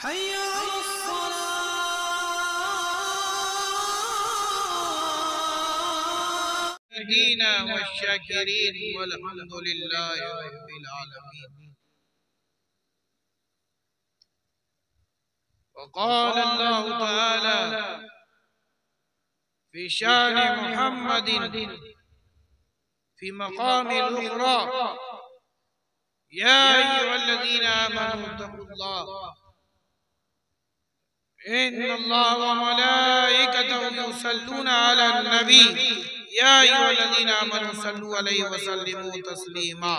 हय्या अलस्सलाह। वश्शाकिरीन वल्हम्दुलिल्लाहि रब्बिल आलमीन। वक़ाल अल्लाहु तआला फ़ी शानि मुहम्मदिन फ़ी मक़ामिल उख़रा या अय्युहल्लज़ीना आमनू तक़ुल्लाह इन्नल्लाहा व मलाइकतहु युसल्लूना अलन नबी या अय्युहल्लज़ीना आमनू सल्लू अलैहि व सल्लिमू तस्लीमा।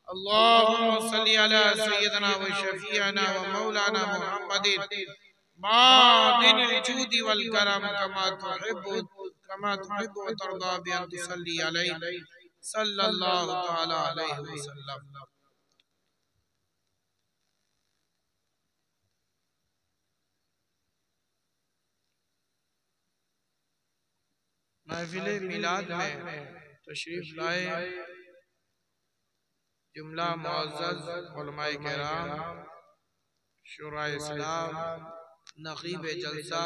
अल्लाहुम्मा सल्लि अला सय्यिदिना व शफ़ीअना व मौलाना मुहम्मदिन मादिनिल जूदि वल करम कमा तुहिब्बु व तर्दा बि अन तुसल्ली अलैहि सल्लल्लाहु तआला अलैहि वसल्लम। महफिल मिलाद में तशरीफ लाए जुमला मुअज़्ज़ज़ उलमाए किराम, शुराए इस्लाम, नक़ीब जलसा,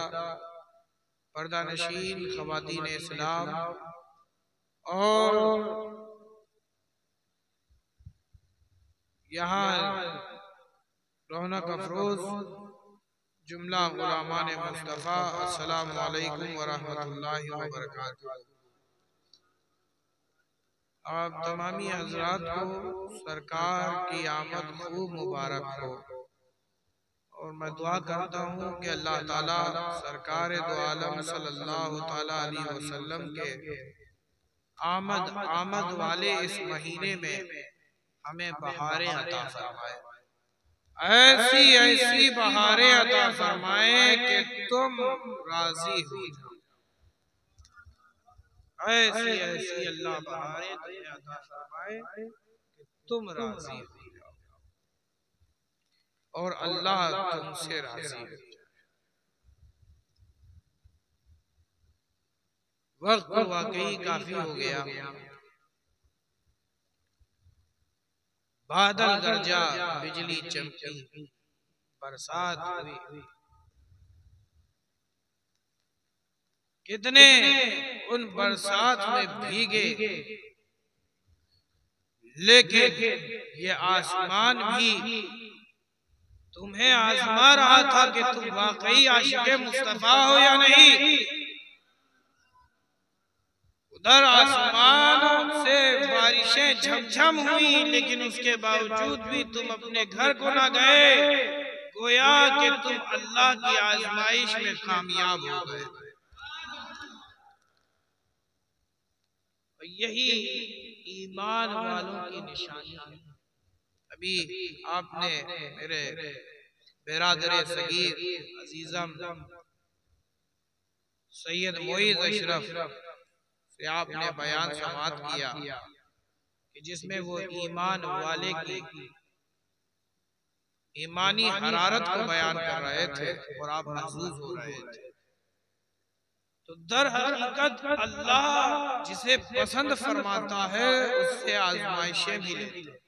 पर्दा नशीन, ख़वातीन इस्लाम और यहाँ रौनक अफरोज जुमला गुलामान मुस्तफ़ा, अस्सलामु अलैकुम व रहमतुल्लाहि व बरकातुहू। आप तमामी हज़रात को सरकार की आमद खूब मुबारक हो और मैं दुआ करता हूँ कि अल्लाह ताला सरकार दो आलम सल्लल्लाहु ताला अलैहि वसल्लम के आमद वाले इस महीने में हमें बहारें अता फरमाए, ऐसी ऐसी बहारें अता फरमाए कि तुम राजी हो जाओ। ऐसी ऐसी अल्लाह बहारें तुम्हें अता फरमाए कि तुम राजी हो जाओ और अल्लाह तुमसे राजी हो जाए। वक्त वाकई काफी हो गया। बादल गरजा, बिजली चमकी, बरसात हुई, कितने उन बरसात में भीगे, लेकिन ये आसमान भी तुम्हें आजमा रहा था कि तुम वाकई आशिक़े मुस्तफा हो या नहीं। उधर आसमान से बारिशें झमझम हुई, लेकिन उसके बावजूद भी तुम अपने घर को ना गए, गोया कि तुम अल्लाह की आजमाइश में कामयाब हो गए। यही ईमान वालों की निशानी है। अभी आपने मेरे बिरादर सगीर अजीजम सैयद मोइज़ अशरफ से आपने बयान समाअत किया कि जिसमें वो ईमान वाले की ईमानी हरारत को बयान कर रहे थे और आप महसूस हो रहे थे। तो दर हकीकत अल्लाह जिसे पसंद फरमाता है उससे आजमाइशें भी लेते हैं।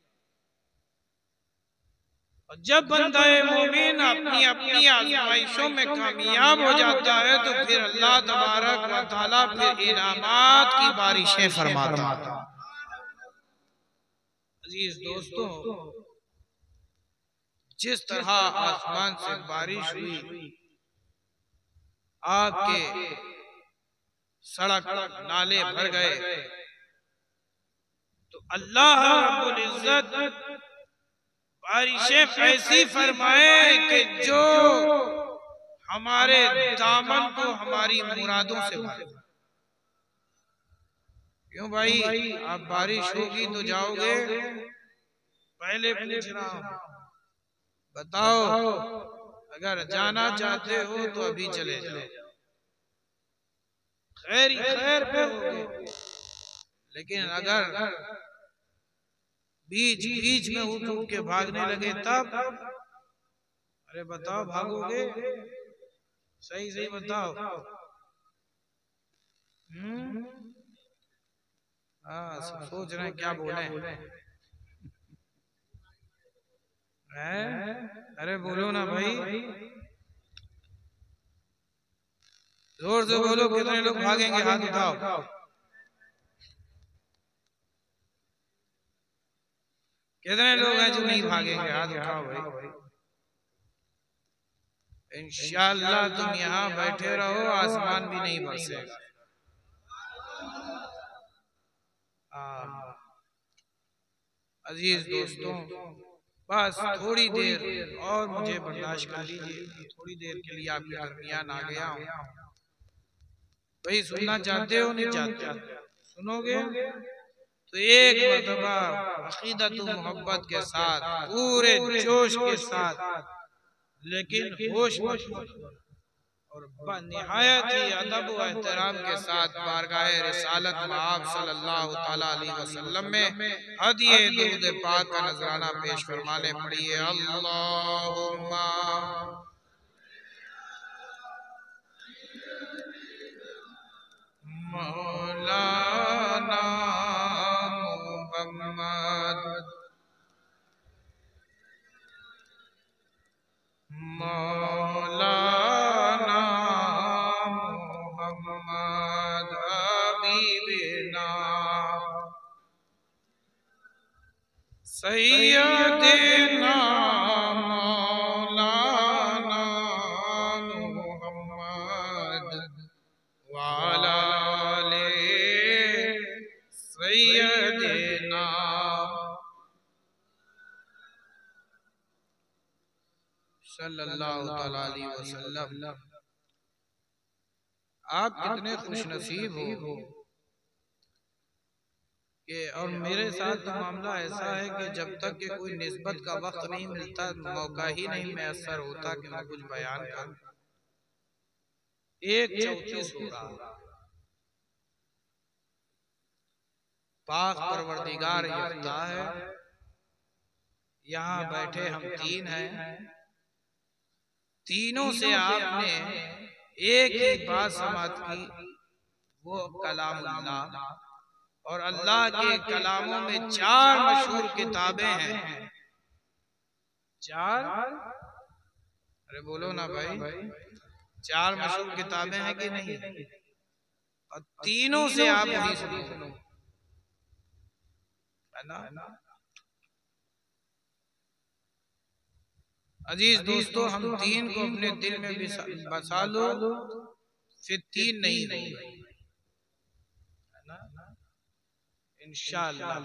और जब बंदा मोमिन अपनी अपनी आजमाइशों में कामयाब हो जाता है तो फिर अल्लाह तबारक व तआला फिर इनामात की बारिशें फरमाता है। अजीज दोस्तों, जिस तरह आसमान से बारिश हुई, आपके सड़क नाले भर गए, तो अल्लाह रब्बुल इज्जत बारिशें ऐसी फरमाए कि जो हमारे दामन को हमारी मुरादों से भर। क्यों भाई, आप बारिश होगी तो जाओगे? पहले पूछ रहा हूं, बताओ। अगर जाना चाहते हो तो अभी चले जाओ, खैर ही खैर पे होगे। लेकिन अगर बीच बीच में उठ उठ के भागने लगे तब? अरे बताओ, भागोगे? सही सही बताओ। हाँ, सब सोच रहे हैं क्या बोले। अरे बोलो ना भाई, जोर से बोलो। कितने लोग भागेंगे? हाथ उठाओ। कितने लोग हैं जो नहीं भागेंगे? हाथ उठाओ भाई। इंशाअल्लाह तुम यहाँ बैठे रहो, आसमान भी नहीं बरसेगा। अजीज दोस्तों, बस थोड़ी देर और मुझे बर्दाश्त कर लीजिए। थोड़ी देर के लिए आपके दरमियान आ गया हूँ। भाई सुनना चाहते हो? नहीं चाहते? सुनोगे तो एक मर्तबा अकीदत मोहब्बत के साथ, पूरे जोश के साथ, लेकिन होश और निहायत ही अदब व एहतराम के साथ बारगाह रिसालत मआब सल्लल्लाहु तआला अलैहि वसल्लम में हदिये दुरूद पाक का नजराना पेश फरमाने पड़िए। अल्लाहुम्मा मौलाना मुहम्मद मौलाना मुहम्मद हबीबना सैयदना मौलाना मुहम्मद वाला ले सैयदना। सल्लल्लाहु तआला अलैहि वसल्लम। आप कितने खुशनसीब हो कि, और मेरे साथ तो मामला ऐसा है कि जब तक कि कोई निस्बत का वक्त नहीं मिलता, मौका ही नहीं मैसर होता कि मैं कुछ बयान करूं। 1:34 हो रहा। पाक परवरदिगार यफ्ता है। यहाँ बैठे हम तीन हैं। तीनों से आपने एक ही बात समात की, वो कलामुल्लाह। और अल्लाह के कलामों में 4 मशहूर किताबें हैं। 4? अरे बोलो ना भाई, 4 मशहूर किताबें हैं कि नहीं? और तीनों से आप वही सुनो, है ना? अजीज दोस्तों, हम तीन को अपने दिल में बसा लो, फिर तीन नहीं होंगे, इंशाअल्लाह।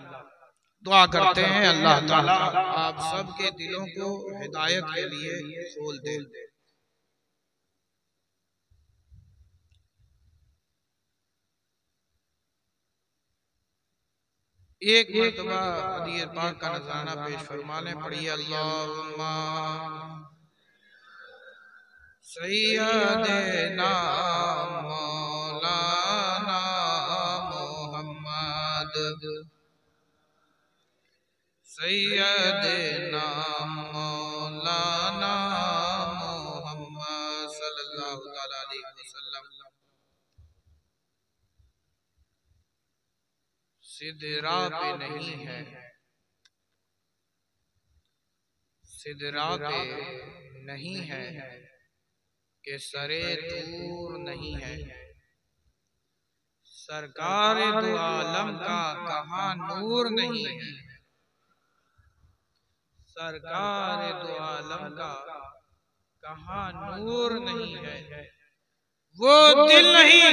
दुआ करते हैं अल्लाह ताला आप सबके दिलों को हिदायत के लिए खोल दे। एक मर्तबा हदीये पाक का नजराना पेश फरमाने पड़िए। अल्लाहुम्मा सैयदना मौलाना मुहम्मद सैयदना मौलाना मुहम्मद सल्लल्लाहु तआला अलैहि वसल्लम। सिदरा पे नहीं है, सिदरा पे नहीं है कि सरे तूर नहीं है। सरकार दो आलम का कहाँ नूर नहीं है। सरकार दो आलम का कहाँ नूर नहीं है। वो दिल नहीं,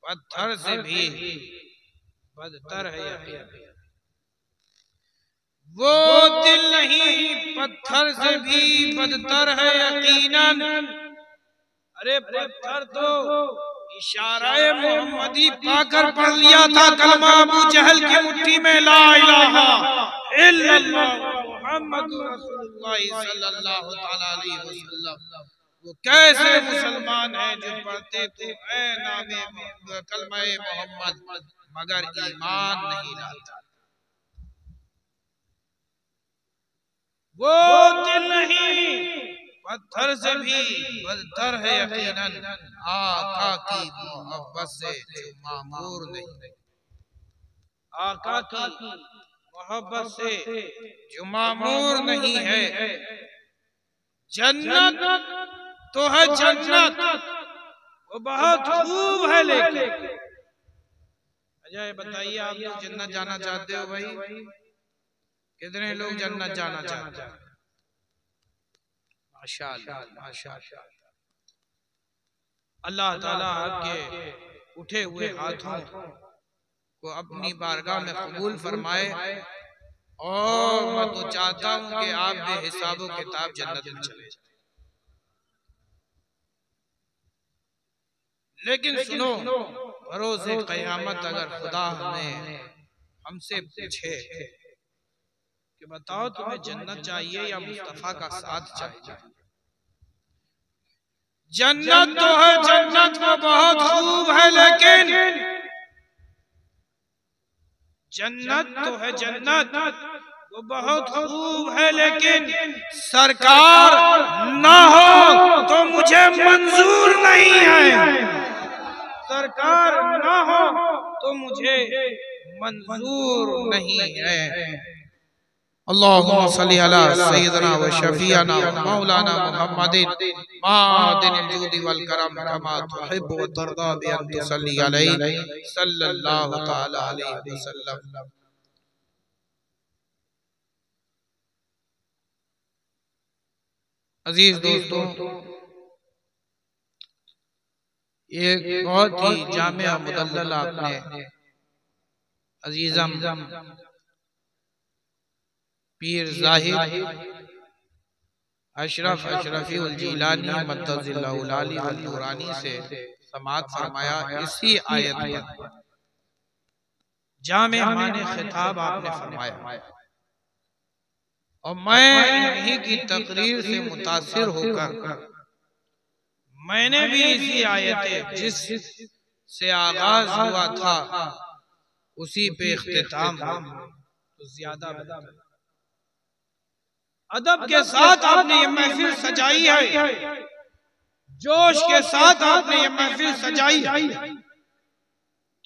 पत्थर से भी बदतर है यकीन। वो दिल नहीं, पत्थर से भी बदतर है यकीनन। अरे पत्थर तो इशाराए मोहम्मदी पाकर पढ़ लिया था कलमा अबू जहल की मुट्ठी में, ला इलाहा इल्लल्लाह मुहम्मदुर रसूलुल्लाह सल्लल्लाहु तआला अलैहि वसल्लम। वो कैसे मुसलमान हैं जो पढ़ते तो ऐ नामे कलमा मोहम्मद मगर ईमान नहीं लाता। वो दिल नहीं, पत्थर से भी बदतर है यकीनन। आका की मोहब्बत से जो मामूर नहीं। आका की मोहब्बत से जो मामूर नहीं है। जन्नत तो है जन्नत, वो बहुत खूब है, लेकिन अजय बताइए, आप लोग जन्नत जाना चाहते हो भाई? कितने लोग जन्नत जाना चाहते हैं? माशाअल्लाह माशाअल्लाह। अल्लाह ताला आपके उठे हुए हाथों को अपनी बारगाह में कबूल फरमाए, और मैं तो चाहता हूं कि आप बेहिसाबो किताब जन्नत में चले जाएं। लेकिन सुनो, भरोसे क़यामत अगर खुदा हमसे पूछे कि बताओ तुम्हें जन्नत चाहिए या मुस्तफा का साथ चाहिए? जन्नत तो है जन्नत, वो बहुत खूब है, लेकिन जन्नत तो है जन्नत, वो बहुत खूब है, लेकिन सरकार ना हो तो मुझे मंजूर नहीं है। सरकार ना हो तो मुझे मंजूर नहीं है। अल्लाहुम्मा सल्ली अला सय्यिदना व शफीअना मौलाना मुहम्मदिन मादिनिल जूदि वल करम कमा तुहिब्बु व तर्दा बि अन तुसल्ली अलैहि सल्लल्लाहु तआला अलैहि वसल्लम। अजीज दोस्तों, एक बहुत ही जामिया मुदल्लल आपने अजीजम पीर ज़ाहिद अशरफ अशरफीउल जिलानी मद्दज़िल्लाहुल आली वल नूरानी से समाअत फरमाया। इसी आयत पर जामे माने खिताब आपने फरमाया, और मैं इन्हीं की तकरीर से मुतासिर होकर मैंने भी इसी आयत जिस से आगाज हुआ था उसी पे इख्तिताम तो ज्यादा अदब के साथ आपने ये महफिल सजाई है, जोश के साथ आपने ये महफिल सजाई है,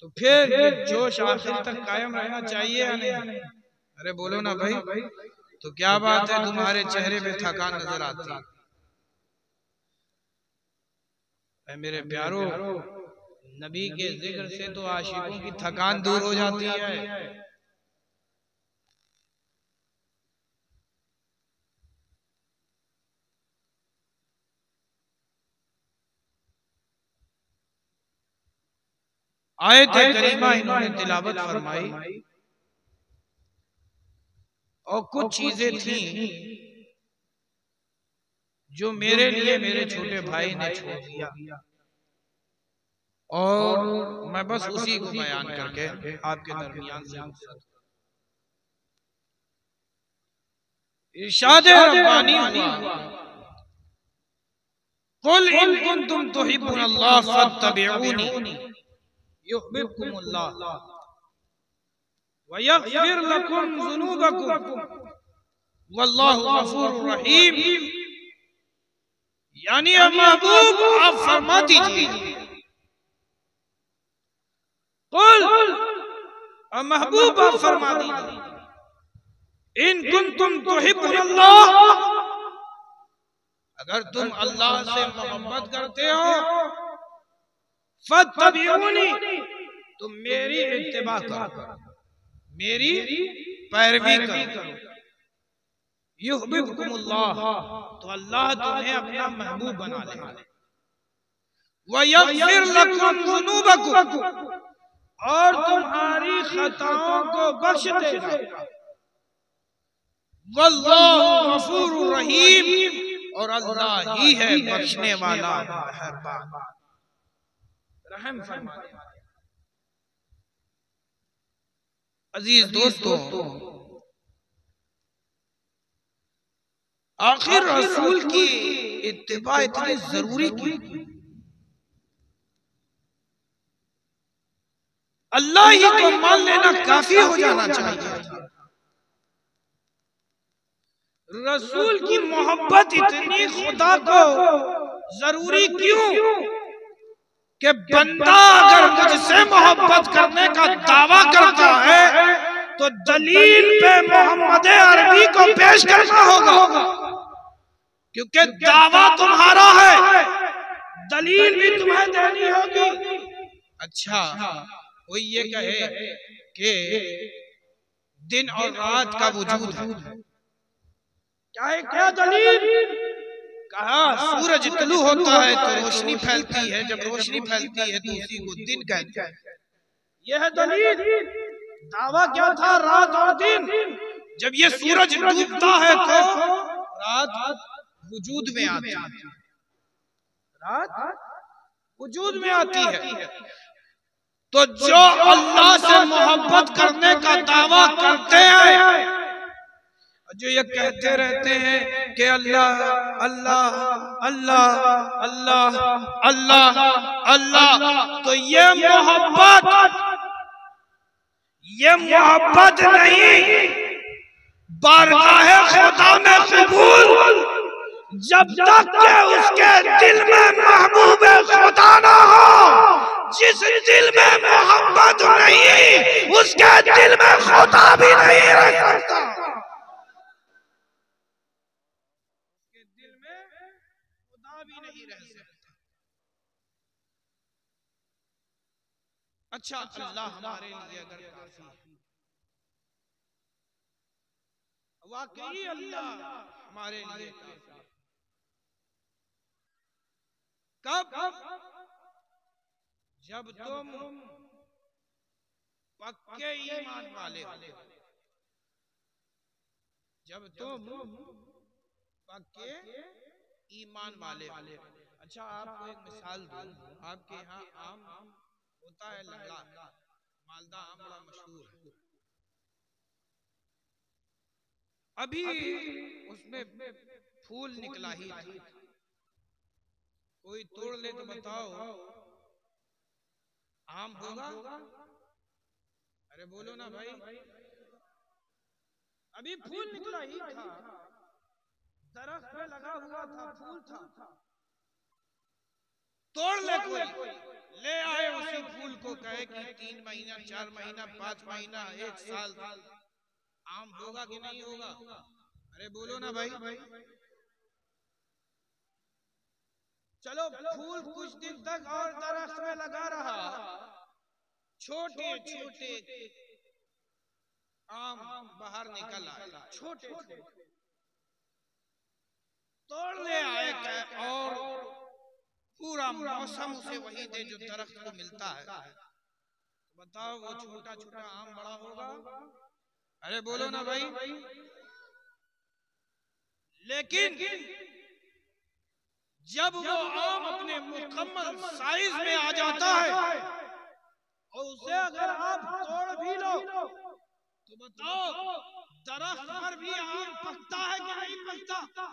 तो फिर ये जोश आखिर तक कायम रहना चाहिए या नहीं? अरे बोलो ना भाई। तो क्या बात है, तुम्हारे चेहरे पे थकान नजर आती है? मेरे प्यारो, नबी के जिक्र से तो आशिकों की थकान दूर हो जाती है। आयत करीमा इन्होंने तिलावत फरमाई, और कुछ चीजें थी जो मेरे लिए मेरे छोटे भाई ने छोड़ दिया, और मैं बस उसी को बयान करके आपके दरमियान से इरशाद रब्बानी हुआ, कुल इन कुंतुम तुहिब्बुनल्लाह फत्तबिऊनी युहिब्बुकुमुल्लाह व यग़फिर लकुम ज़ुनूबकुम वल्लाहु गफूरुर रहीम। यानी महबूब आप फरमा दीजिए, महबूब आप फरमा दीजिए, इन कुंतुम तुहिब्बुनल्लाह, अगर तुम अल्लाह से मोहब्बत करते हो, फत्तबिऊनी, तुम मेरी इत्तिबा करो, मेरी पैरवी करो, युहिब्बुकुमुल्लाह, तो अल्लाह तुम्हें अपना महबूब बना लेगा, व यग़फिर लकुम ज़ुनूबकुम, और तुम्हारी खताओं को बख्श देगा, वल्लाहु गफूरुर रहीम, और अल्लाह ही है बख्शने वाला मेहरबान रहम फरमाने वाला। अजीज दोस्तों, आखिर रसूल की इत्तिबा इतनी जरूरी क्यों? अल्लाह ही को मान लेना काफी हो जाना चाहिए। रसूल की मोहब्बत इतनी खुदा को जरूरी क्यों कि बंदा अगर मुझसे मोहब्बत करने का दावा करता है तो दलील पे मोहम्मद अरबी को पेश करना होगा, क्योंकि दावा तुम्हारा है, दलील भी तुम्हें देनी होगी। अच्छा, कोई ये कहे कि दिन और रात का वजूद है, क्या दलील? कहा सूरज तुलू होता है तो रोशनी फैलती है, जब रोशनी फैलती है तो उसी को दिन कहते हैं। यह है दलील। दावा क्या था? रात और दिन। जब ये सूरज डूबता है तो रात वजूद में आती है, रात वजूद में आती है। तो जो अल्लाह से मोहब्बत करने का दावा करते हैं, जो ये कहते रहते हैं कि अल्लाह अल्लाह अल्लाह अल्लाह अल्लाह अल्लाह, तो ये मोहब्बत नहीं, बारगाह खुदा में कबूल। जब तक के उसके दिल में महबूब खुदा ना हो, जिस दिल में मोहब्बत नहीं, उसके दिल में खुदा भी नहीं रह सकता। उसके दिल में खुदा भी नहीं रह सकता। अच्छा, अल्लाह हमारे लिए अगर काफी है, वाकई अल्लाह हमारे लिए काफी है। कब? जब तुम पक्के ईमान वाले हो, जब तुम पक्के ईमान वाले हो। अच्छा, आपको एक मिसाल दूं, आपके यहाँ आम होता है लंगड़ा, मालदा आम बड़ा मशहूर है। अभी उसमें फूल निकला ही था, कोई तोड़ ले तो बताओ आम होगा? अरे बोलो ना भाई, अभी फूल निकला ही था, दरख्त पे लगा हुआ था, फूल था, तोड़ ले कोई, ले आए उसी फूल को, कहे कि 3 महीना 4 महीना 5 महीना 1 साल आम होगा कि नहीं होगा? अरे बोलो ना भाई। चलो, फूल कुछ दिन तक और दरख्त में लगा रहा, छोटे छोटे आम बाहर निकल आए, छोटे छोटे, तोड़ ले आए, और पूरा मौसम उसे वही दे जो दरख्त को मिलता है। तो बताओ वो छोटा छोटा आम बड़ा होगा? अरे बोलो ना भाई। लेकिन जब वो आम अपने मुकम्मल साइज में आ जाता है और उसे अगर आप तोड़ भी लो तो बताओ दरख्त पर भी आम पकता है कि नहीं पकता?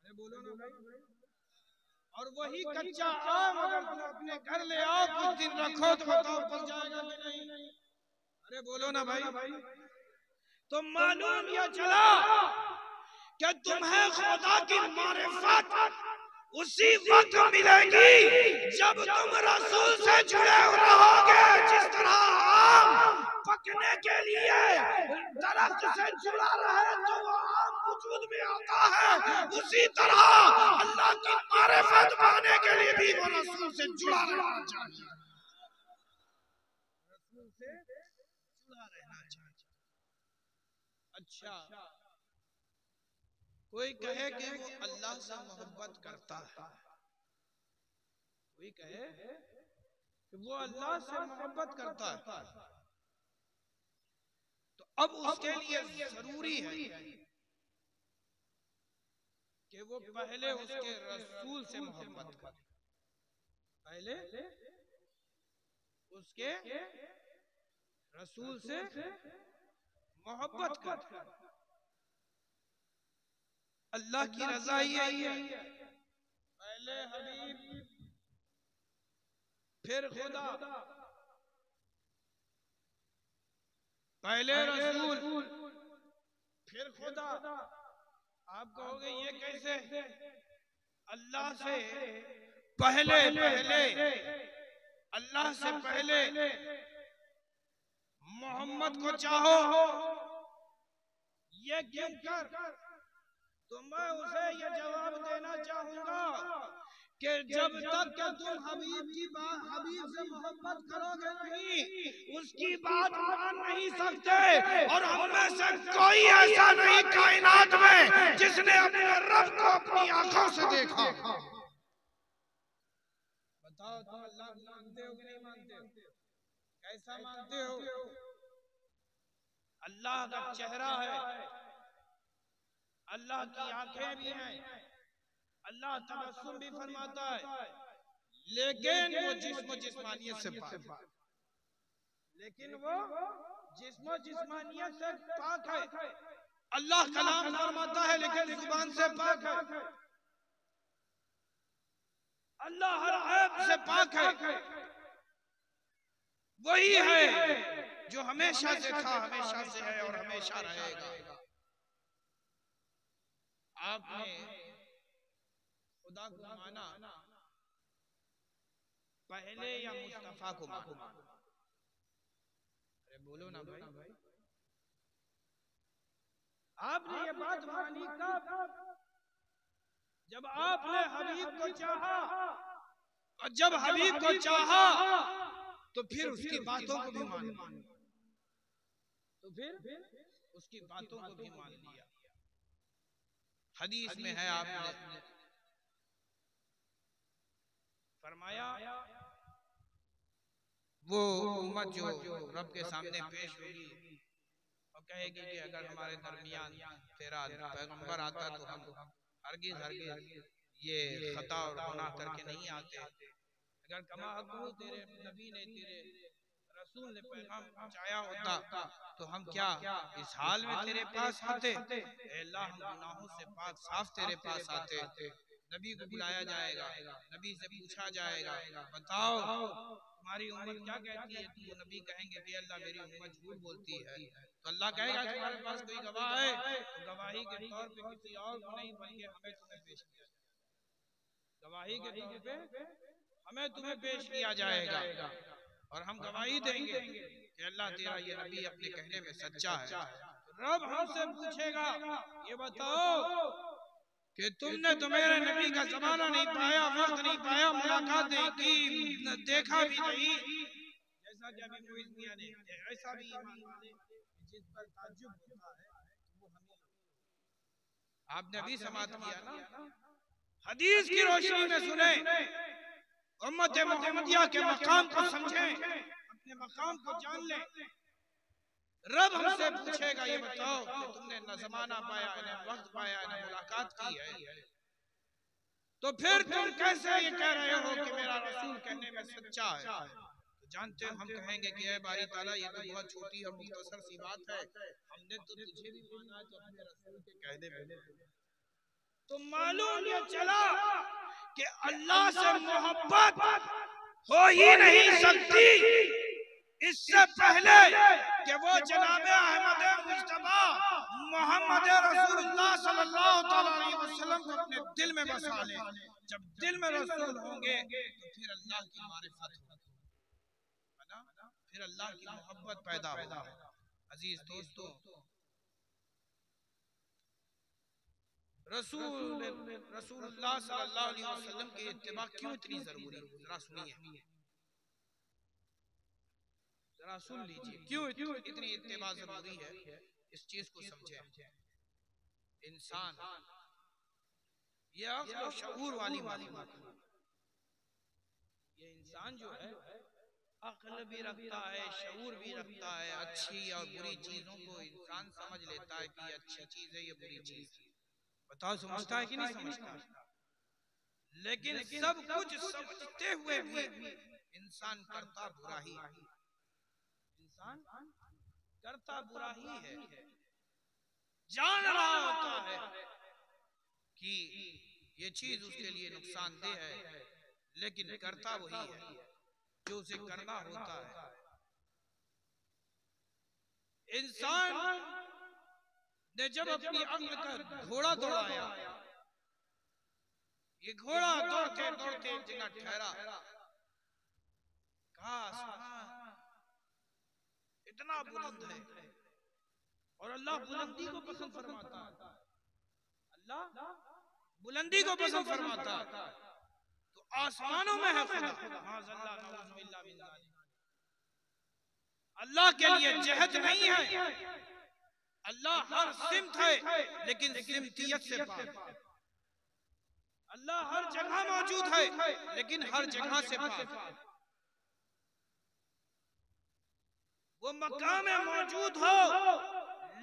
अरे बोलो ना भाई। और वही कच्चा आम अगर तुम अपने घर ले आओ, कुछ दिन रखो तो बताओ पक जाएगा कि नहीं? अरे बोलो ना भाई। तो मालूम यह चला कि तुम्हें खुदा की मारिफत उसी वक्त मिलेगी जब तुम रसूल से जुड़े रहोगे। जिस तरह आम पकने के लिए दरख्त से जुड़ा रहे तो वो आम वजूद में आता है, उसी तरह अल्लाह की मारिफत पाने के लिए भी वो रसूल से जुड़ा रहना चाहिए, रसूल से जुड़ा रहना चाहिए। अच्छा, कोई कहे कि वो अल्लाह से मोहब्बत करता है, कोई कहे कि वो अल्लाह से मोहब्बत करता है, तो अब उसके लिए जरूरी है कि वो पहले उसके रसूल से मोहब्बत करे, पहले उसके रसूल से मोहब्बत करे। अल्लाह की रजा यही है, पहले हबीब फिर खुदा, पहले रसूल फिर खुदा। आप कहोगे ये कैसे? अल्लाह से पहले अल्लाह से पहले मोहम्मद को चाहो, ये क्यों कर? तो मैं उसे ये जवाब देना चाहूंगा कि जब तक कि तुम हबीब से मोहब्बत करोगे नहीं, उसकी बात मान नहीं सकते। और हम में से कोई ऐसा नहीं कायनात में जिसने अपने रब को अपनी आंखों से देखा। बताओ तुम अल्लाह को मानते हो कि नहीं मानते हो? कैसा मानते हो? अल्लाह का चेहरा है, अल्लाह की आंखें भी हैं, अल्लाह तबस्सुम भी फरमाता है, लेकिन वो जिस्मानियत से पाक, लेकिन वो जिस्मानियत से पाक है। अल्लाह कलाम फरमाता है लेकिन जुबान से पाक है। अल्लाह हर ऐब से पाक है। वही है जो हमेशा से था, हमेशा से है और हमेशा रहेगा। आपने खुदा को माना पहले या मुस्तफा को माना? अरे बोलो ना भाई। आपने ये बात मानी कब? जब आपने हबीब को चाहा, और जब हबीब को चाहा तो फिर उसकी बातों को भी मान लिया, तो फिर उसकी बातों को भी मान लिया। हदीस में है, आपने फरमाया वो उम्मत जो रब के सामने पेश होगी और कहेगी कि अगर हमारे दरमियान तेरा पैगंबर आता तो हम हरगिज ये खता और गुनाह करके नहीं आते। अगर कमा तेरे नबी ने, तेरे रसूल ने पैगाम पहुंचाया होता तो हम क्या इस हाल में तेरे पास आते? अल्लाह, हम गुनाहों से पाक साफ तेरे पास आते। नबी को बुलाया जाएगा, नबी से पूछा जाएगा, बताओ तुम्हारी उम्मत क्या कहती है? तो वो नबी कहेंगे कि अल्लाह मेरी उम्मत झूठ बोलती है। तो अल्लाह कहेगा तुम्हारे पास कोई गवाह है? तो गवाही के तौर पे किसी और को नहीं बल्कि हमें तुम्हें पेश किया, गवाही के तौर पे हमें तुम्हें पेश किया जाएगा और हम गवाही देंगे कि अल्लाह तेरा ये नबी अपने कहने में सच्चा है। रब हमसे पूछेगा, ये बताओ कि तुमने तो मेरे नबी का जमाना नहीं पाया, वक्त नहीं पाया, मुलाकात नहीं की, देखा भी नहीं। जैसा कि अभी मोइज़ मियां ने ऐसा भी ईमान वाले जिस पर ताज्जुब होता है वो हमें, आपने अभी समाप्त किया ना, हदीस की रोशनी में सुने, उम्मत मोहम्मदिया के मकाम को समझें, अपने मकाम को जान लें। रब हमसे पूछेगा, ये बताओ कि तुमने न जमाना पाया, न वक्त पाया, न मुलाकात की है, तो फिर तुम कैसे ये कह रहे हो कि मेरा रसूल कहने में सच्चा है? तो जानते हो हम कहेंगे कि ऐ बारी ताला, ये तो बहुत छोटी और मुख्तसर सी बात है, हमने तो तुझे भी माना तो अपने रसूल के कहने में। तो मालूम ये चला कि अल्लाह से मोहब्बत हो ही नहीं सकती इससे पहले कि वो जनाबे अहमद मुस्तफा मोहम्मद रसूलुल्लाह सल्लल्लाहु अलैहि वसल्लम को अपने दिल में बसा ले। जब दिल में रसूल होंगे तो फिर अल्लाह की मारिफत होगी, है ना? फिर अल्लाह की मोहब्बत पैदा होगी। अजीज दोस्तों, रसूलुल्लाह सल्लल्लाहु अलैहि वसल्लम की इत्तिबा क्यों इतनी जरूरी है? जरा सुनिए, जरा सुन लीजिए, क्यों इतनी इत्तिबा जरूरी है, इस चीज को समझें। इंसान ये अक्ल और शऊर वाली मालूमात, ये इंसान जो है अक्ल भी रखता है, शऊर भी रखता है, अच्छी और बुरी चीजों को इंसान समझ लेता है कि ये अच्छी चीज है, ये बुरी चीज है। बताओ समझता है कि नहीं समझता? लेकिन सब कुछ समझते हुए भी इंसान करता बुरा ही, इंसान करता बुरा ही है। जान रहा होता है कि ये चीज उसके लिए नुकसानदेह है, लेकिन करता वही है जो उसे करना होता है। इंसान ने जब अपनी अक्ल का घोड़ा दौड़ाया, ये घोड़ा दौड़ते दौड़ते एक जगह ठहरा, कहा कितना बुलंद है। और अल्लाह बुलंदी को पसंद फरमाता है, अल्लाह बुलंदी को पसंद फरमाता है। तो आसमानों में है खुदा, अल्लाह के लिए जहद नहीं है। अल्लाह हर सिमत है लेकिन सिमतियत से पाक। अल्लाह हर जगह मौजूद है लेकिन हर जगह से पाक। वो मकाम में मौजूद हो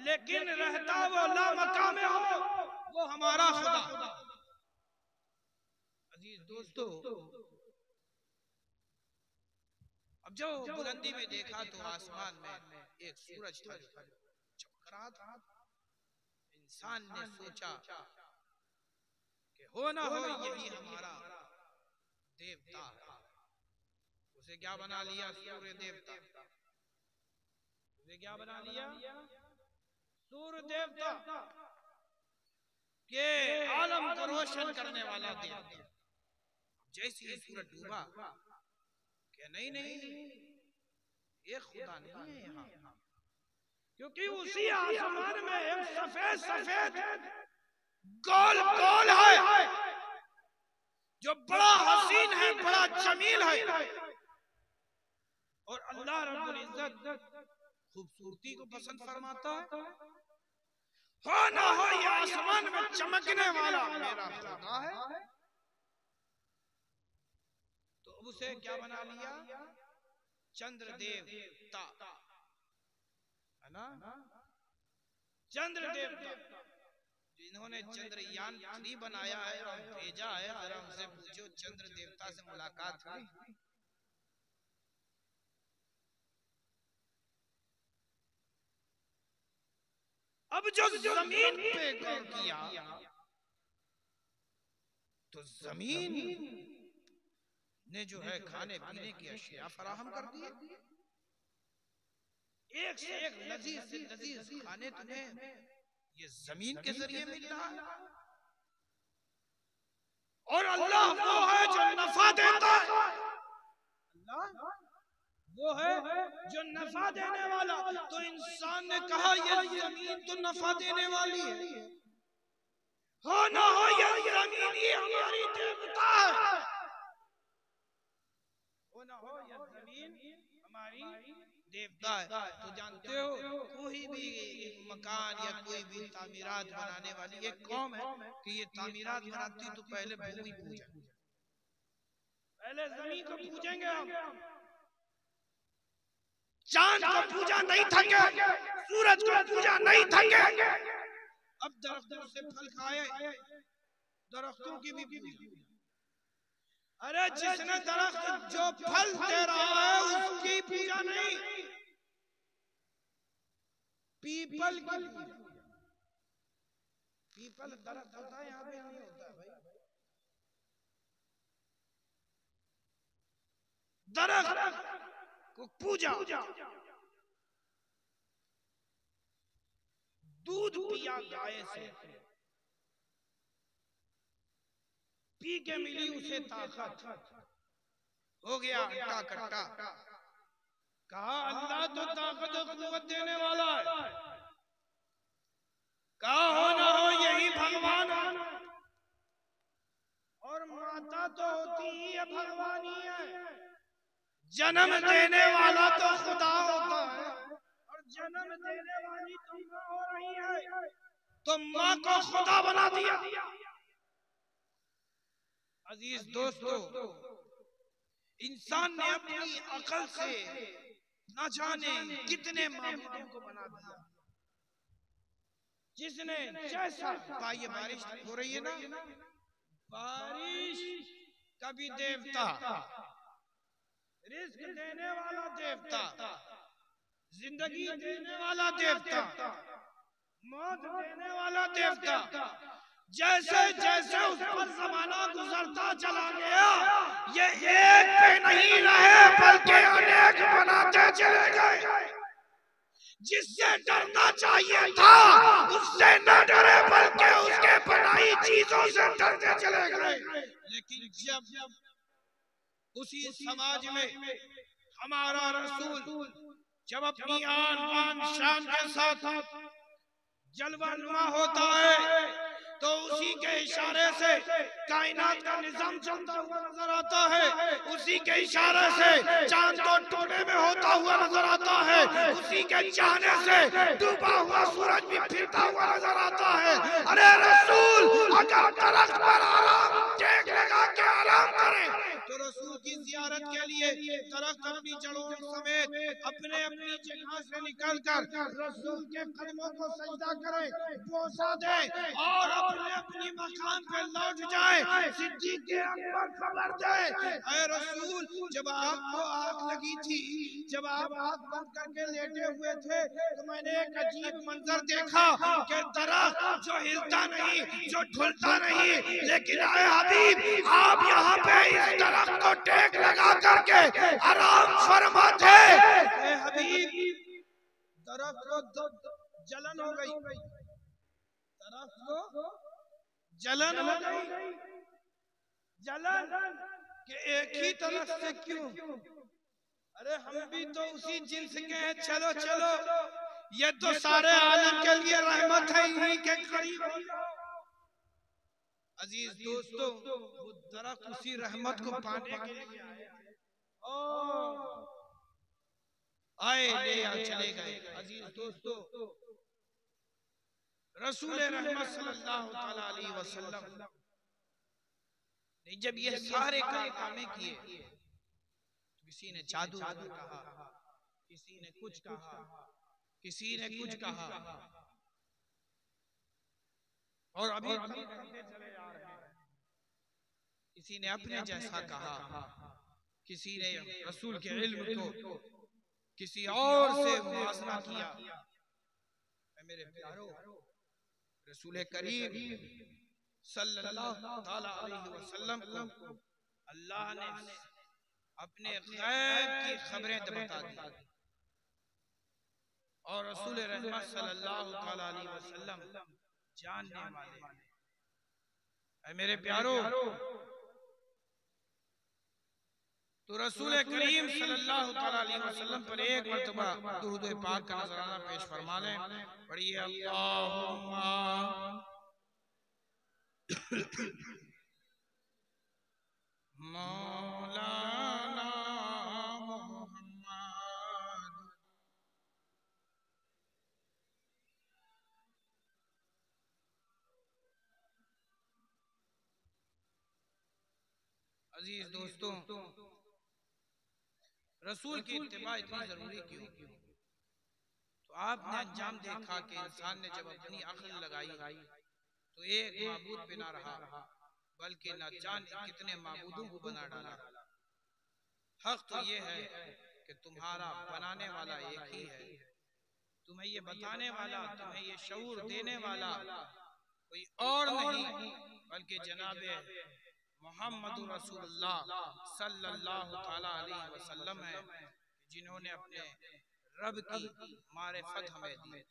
लेकिन रहता वो ला मकाम में हो, वो हमारा खुदा। अजीज दोस्तों, अब जो बुलंदी में देखा तो आसमान में एक सूरज था जो चमक रहा था। इंसान ने सोचा कि हो ना हो यही हमारा देवता है। उसे क्या बना लिया? सूर्य देवता। उसे क्या बना लिया? सूर्य देवता के आलम को रोशन करने वाला देवता। जैसे ही सूरज डूबा, क्या नहीं ये खुदा नहीं है यहाँ, क्योंकि उसी आसमान में एक सफेद सफेद गोल गोल है जो बड़ा हसीन है, बड़ा जमील है। और अल्लाह रब्बुल इज्जत खूबसूरती को पसंद फरमाता है। हो ना हो ये आसमान में चमकने वाला मेरा खुदा है। तो उसे क्या बना लिया? चंद्र देवता, है ना? चंद्र देवता जिन्होंने चंद्रयान 3 बनाया है और भेजा है। जरा उनसे पूछो चंद्र देवता से मुलाकात हुई? अब जो जमीन पे गौर किया तो जमीन ने जो है खाने पीने की अशिया फराहम कर दी। एक से एक लजीज से लजीज खाने तुम्हें ये जमीन के जरिए मिल रहा है। और अल्लाह वो है जो नफा देता है। अल्लाह वो है जो नफा देने वाला। तो इंसान ने कहा ये जमीन तो नफा देने वाली है, हो ना हो ये जमीन ही हमारी देवता है। हो ना हो ये जमीन हमारी देवता है। तो जानते हो कोई भी मकान या कोई भी तामीरात बनाने वाली एक कौम है कि ये तामीरात बनाती तो पहले भूमि पूजा, पहले जमीन को पूजेंगे हम। चांद को पूजा नहीं थके, सूरज को पूजा नहीं थके। अब दरख्तों से फल खाए, दरख्तों की भी पूजा। अरे जिसने दरख्त जो फल दे रहा है उसकी पूजा नहीं, पीपल की पूजा। पीपल दरख्त होता है, यहाँ पे नहीं होता भाई। दरख्त को पूजा। दूध पिया गाय से, पी के मिली उसे ताकत, हो गया हट्टा कट्टा। कहा अल्लाह तो ताकत और कुव्वत देने वाला है। कहा हो ना हो यही भगवान है। और माता तो होती ही है भगवान ही है। जन्म देने वाला तो खुदा होता है और जन्म देने वाली तो माँ हो रही है, तो माँ को खुदा बना दिया। अजीज दोस्तों, इंसान ने अपनी अकल से न जाने कितने मामलों को बना दिया। जिसने जैसा ये बारिश हो रही है ना, बारिश का भी देवता, रिस्क देने वाला देवता, जिंदगी देने वाला देवता, मौत देने वाला देवता। जैसे जैसे उस पर जमाना गुजरता चला गया, ये एक पे नहीं रहे बल्कि अनेक बनाते चले गए। जिससे डरना चाहिए था उससे न डरे बल्कि उसके बनाई चीजों से डरते चले गए। लेकिन जब उसी समाज में हमारा रसूल जब अपनी आन बान शान के साथ जलवा नुमा होता है तो उसी के इशारे से कायनात का निजाम चलता हुआ नजर आता है, उसी के इशारे से चांद को टुकड़े में होता हुआ नजर आता है, उसी के चाहने से डूबा हुआ सूरज भी फिरता हुआ नजर आता है। अरे रसूल अगर दरख्त पर आराम टेक लगा के आराम करें तो रसूल की जियारत के लिए दरख्त अपनी जड़ों समेत अपने अपनी जगह से निकलकर रसूल के कदमों को सजदा करे, बोसा दे और अपने अपनी मकाम पे लौट जाए। सिद्दीक के अकबर खबर दे, ऐ रसूल जब आपको आग लगी थी, जब आप आग बंद करके लेटे हुए थे तो मैंने एक अजीब मंजर देखा कि दरख्त जो हिलता नहीं, जो ढुलता नहीं, लेकिन ऐ हबीब आप यहाँ पे इस दरख्त को टेक लगा करके आराम फरमाते। ऐ हबीब दरख्त को जलन हो गई, दरख्त को जलन हो गई, जलन कि एक ही तरफ से क्यों? अरे हम भी तो उसी जिन्स के हैं, चलो चलो ये तो सारे आलम के लिए रहमत है, इन्हीं के करीब हो जाओ। अजीज दोस्तों वो दरख्त उसी रहमत को पाने के लिए आए ले चले गए। अजीज दोस्तों रसूल रहमत सल्लल्लाहु अलैहि वसल्लम ने जब ये सारे कारनामे किए, किसी ने जादू कहा, किसी ने कुछ कहा, किसी ने कुछ कहा, और अभी करते चले जा रहे हैं। किसी ने अपने जैसा कहा, किसी ने रसूल के इल्म को किसी और से मुआज़ना किया। मेरे प्यारों रसूल करीम सल्लल्लाहु अलैहि वसल्लम को अल्लाह ने अपने गैब की खबरें बता दी और रसूल रहमत सल्लल्लाहु अलैहि वसल्लम जानने वाले। ऐ मेरे प्यारों तो रसूल करीम सल्लल्लाहु अलैहि वसल्लम पर एक मर्तबा दुरूद पाक का नजराना पेश फरमा लें। पढ़िए अल्लाहुम्मा मौलाना मुहम्मद। अजीज दोस्तों रसूल की इत्तिबा इतनी जरूरी क्यों? तो आपने अंजाम देखा कि इंसान ने जब अपनी अक्ल लगाई तो एक माबूद पे ना रहा बल्कि न जाने कितने माबूदों को बना डाला। हक तो ये है कि तुम्हारा बनाने वाला एक ही है, तुम्हें ये बताने वाला, तुम्हें ये शऊर देने वाला कोई और नहीं बल्कि जनाबे मोहम्मद रसूलुल्लाह सल्लल्लाहु अलैहि वसल्लम है, जिन्होंने अपने रब की मारिफत हमें दी।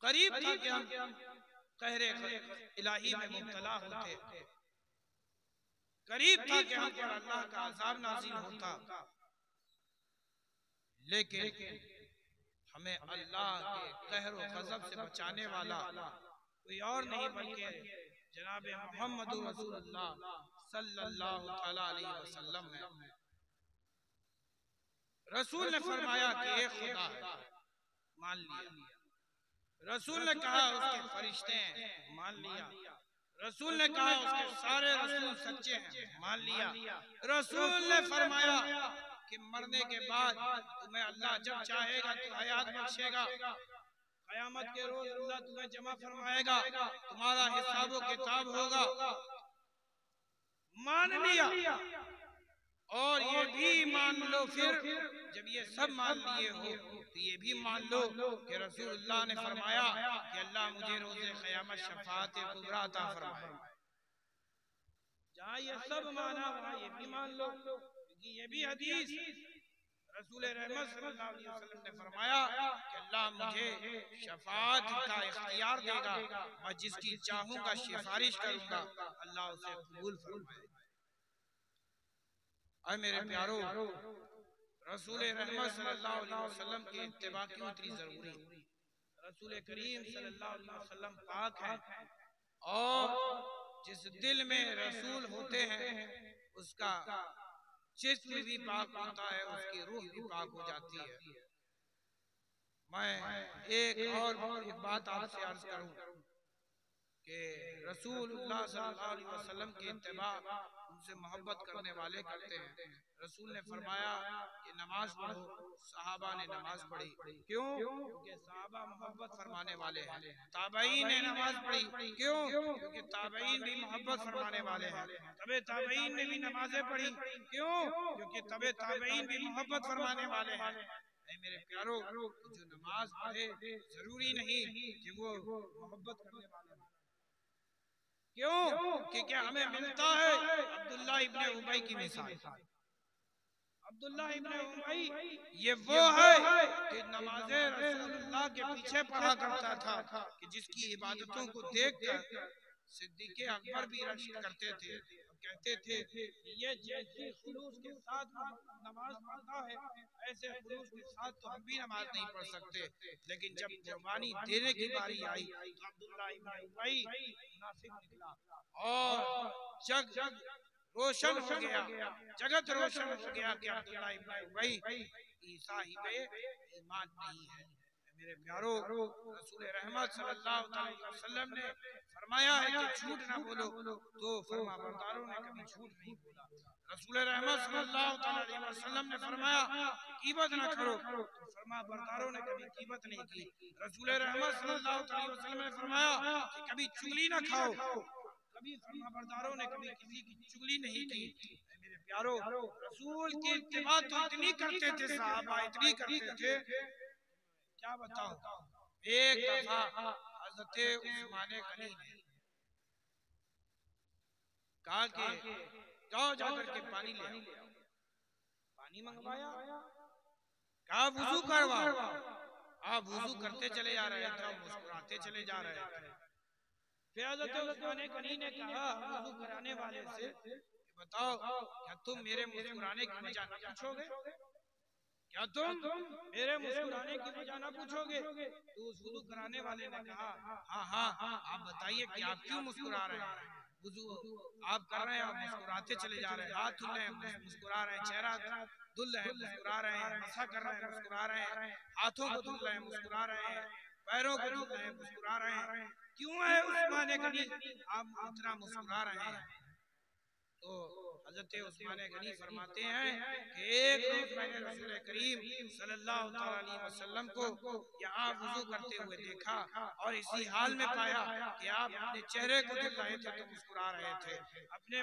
करीब था कि हम कहरे इलाही में मुब्तला होते, करीब था कि हम पर अल्लाह का अज़ाब नाज़िल होता, लेकिन हमें अल्लाह के कहर व गज़ब से बचाने वाला कोई और नहीं बल्कि जनाबे मोहम्मद रसूलुल्लाह सल्लल्लाहु अलैहि वसल्लम है। रसूल ने फरमाया कि एक खुदा है, मान लिया। रसूल ने कहा उसके फरिश्ते हैं, मान लिया। रसूल ने कहा उसके सारे रसूल सच्चे हैं, मान लिया। रसूल ने फरमाया कि मरने के बाद तुम्हें अल्लाह जब चाहेगा तो हयात बख्शेगा, कयामत के रोज अल्लाह तुम्हें जमा फरमाएगा, तुम्हारा हिसाब व किताब होगा, मान लिया। और ये भी मान लो, फिर जब ये सब मान लिए हो तो ये भी मान लो कि रसूलुल्लाह ने फरमाया कि अल्लाह मुझे रोज़े क़यामत शफ़ाअत कुबरा अता फरमाए। जहाँ ये सब माना वहाँ ये भी मान लो, क्योंकि ये भी हदीस रसूल रहमत सल्लल्लाहु अलैहि वसल्लम ने फरमाया कि अल्लाह मुझे शफ़ाअत का इख्तियार देगा, मैं जिसकी चाहूँगा सिफारिश करूँगा, अल्लाह उसे कबूल फरमाए। ऐ मेरे प्यारो रसूल रहमत सल्लल्लाहु अलैहि वसल्लम की इत्तिबा क्यों इतनी जरूरी? रसूल करीम सल्लल्लाहु अलैहि वसल्लम पाक है, और जिस दिल में रसूल होते हैं उसका जिस्म भी पाक होता है, उसकी रूह भी पाक हो जाती है। मैं एक बात आपसे अर्ज करूं कि रसूलुल्लाह सल्लल्लाहु अलैहि वसल्लम की इत्तिबा उनसे मोहब्बत करने वाले करते हैं। रसूल ने फरमाया कि नमाज पढ़ो, सहाबा ने नमाज पढ़ी। क्यों? क्योंकि सहाबा मोहब्बत फरमाने वाले हैं। ताबईन ने नमाज पढ़ी। क्यों? क्योंकि ताबईन भी मोहब्बत फरमाने वाले हैं। तबे ताबईन ने भी नमाजें पढ़ी। क्यों? क्योंकि तबे ताबईन भी मोहब्बत फरमाने वाले हैं। मेरे प्यारो, जो नमाज पढ़े जरूरी नहीं कि वो मोहब्बत करने वाले हैं। क्यों? कि क्या हमें मिलता है अब्दुल्ला इब्ने उबई की मिसाल। अब्दुल्ला इब्ने उबई ये वो है कि नमाज़े रसूलुल्लाह के पीछे पढ़ा करता था, कि जिसकी इबादतों को देखकर सिद्दीक़ अकबर भी रश्क करते थे, कहते थे ये जैसे खुलूस के साथ नमाज पढ़ता है, ऐसे खुलूस के साथ तो हम भी नमाज नहीं पढ़ सकते। लेकिन जब कुर्बानी देने की बारी आई तो अब्दुल्ला इब्ने उबई मुनाफिक निकला और जग रोशन हो गया, जगत रोशन हो गया कि अब्दुल्ला इब्ने उबई ईसा ही ईमान नहीं है। मेरे प्यारो, रसूल रहमत सल्लल्लाहु अलैहि वसल्लम ने फरमाया है कि झूठ ना बोलो, तो फरमाबरदारों ने कभी झूठ नहीं बोला। रसूल रहमत सल्लल्लाहु अलैहि वसल्लम ने फरमाया कीमत ना करो, तो फरमाबरदारों ने कभी कीमत नहीं की। रसूल रहमत सल्लल्लाहु अलैहि वसल्लम ने फरमाया कि कभी चुगली ना खाओ, कभी फरमाबरदारों ने कभी किसी की चुगली नहीं की। मेरे प्यारो, रसूल की इत्तिबा तो इतनी करते थे साहबा, इतनी करते थे, क्या बताऊं। एक दफा हज़रत उस्मान गनी ने कहा कि जाओ जाकर के पानी ले आओ। पानी मंगवाया, कहा वुजू करवाओ। आप वुजू करते चले जा रहे थे और मुस्कुराते चले जा रहे थे। फिर हज़रत उस्मान गनी ने कहा वुजू कराने वाले से, बताओ क्या तुम मेरे मुस्कुराने की वजह न पूछोगे? क्या तुम मेरे मुस्कुराने की वजह न पूछोगे? तो उस वुजू कराने वाले ने कहा हाँ, आप बताइए कि आप क्यों मुस्कुरा रहे हैं? वुजू आप कर रहे हैं और मुस्कुराते चले जा रहे हैं, हाथ धुल रहे हैं मुस्कुरा रहे हैं, चेहरा धुल रहे हैं मुस्कुरा रहे हैं, मसा कर रहे हैं मुस्कुरा रहे हैं, हाथों को धुल रहे हैं मुस्कुरा रहे हैं, पैरों को धुल रहे हैं मुस्कुरा रहे हैं। क्यों है उस्मान गनी आप इतना मुस्कुरा रहे हैं? तो हज़रत उस्मान गनी फरमाते हैं कि एक रोज मैंने रसूल करीम सल्लल्लाहु अलैहि वसल्लम को यहाँ वुजू करते हुए देखा और इसी हाल में पाया कि आप अपने चेहरे को धुल रहे थे तो मुस्कुरा रहे थे, अपने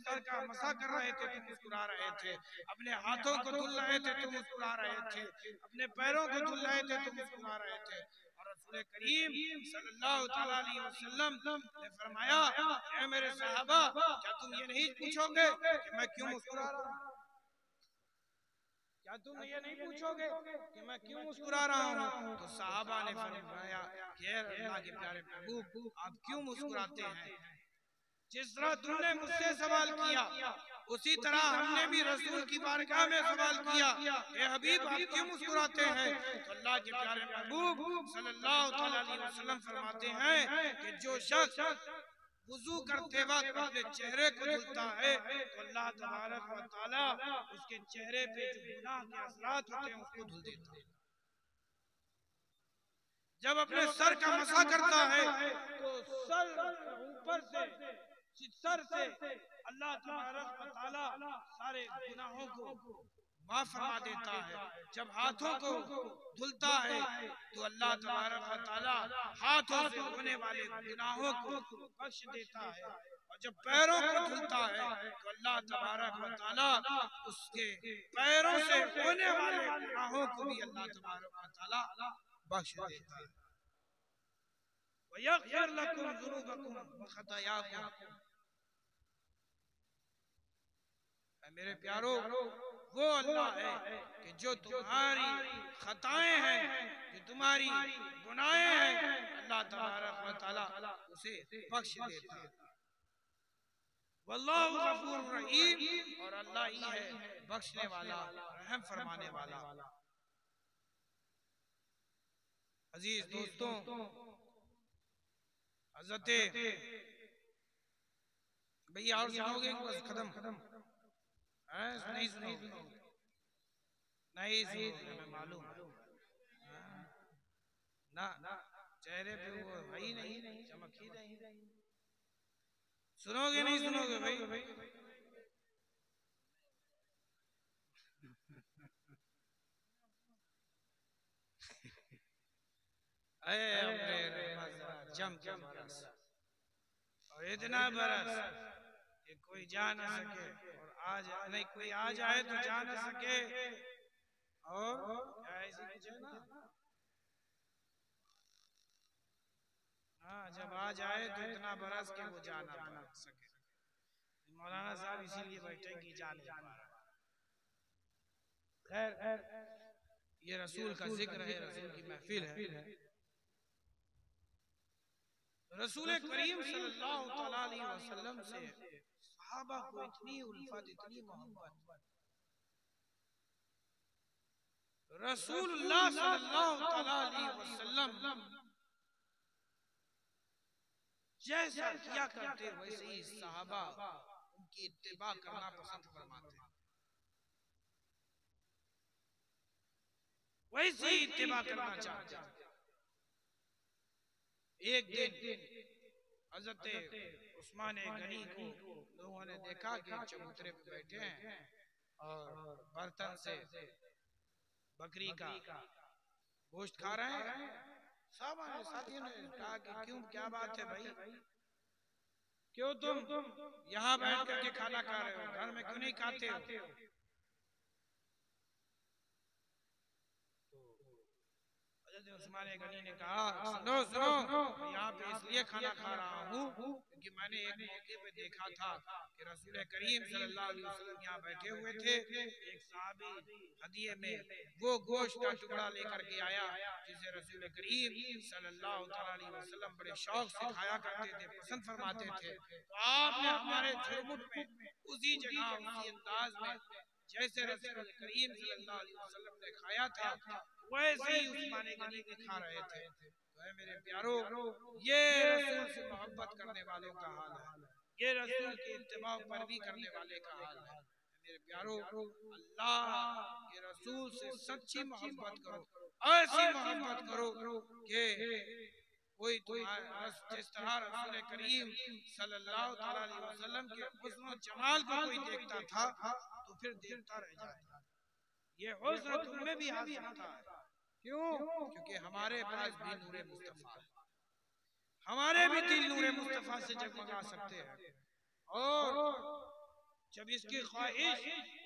सर का मसा कर रहे थे तो मुस्कुरा रहे थे, अपने हाथों को धुल रहे थे तो मुस्कुरा रहे थे, अपने पैरों को धुल रहे थे तो मुस्कुरा रहे थे। और रसूल करीम सल्लल्लाहु अलैहि वसल्लम ने फरमाया ऐ मेरे सहाबा, क्या तुम ये नहीं पूछोगे कि मैं क्यों मुस्कुरा रहा हूँ? क्या तुम ये नहीं पूछोगे कि मैं क्यों मुस्कुरा रहा हूँ? तो सहाबा ने फरमाया कि अल्लाह के प्यारे महबूब आप क्यों मुस्कुराते हैं? जिस तरह तुमने मुझसे सवाल किया उसी तरह हमने भी रसूल की बारगाह में सवाल किया ए हबीब आप क्यों मुस्कुराते हैं? तो अल्लाह के प्यारे महबूब सल्लल्लाहु अलैहि वसल्लम फरमाते हैं कि जो शख्स वुजू करते वक्त अपने चेहरे को धुलता है तो अल्लाह तबारक व तआला उसके चेहरे पे जो गुनाह के असरात होते हैं उसको धुल देता है। जब अपने सर का मसा करता है तो सर ऊपर से अल्लाह तबारक व तआला सारे गुनाहों को माफ फरमा देता है। जब हाथों को धुलता है तो अल्लाह तबारक व तआला हाथों से होने वाले गुनाहों को बख्श देता है। और जब पैरों को धुलता है तो अल्लाह तबारक व तआला उसके पैरों से होने वाले गुनाहों को भी अल्लाह तबारक व तआला बख्श देता है। वयग़फ़िर लकुम ज़ुनूबकुम व ख़तायाकुम। मेरे प्यारो, वो अल्लाह है कि जो तुम्हारी खताएं हैं, जो तुम्हारी गुनाहें हैं, अल्लाह तबारक व तआला उसे बख्श देता है। वल्लाहु गफूरुर रहीम, और अल्लाह ही है बख्शने वाला रहम फरमाने वाला। अजीज दोस्तों, हज़रत भैया और सुनोगे बस खत्म है? नहीं सुनोगे? नहीं सुनोगे, मैं मालूम ना, चेहरे पे वो है ही नहीं, चमक ही नहीं। सुनोगे नहीं सुनोगे भाई? जम के बरस और इतना बरस कि कोई जा ना सके, और आज नहीं कोई आ जाए तो जा ना सके, और क्या ऐसी कुछ है ना, हाँ जब आ जाए तो इतना बरस के वो जा ना सके। मौलाना साहब इसीलिए बैठे कि जा नहीं पा रहा। खैर, ये रसूल का जिक्र है, रसूल की महफिल है। रसूल करीम सल्लल्लाहु अलैहि वसल्लम से सहाबा को इतनी उल्फत, इतनी मोहब्बत, रसूलुल्लाह सल्लल्लाहु अलैहि वसल्लम जैसा किया करते वैसे ही सहाबा उनकी इत्तिबा करना पसंद फरमाते, वैसे ही इत्तिबा करना चाहते। एक दिन हज़रत उस्मान गनी को लोगों ने देखा कि चबूतरे पे बैठे हैं और बर्तन से बकरी का गोश्त खा रहे हैं। साथियों ने कहा कि क्यों, क्या बात है भाई, क्यों तुम यहाँ बैठ करके खाना खा रहे हो, घर में क्यों नहीं खाते हो? हज़रत उस्मान गनी ने कहा, सुनो सुनो, मैं यहाँ पे इसलिए खाना खा रहा हूँ क्योंकि मैंने एक मौके पे देखा था कि रसूल करीम सल्लल्लाहु अलैहि वसल्लम यहाँ बैठे हुए थे। एक सहाबी हदिये में वो गोश्त का टुकड़ा लेकर के आया जिसे रसूल करीम सल्लल्लाहु अलैहि वसल्लम बड़े शौक से खाया करते थे, पसंद फरमाते थे। तो आपने हमारे झुरमुट में उसी जगह, उसी अंदाज में जैसे रसूल करीम सल्लल्लाहु अलैहि वसल्लम ने खाया था वैसे ही उस्मान गनी भी खा रहे थे। तो है मेरे प्यारो, ये रसूल से मोहब्बत करने वालों का हाल है, ये रसूल की इत्तिबा पैरवी करने वाले का हाल है। मेरे प्यारो, अल्लाह के रसूल से सच्ची मोहब्बत करो, ऐसी मोहब्बत करो कि कोई जिस तरह रसूल करीम सल्लल्लाहु अलैहि वसल्लम के हुस्न और जमाल को कोई देखता था तो फिर देखता रह जाता। ये हुस्न तुम्हें भी आ सकता है। क्यों? क्योंकि हमारे पास भी नूरे मुस्तफा है, हमारे भी दिल नूरे मुस्तफा से जगमगा सकते हैं। और जब इसकी ख्वाहिश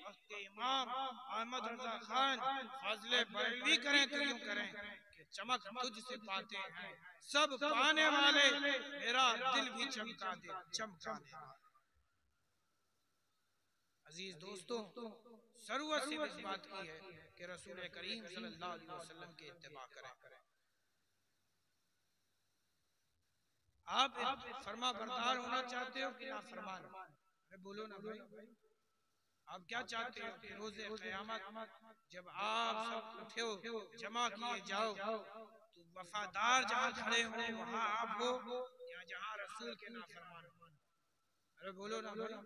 वक्त के इमाम अहमद रजा खान फाज़िले बरेलवी करें तो यूं करें कि चमक तुझसे पाते हैं सब पाने वाले, मेरा दिल भी चमका दे चमकाने वाले। अजीज दोस्तों, जरूरत सिर्फ इस बात की है कि रसूल करीम सल्लल्लाहु अलैहि वसल्लम की इत्तिबा करें। आप फरमा बरदार होना चाहते हो कि ना फरमान? मैं बोलो ना भाई, आप क्या चाहते हो कि रोज़े क़यामत जब आप सब उठे हो, जमा किए जाओ, तो वफादार जहाँ खड़े हो वहाँ आप हो, या जहाँ रसूल के ना फरमान? अरे बोलो ना भाई,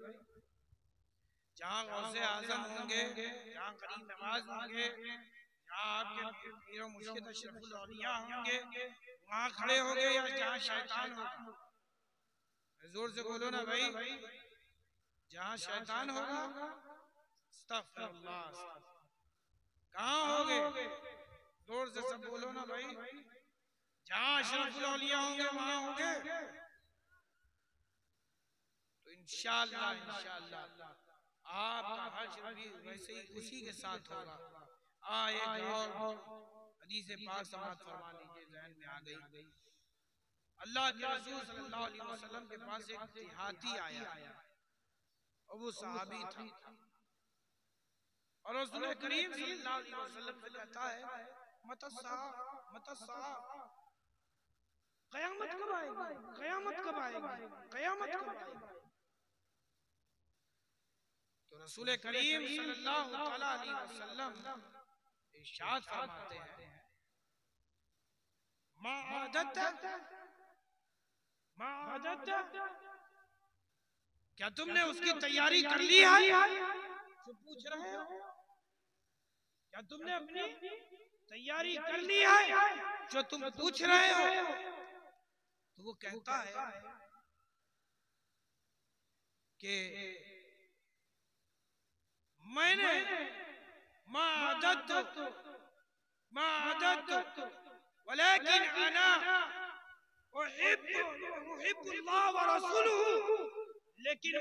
जहाँ गौसे आजम होंगे, जहाँ करीम नवाज होंगे, जहाँ आपके पीर मुर्शिद अशरफुल औलिया होंगे, वहाँ खड़े होगे या जहाँ शैतान होगा? जोर से बोलो ना भाई, जहाँ शैतान होगा अस्तगफिरुल्लाह, कहाँ होगे? जोर से सब बोलो ना भाई, जहाँ अशरफुल औलिया होंगे वहाँ होगे। तो इंशाअल्लाह इंशाअल्लाह आपका हश्र भी वैसे ही उसी के साथ होगा। एक और हदीस पाक समाअत फरमा लीजिए, ज़हन में आ गई। अल्लाह के रसूल सल्लल्लाहु अलैहि वसल्लम के पास एक देहाती आया और वो सहाबी था, और रसूल करीम सल्लल्लाहु अलैहि वसल्लम से कहता है, मतस्सा मतस्सा, क़यामत कब आएगी, क़यामत कब आएगी, क़यामत कब आएगी? तो रसूल करीम सल्लल्लाहु तआला अलैहि वसल्लम इरशाद फरमाते हैं, क्या तुमने उसकी तैयारी कर ली है? जो पूछ रहे हो, क्या तुमने अपनी तैयारी कर ली है जो तुम पूछ रहे हो? तो वो कहता है कि मैंने वलेकिन अना उहिब्बुल्लाह व रसूलुहु, लेकिन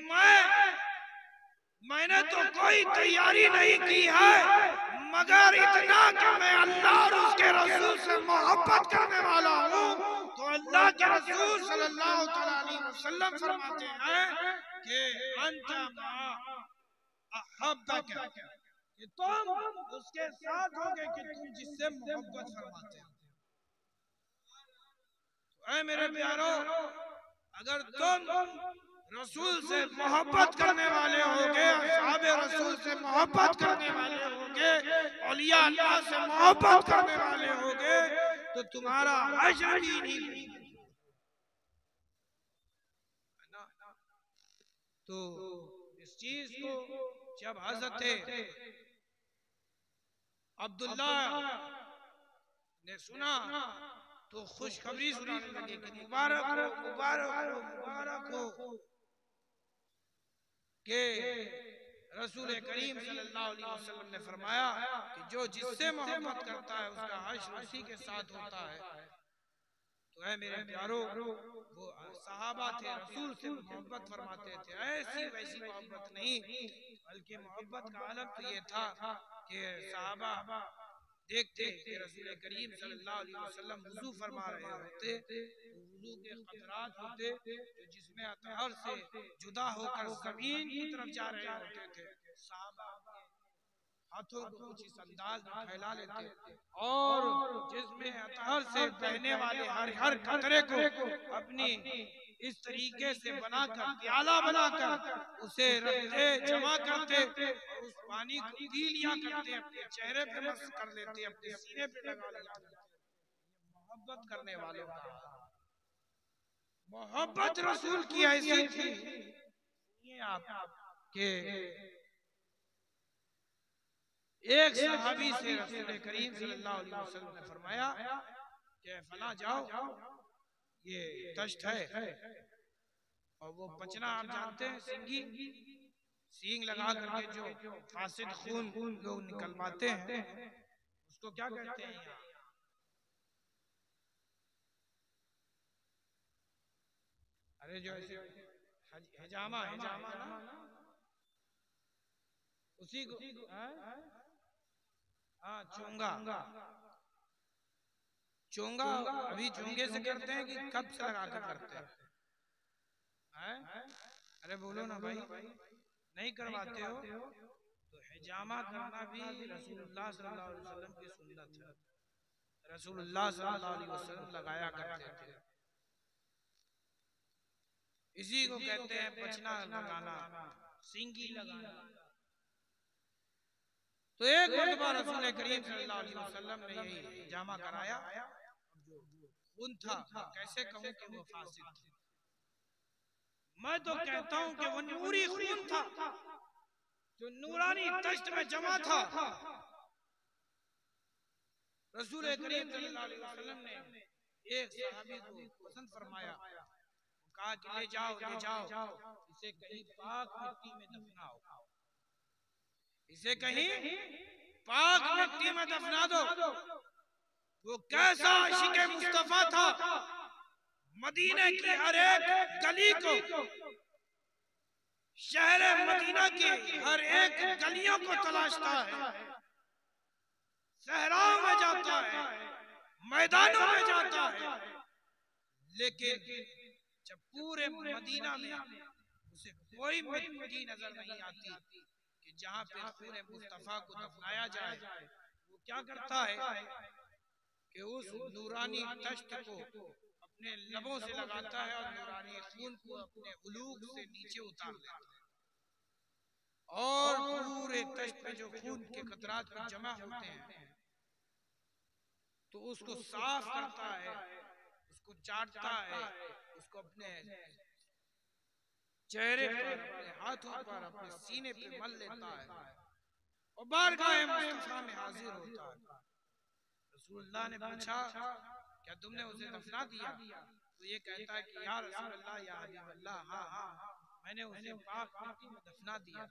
मैंने तो कोई तैयारी नहीं की है मगर इतना कि मैं अल्लाह और उसके रसूल से मोहब्बत करने वाला हूँ। तो अल्लाह के रसूल सल्लल्लाहु अलैहि वसल्लम फरमाते हैं कि अंता मा अहब्बक, कि तुम उसके साथ होगे कि तुम जिससे मोहब्बत फरमाते हो। ऐ मेरे प्यारो, अगर तुम रसूल से मोहब्बत करने वाले होगे, असहाबे रसूल से मोहब्बत करने वाले होगे, औलिया अल्लाह से मोहब्बत करने वाले होगे, तो तुम्हारा हश्र भी नहीं। तो इस चीज को जब हज़रत अब्दुल्ला ने सुना तो खुशखबरी सुनाने लगे कि मुबारक हो, मुबारक हो, मुबारक हो कि रसूल करीम सल्लल्लाहु अलैहि वसल्लम ने फरमाया कि जो जिससे मोहब्बत करता है उसका हश्र उसी के साथ होता है। तो है मेरे प्यारो, वो सहाबा थे, रसूल से मोहब्बत फरमाते थे, ऐसी वैसी मोहब्बत नहीं, बल्कि मोहब्बत का आलम तो ये था कि सहाबा देखते कि रसूल करीम सल्लल्लाहु अलैहि वसल्लम वुजू फरमा रहे होते, तो वुजू के कतरात होते जो जिसमें अतहर से जुदा होकर जमीन की तरफ जा रहे होते थे। सहाबा हाथों को कुछ इस अंदाज में फैला लेते और जिसमें अतहर से बहने वाले हर कतरे को अपनी इस तरीके से बनाकर प्याला बनाकर उसे रखते, जमा करते और उस पानी को पी लिया करते, अपने चेहरे पे मस्क कर लेते, अपने सीने पे लगा लिया करते। मोहब्बत करने वालों का मोहब्बत रसूल की ऐसी थी, ये आप के एक सहाबी से रसूल करीम सल्लल्लाहु अलैहि वसल्लम ने फरमाया कि फला जाओ, ये तश्त है और वो पचना आप जानते हैं, सिंगी सींग लगा करके जो फासिद खून लोग निकलवाते हैं उसको क्या कहते हैं यहाँ? अरे जो ऐसे हिजामा हिजामा ना, उसी को हाँ चोंगा। चोंगा अभी चोंगे से करते हैं कि कब से लगा कर करते हैं? अरे बोलो ना भाई, नहीं करवाते हो? तो हिजामा करना भी रसूलुल्लाह सल्लल्लाहु अलैहि वसल्लम की सुन्नत है। रसूलुल्लाह सल्लल्लाहु अलैहि वसल्लम लगाया करते थे। इसी को कहते हैं पचना लगाना, सिंगी लगाना। तो एक मरतबा रसूल करीम सल्लल्लाहु अलैहि वसल्लम ने यही हिजामा कराया। खून था, कैसे कहूं कि वो फासिद था, मैं तो कहता हूं कि वो नूरी खून था जो नूरानी तश्त में जमा था। रसूल करीम सल्लल्लाहु अलैहि वसल्लम ने एक सहाबी को पसंद फरमाया, कहा कि ले जाओ इसे कहीं पाक मिट्टी में दफनाओ, इसे कहीं पाक मिट्टी में दफना दो। वो कैसा आशिक मुस्तफा था, मदीने की हर एक गली को, शहर मदीना की हर एक गलियों को तलाशता है, सहराओं में जाता है, मैदानों में जाता है, लेकिन जब पूरे मदीना में उसे कोई मिट्टी नजर नहीं आती कि जहां पे खून मुस्तफा को दफनाया जाए। वो क्या करता है कि उस नूरानी तश्त को अपने लबों से लगाता है और नूरानी खून को अपने उलूक से नीचे उतार लेता है। और पूरे तश्त पे जो खून के कतरात कुछ जमा होते हैं तो उसको साफ करता है, उसको चाटता है, उसको अपने चेहरे पर, अपने हाथों पर, अपने सीने पे मल लेता है और बारगाह मुस्तफा में हाजिर होता है। रसूलुल्लाह ने पूछा, क्या तुमने उसे दफना दिया? तो ये कहता है कि या रसूलुल्लाह, या हबीब अल्लाह, हाँ हाँ मैंने उसे पाक मिट्टी में दफना दिया।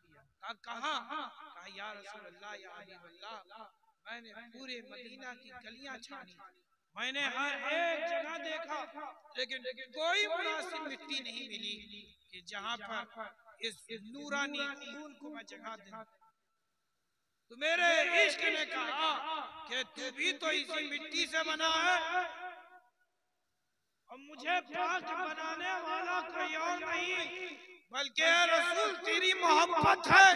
कहाँ? कहा या रसूलुल्लाह, या हबीब अल्लाह, मैंने पूरे मदीना की गलियां छानी, मैंने हर एक जगह देखा, लेकिन कोई मुनासिब मिट्टी नहीं मिली कि जहां पर इस नूरानी खून को मैं जगह दूं। तो मेरे इश्क ने कहा कि तू भी तो इसी मिट्टी से बना है और मुझे पाक बनाने वाला कोई और नहीं बल्कि रसूल तेरी मोहब्बत है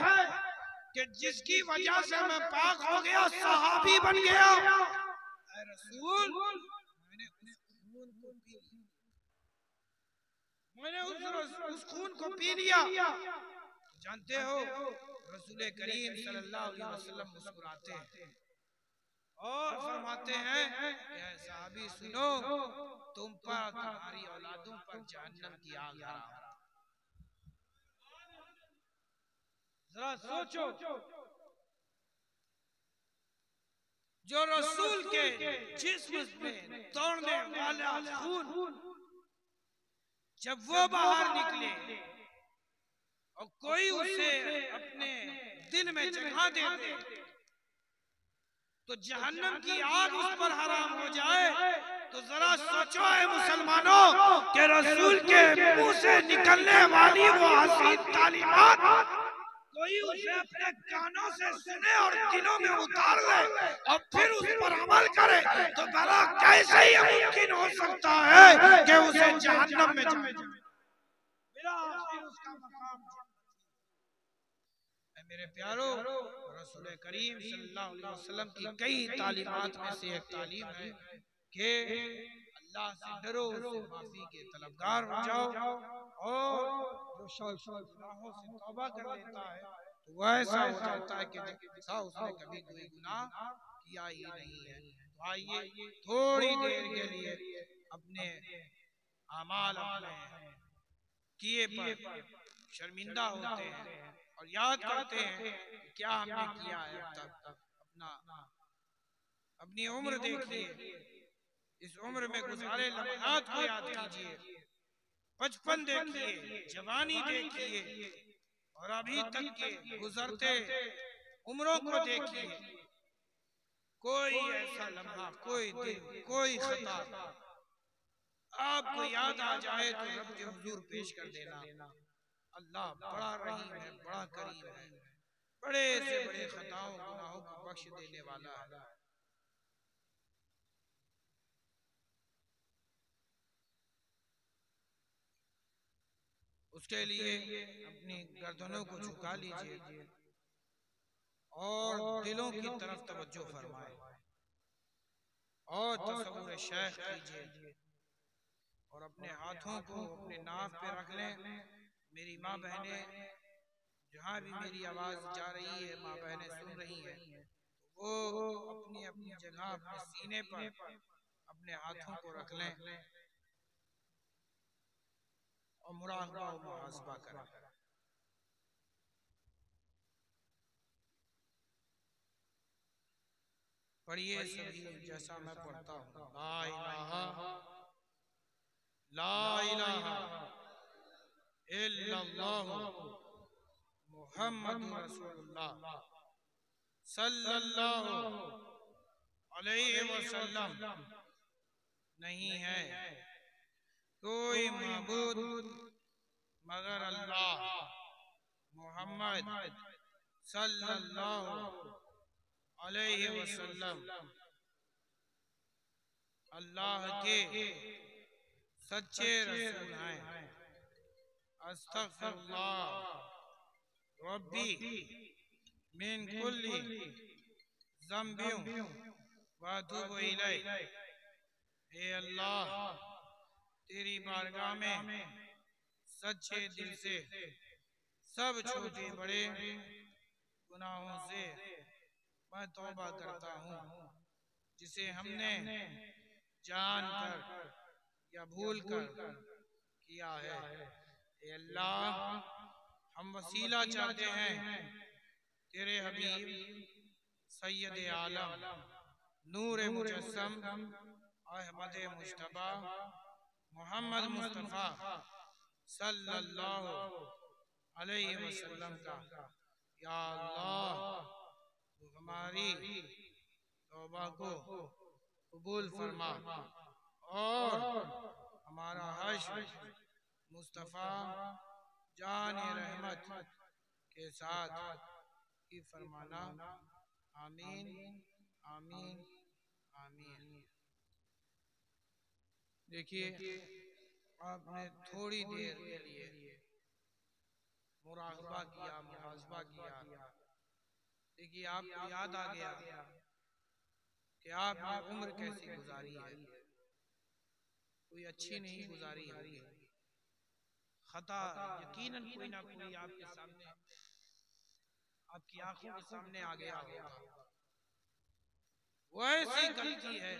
कि जिसकी वजह से मैं पाक हो गया, सहाबी बन गया। रसूल मैंने उस खून को पी लिया। जानते हो रसूल करीम सल्लल्लाहु अलैहि वसल्लम मुस्कुराते हैं और फरमाते हैं कि सहाबी सुनो, तुम पर तुम्हारी औलादों पर जहन्नम की आग हराम। जरा सोचो, जो रसूल के जिस्म में दौड़ने वाला खून जब वो बाहर निकले और कोई उसे अपने दिल में जगह दे दे तो जहन्नम की आग उस पर हराम हो जाए, तो जरा सोचो है मुसलमानों कि रसूल के मुंह से निकलने वाली वो हसीन तालीमात कोई उसे अपने कानों से सुने और दिलों में उतार ले और फिर उस पर अमल करे, तो भला कैसे ये मुमकिन हो सकता है कि उसे जहन्नम में जाए? मेरा आखिर उसका मकाम। मेरे प्यारो, रसूल करीम सल्लल्लाहु अलैहि वसल्लम की कई तालीमात में से एक तालीम है कि अल्लाह से डरो, उससे माफी के तलबगार हो जाओ और जो शख्स गुनाहों से तौबा कर लेता है तो वह ऐसा हो जाता है कि जैसा उसने कभी कोई गुनाह किया ही नहीं है। तो आइए थोड़ी देर के लिए अपने अमाल, अपने किए पर शर्मिंदा होते हैं और याद करते हैं कि क्या हमने किया है अब तक। अपनी उम्र देखिए, इस उम्र में गुजारे लम्हात को याद कीजिए, बचपन देखिए, जवानी देखिए और अभी तक के गुजरते उम्रों को देखिए। कोई ऐसा लम्हा, कोई दिन, कोई खता आपको याद आ जाए तो रब के हुजूर पेश कर देना। अल्लाह बड़ा रहीम है, बड़ा करीम है, बड़े से बड़े खताओं गुनाहों को बख्श देने वाला है। उसके लिए अपनी गर्दनों को झुका लीजिए और दिलों की तरफ तवज्जो फरमाए और तसव्वुर शेख कीजिए और अपने हाथों को अपने नाक पे रख लें। मेरी माँ बहनें, जहाँ भी मेरी आवाज जा रही है, माँ बहनें सुन रही हैं, तो वो अपनी अपनी जगह अपने सीने पर अपने हाथों को रख लें और मुराक़बा और मुहासबा करें। पढ़िए सभी जैसा मैं पढ़ता हूँ। ला इलाहा इल्लल्लाहु मुहम्मदुर रसूलुल्लाह सल्लल्लाहु अलैहि वसल्लम नहीं है कोई माबूद मगर अल्लाह, मोहम्मद सल्लल्लाहु अलैहि वसल्लम अल्लाह के सच्चे रसूल हैं। अस्तगफिरुल्लाह रब्बी मिन कुल्ली ज़ंबिन व अतूबु इलैह। हे अल्लाह, तेरी बारगाह में सच्चे दिल से सब छोटे बड़े गुनाहों से मैं तौबा करता हूँ जिसे हमने जानकर या भूल कर किया है। ए अल्लाह, हम वसीला चाहते हैं तेरे हबीब सैयद आलम नूर मुजस्सम अहमद मुश्तबा मोहम्मद मुस्तफ़ा सल्लल्लाहु अलैहि वसल्लम का। या अल्लाह, तू हमारी तौबा को कबूल फरमा और हमारा हश्र मुस्तफ़ा जान रहमत के साथ ही फरमाना। आमीन आमीन आमीन। देखिए, आपने थोड़ी देर के लिए मुराक़बा किया, मुहासबा किया। देखिए, आपको याद आ गया कि आपने उम्र कैसी गुजारी है। कोई अच्छी नहीं गुजारी होगी। खता यकीनन कोई ना कोई आपके सामने, आपकी आंखों के सामने आ गया होगा। वो ऐसी गलती है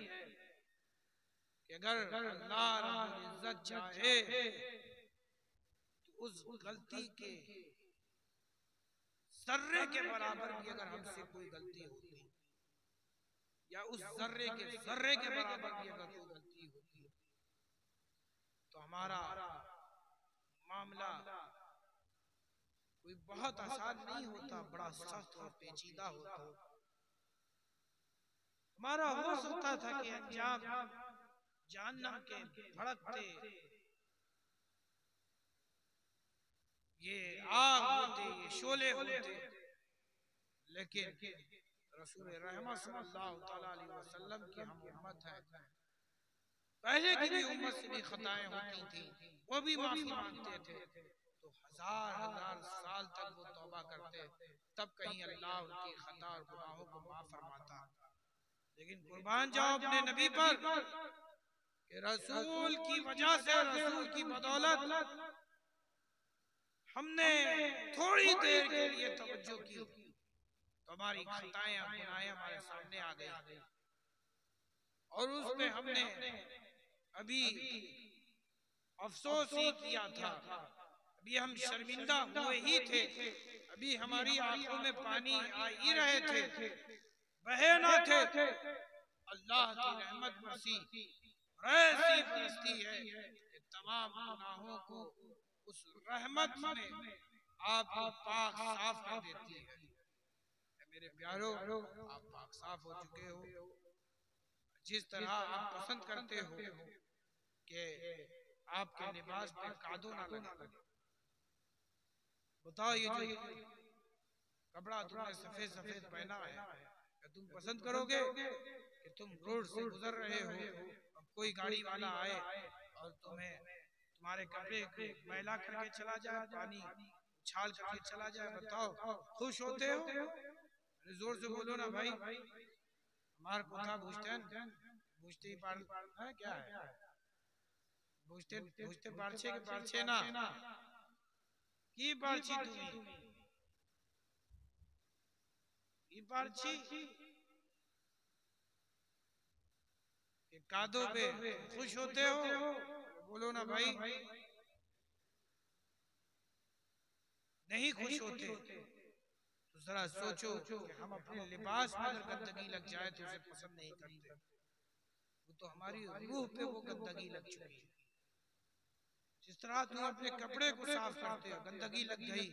कि अगर अल्लाह रब्बुल इज्जत चाहे तो उस गलती के जर्रे के बराबर भी अगर हमसे कोई गलती होती, या उस जर्रे के बराबर भी अगर कोई गलती होती, तो हमारा मामला कोई बहुत आसान नहीं होता, बड़ा सख्त और पेचीदा होता। हमारा हो सकता था कि अंजाम जहन्नम के भड़कते ये आग होते, ये शोले होते, लेकिन रसूल रहमत सल्लल्लाहु अलैहि वसल्लम की हम उम्मत है। पहले की भी उम्मत से भी खताएं होती थी, वो भी माफी मांगते थे, तो हजार हजार साल तक वो तौबा करते, तब कहीं अल्लाह उनकी खता और गुनाहों को माफ फरमाता। लेकिन कुर्बान जाओ अपने नबी पर कि रसूल की वजह से, रसूल की बदौलत हमने थोड़ी देर के लिए तवज्जो की तो हमारी खताएं गुनाहें हमारे सामने आ गई, और उस पे हमने अभी अफसोस ही किया था, अभी हम शर्मिंदा हुए ही थे, अभी हमारी आंखों में पानी आ ही रहे थे, बहे ना थे। अल्लाह की रहमत बरसी, ऐसी बरसती है कि तमाम गुनाहों को उस रहमत में आपको पाक साफ कर देती है। मेरे प्यारो, आप पाक साफ हो चुके हो। जिस तरह आप पसंद करते हो कि आपके लिबास पे कादो ना लगे, बताओ ये जो कपड़ा तुमने सफेद सफेद पहना है, तुम पसंद करोगे कि तुम रोड से गुजर रहे हो और कोई गाड़ी वाला आए और तुम्हारे कपड़े को मैला करके चला जाए, पानी उछाल करके चला जाए? बताओ, खुश होते हो? जोर से बोलो ना भाई। हमार कोथा पूछते ही पार है क्या है? पूछते पारछे के पारछे ना की पारछी तुम्हें की पारछी कादों पे खुश होते हो? बोलो ना भाई। नहीं खुश होते तो जरा सोचो कि हम अपने लिबास में अगर गंदगी लग जाए तो उसे पसंद नहीं करते। वो तो हमारी रूह पे वो गंदगी लग चुकी है। जिस तरह तुम अपने कपड़े को साफ करते हो, गंदगी लग गई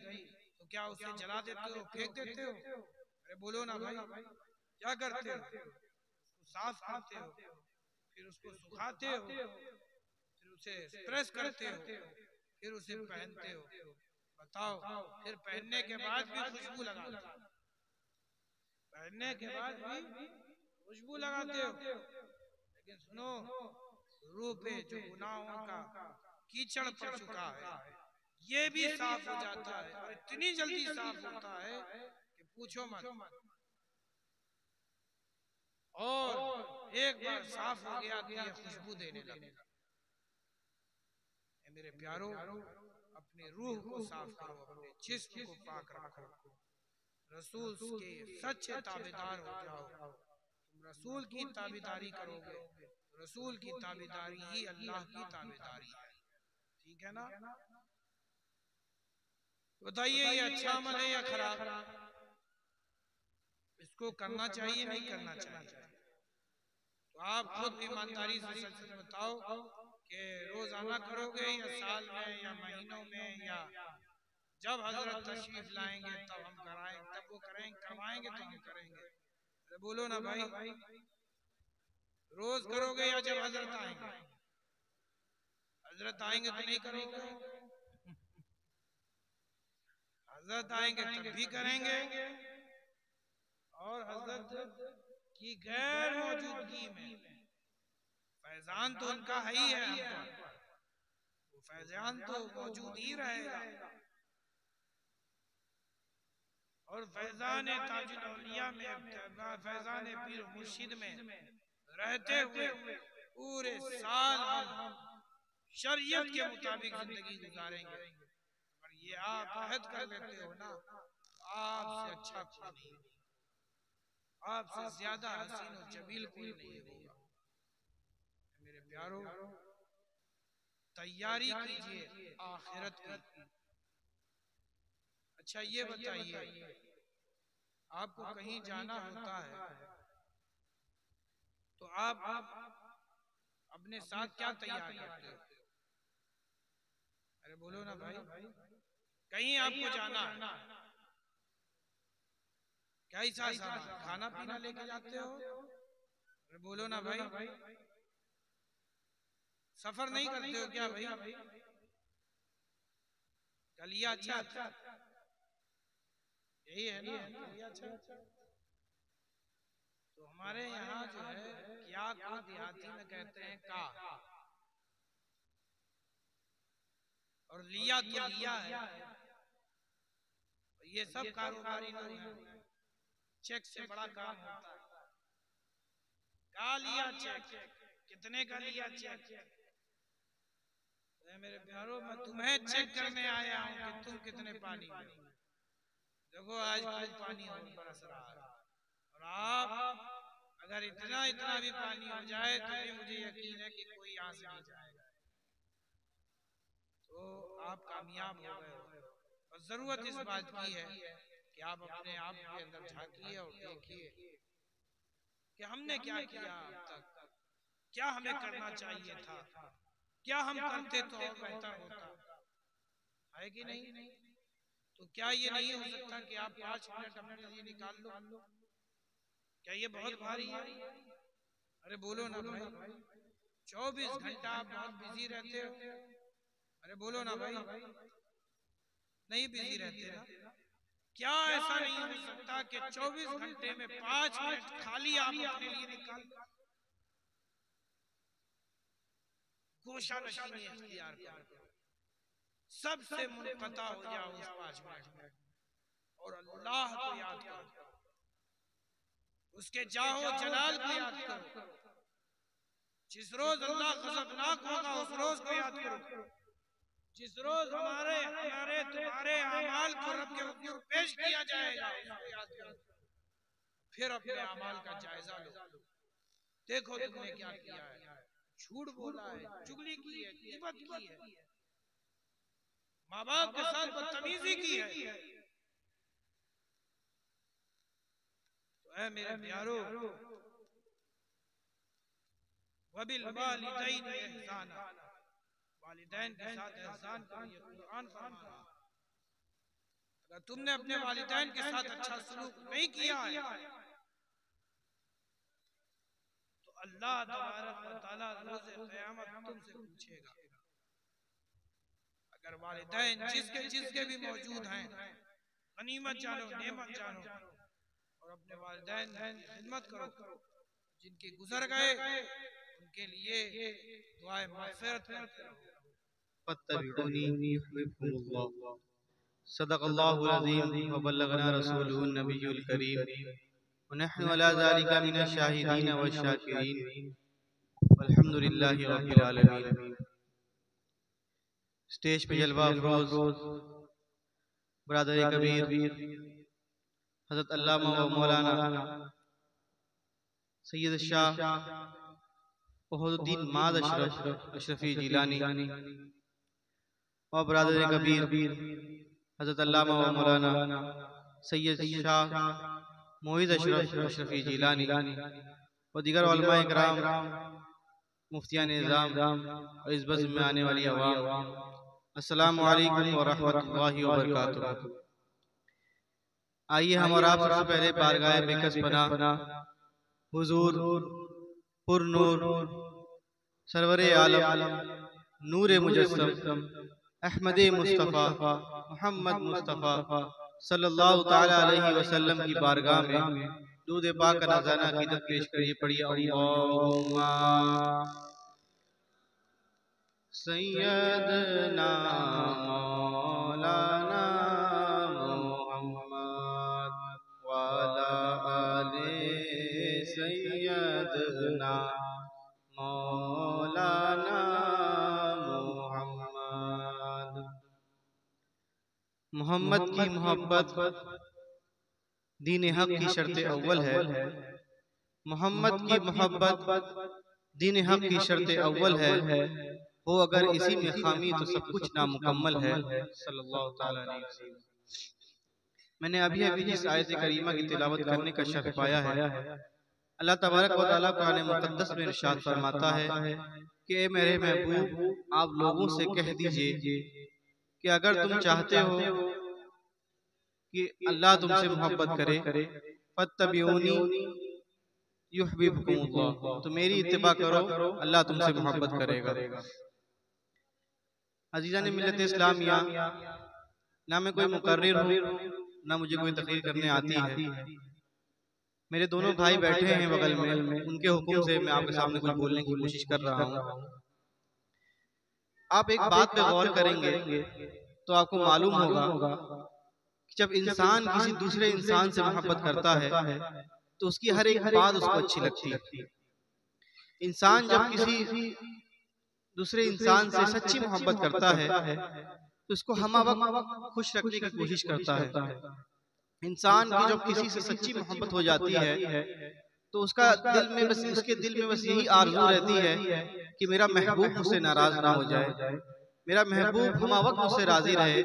तो क्या उसे जला देते हो, फेंक देते हो? अरे बोलो ना भाई, क्या करते हो? उसको साफ करते हो, फिर उसको सुखाते हो, फिर उसे प्रेस करते हो, फिर उसे पहनते हो। बताओ, फिर पहनने के बाद भी खुशबू लगाते हो, पहनने के बाद भी खुशबू लगाते हो। लेकिन सुनो, रूह पे जो गुनाहों का कीचड़ पड़ चुका है, ये भी साफ हो जाता है, और इतनी जल्दी साफ होता है कि पूछो मत। और एक बार साफ हो गया तो ये खुशबू देने लगेगा। मेरे प्यारो, अपनी रूह को साफ करो, अपने जिस्म को पाक रखो, रसूल के सच्चे ताबेदार हो जाओ। तुम रसूल की ताबेदारी करोगे, रसूल की ताबेदारी ही अल्लाह की ताबेदारी है। ठीक है ना? बताइए ये अच्छा अमल है या खराब? इसको करना चाहिए नहीं करना चाहिए? तो आप खुद ईमानदारी से सच सच बताओ कि रोजाना करोगे या साल में या महीनों में, या जब हजरत तशरीफ लाएंगे तब हम कराएं, तब वो करेंगे, करवाएंगे तो हम करेंगे। अरे बोलो ना भाई, रोज करोगे या जब हजरत आएंगे? हजरत आएंगे तो नहीं करोगे, हजरत आएंगे तब भी करेंगे, और हजरत की गैर मौजूदगी में फैजान तो उनका है ही है हम पर, वो फैजान तो मौजूद ही रहेगा। और फैजान ताजुल औलिया में, फैजान पीर मुर्शिद में रहते हुए पूरे साल हम शरीयत के मुताबिक जिंदगी गुजारेंगे। अगर ये आप अहद कर लेते हो ना, आपसे अच्छा कोई नहीं, आपसे ज्यादा हसीन और जमील कोई नहीं होगा। मेरे प्यारो, तैयारी कीजिए आखिरत की। अच्छा ये बताइए, आपको कहीं जाना होता है तो आप अपने साथ क्या तैयार करते हो? अरे बोलो ना भाई, कहीं आपको जाना है, कैसा सामान, खाना पीना लेके जाते हो? अरे बोलो ना भाई, सफर नहीं करते हो क्या भाई? कलिया अच्छा, यही है ना कलिया अच्छा। तो हमारे यहाँ जो है क्या को देहाती में कहते हैं का, और लिया तो लिया है। ये सब कारोबारी लोग हैं, चेक से बड़ा काम होता है। का लिया चेक, कितने का लिया चेक? मेरे प्यारो, मैं तुम्हें चेक करने आया हूँ कि तुम कितने पानी में। देखो आज खूब पानी हो बरस रहा है, और आप अगर इतना इतना भी पानी हो जाए तो भी मुझे यकीन है कि कोई यहाँ से नहीं जाएगा। तो आप कामयाब हो गए हो। और जरूरत इस बात की है कि आप अपने आप के अंदर झांकिए और देखिए कि हमने क्या किया अब तक, क्या हमें करना चाहिए था, क्या हम करते तो और बेहतर होता है कि नहीं? तो क्या ये नहीं हो सकता कि आप 5 मिनट अपने लिए निकाल लो? क्या ये बहुत भारी है? अरे बोलो ना भाई, 24 घंटा आप बहुत बिजी रहते हो। अरे बोलो ना भाई, नहीं बिजी रहते ना? क्या ऐसा नहीं हो सकता कि 24 घंटे में 5 मिनट खाली आप अपने लिए निकाल, गोशा नशीनी इख्तियार करो, सबसे मुनक़ता हो जाओ उस 5 मिनट में, और अल्लाह को याद करो, उसके जाहो जलाल को याद करो। जिस रोज अल्लाह गज़बनाक होगा उस रोज को याद करो। जिस रोज हमारे तुम्हारे अमाल को रब के हुजूर पेश किया जाएगा उसको याद करो। फिर अपने अमाल का जायजा लो, देखो तुमने क्या किया है। झूठ बोला है, चुगली की है, ग़ीबत की है, माँ बाप के साथ बदतमीजी की है। तो ऐ मेरे प्यारो, वबिल वालिदैन इहसाना, वालिदैन के साथ एहसान करो, ये कुरान फरमा रहा है। अगर तुमने अपने वालिदैन के साथ अच्छा सलूक नहीं किया है तो अल्लाह तबारक व तआला रोज़े क़यामत तुमसे पूछेगा। अगर वालिदैन जिसके भी मौजूद हैं, गनीमत जानो, नेमत जानो, और अपने वालिदैन की खिदमत करो। जिनके गुजर गए उनके लिए दुआए मग़फ़िरत करते रहो। फत्तबिऊनी युहब्बिकुमुल्लाह। सदक़ल्लाहुल अज़ीम व बल्लगना रसूलुहुन नबियुल करीम व नहनु अला ज़ालिका मिनश शाहिदीन व शाकिरीन वल्हम्दुलिल्लाहि रब्बिल आलमीन। स्टेज पे जलवा अफरोज बरादर कबीर हजरत अल्लामा व मौलाना सैयद शाह ओहदुद्दीन माद अशरफी जिलानी और बरादर कबीर हजरत अल्लामा व मौलाना सैयद शाह मोहिद अशरफी जिलानी और दीगर उलमाए किराम, मुफ्तियान निज़ाम और इस बज़्म में आने वाली अवाम, अस्सलामु अलैकुम व रहमतुल्लाहि व बरकातुहू। आइए हम और आप सबसे पहले बारगाह बेकस पनाह हुजूर पुरनूर सरवरे आलम नूरे मुजस्सम अहमद मुस्तफ़ा मोहम्मद मुस्तफ़ा सल्लल्लाहु ताला अलैहि वसल्लम की बारगाह में दूध पाक का नज़राना अक़ीदत पेश करिए। पढ़िए अल्लाहुम्मा सय्यदना मौलाना मुहम्मद वाला आले सय्यदना मौलाना मुहम्मद। मोहम्मद की मोहब्बत दीन हक की शर्त अव्वल है। मोहम्मद की मोहब्बत दीन हक की शर्त अव्वल है। वो अगर इसी में खामी तो सब कुछ नामुकम्मल है। सल्लल्लाहु ताला अलैहि वसल्लम। मैंने अभी जिस आयत करीमा की तिलावत करने का शर्फ पाया है, अल्लाह तबारक व तआला कुरान मुक़द्दस में इरशाद फरमाता है कि ए मेरे महबूब, आप लोगों से कह दीजिए कि अगर तुम चाहते हो कि अल्लाह तुमसे मोहब्बत करे, फत्तबिऊनी युहब्बिबकुमुल्लाह, तो मेरी इत्तिबा करो, अल्लाह तुमसे मोहब्बत करेगा। अजीज़ान मिल्लत इस्लामिया, ना मैं कोई मुकर्रिर हूँ, ना मुझे कोई तकरीर करने आती है। मेरे दोनों भाई बैठे हैं बगल में, उनके हुक्म से मैं आपके सामने कुछ बोलने की कोशिश कर रहा हूँ। आप एक बात पे गौर करेंगे तो आपको मालूम होगा कि जब इंसान किसी दूसरे इंसान से मोहब्बत करता है तो उसकी हर एक बात उसको अच्छी लगती है। इंसान जब किसी दूसरे इंसान से सच्ची मोहब्बत करता है तो उसको हम वक्त खुश रखने की कोशिश करता है। इंसान की जब किसी से सच्ची मोहब्बत हो जाती है तो उसके दिल में बस यही आरज़ू रहती है कि मेरा महबूब मुझसे नाराज ना हो जाए, मेरा महबूब हम वक्त मुझसे राजी रहे,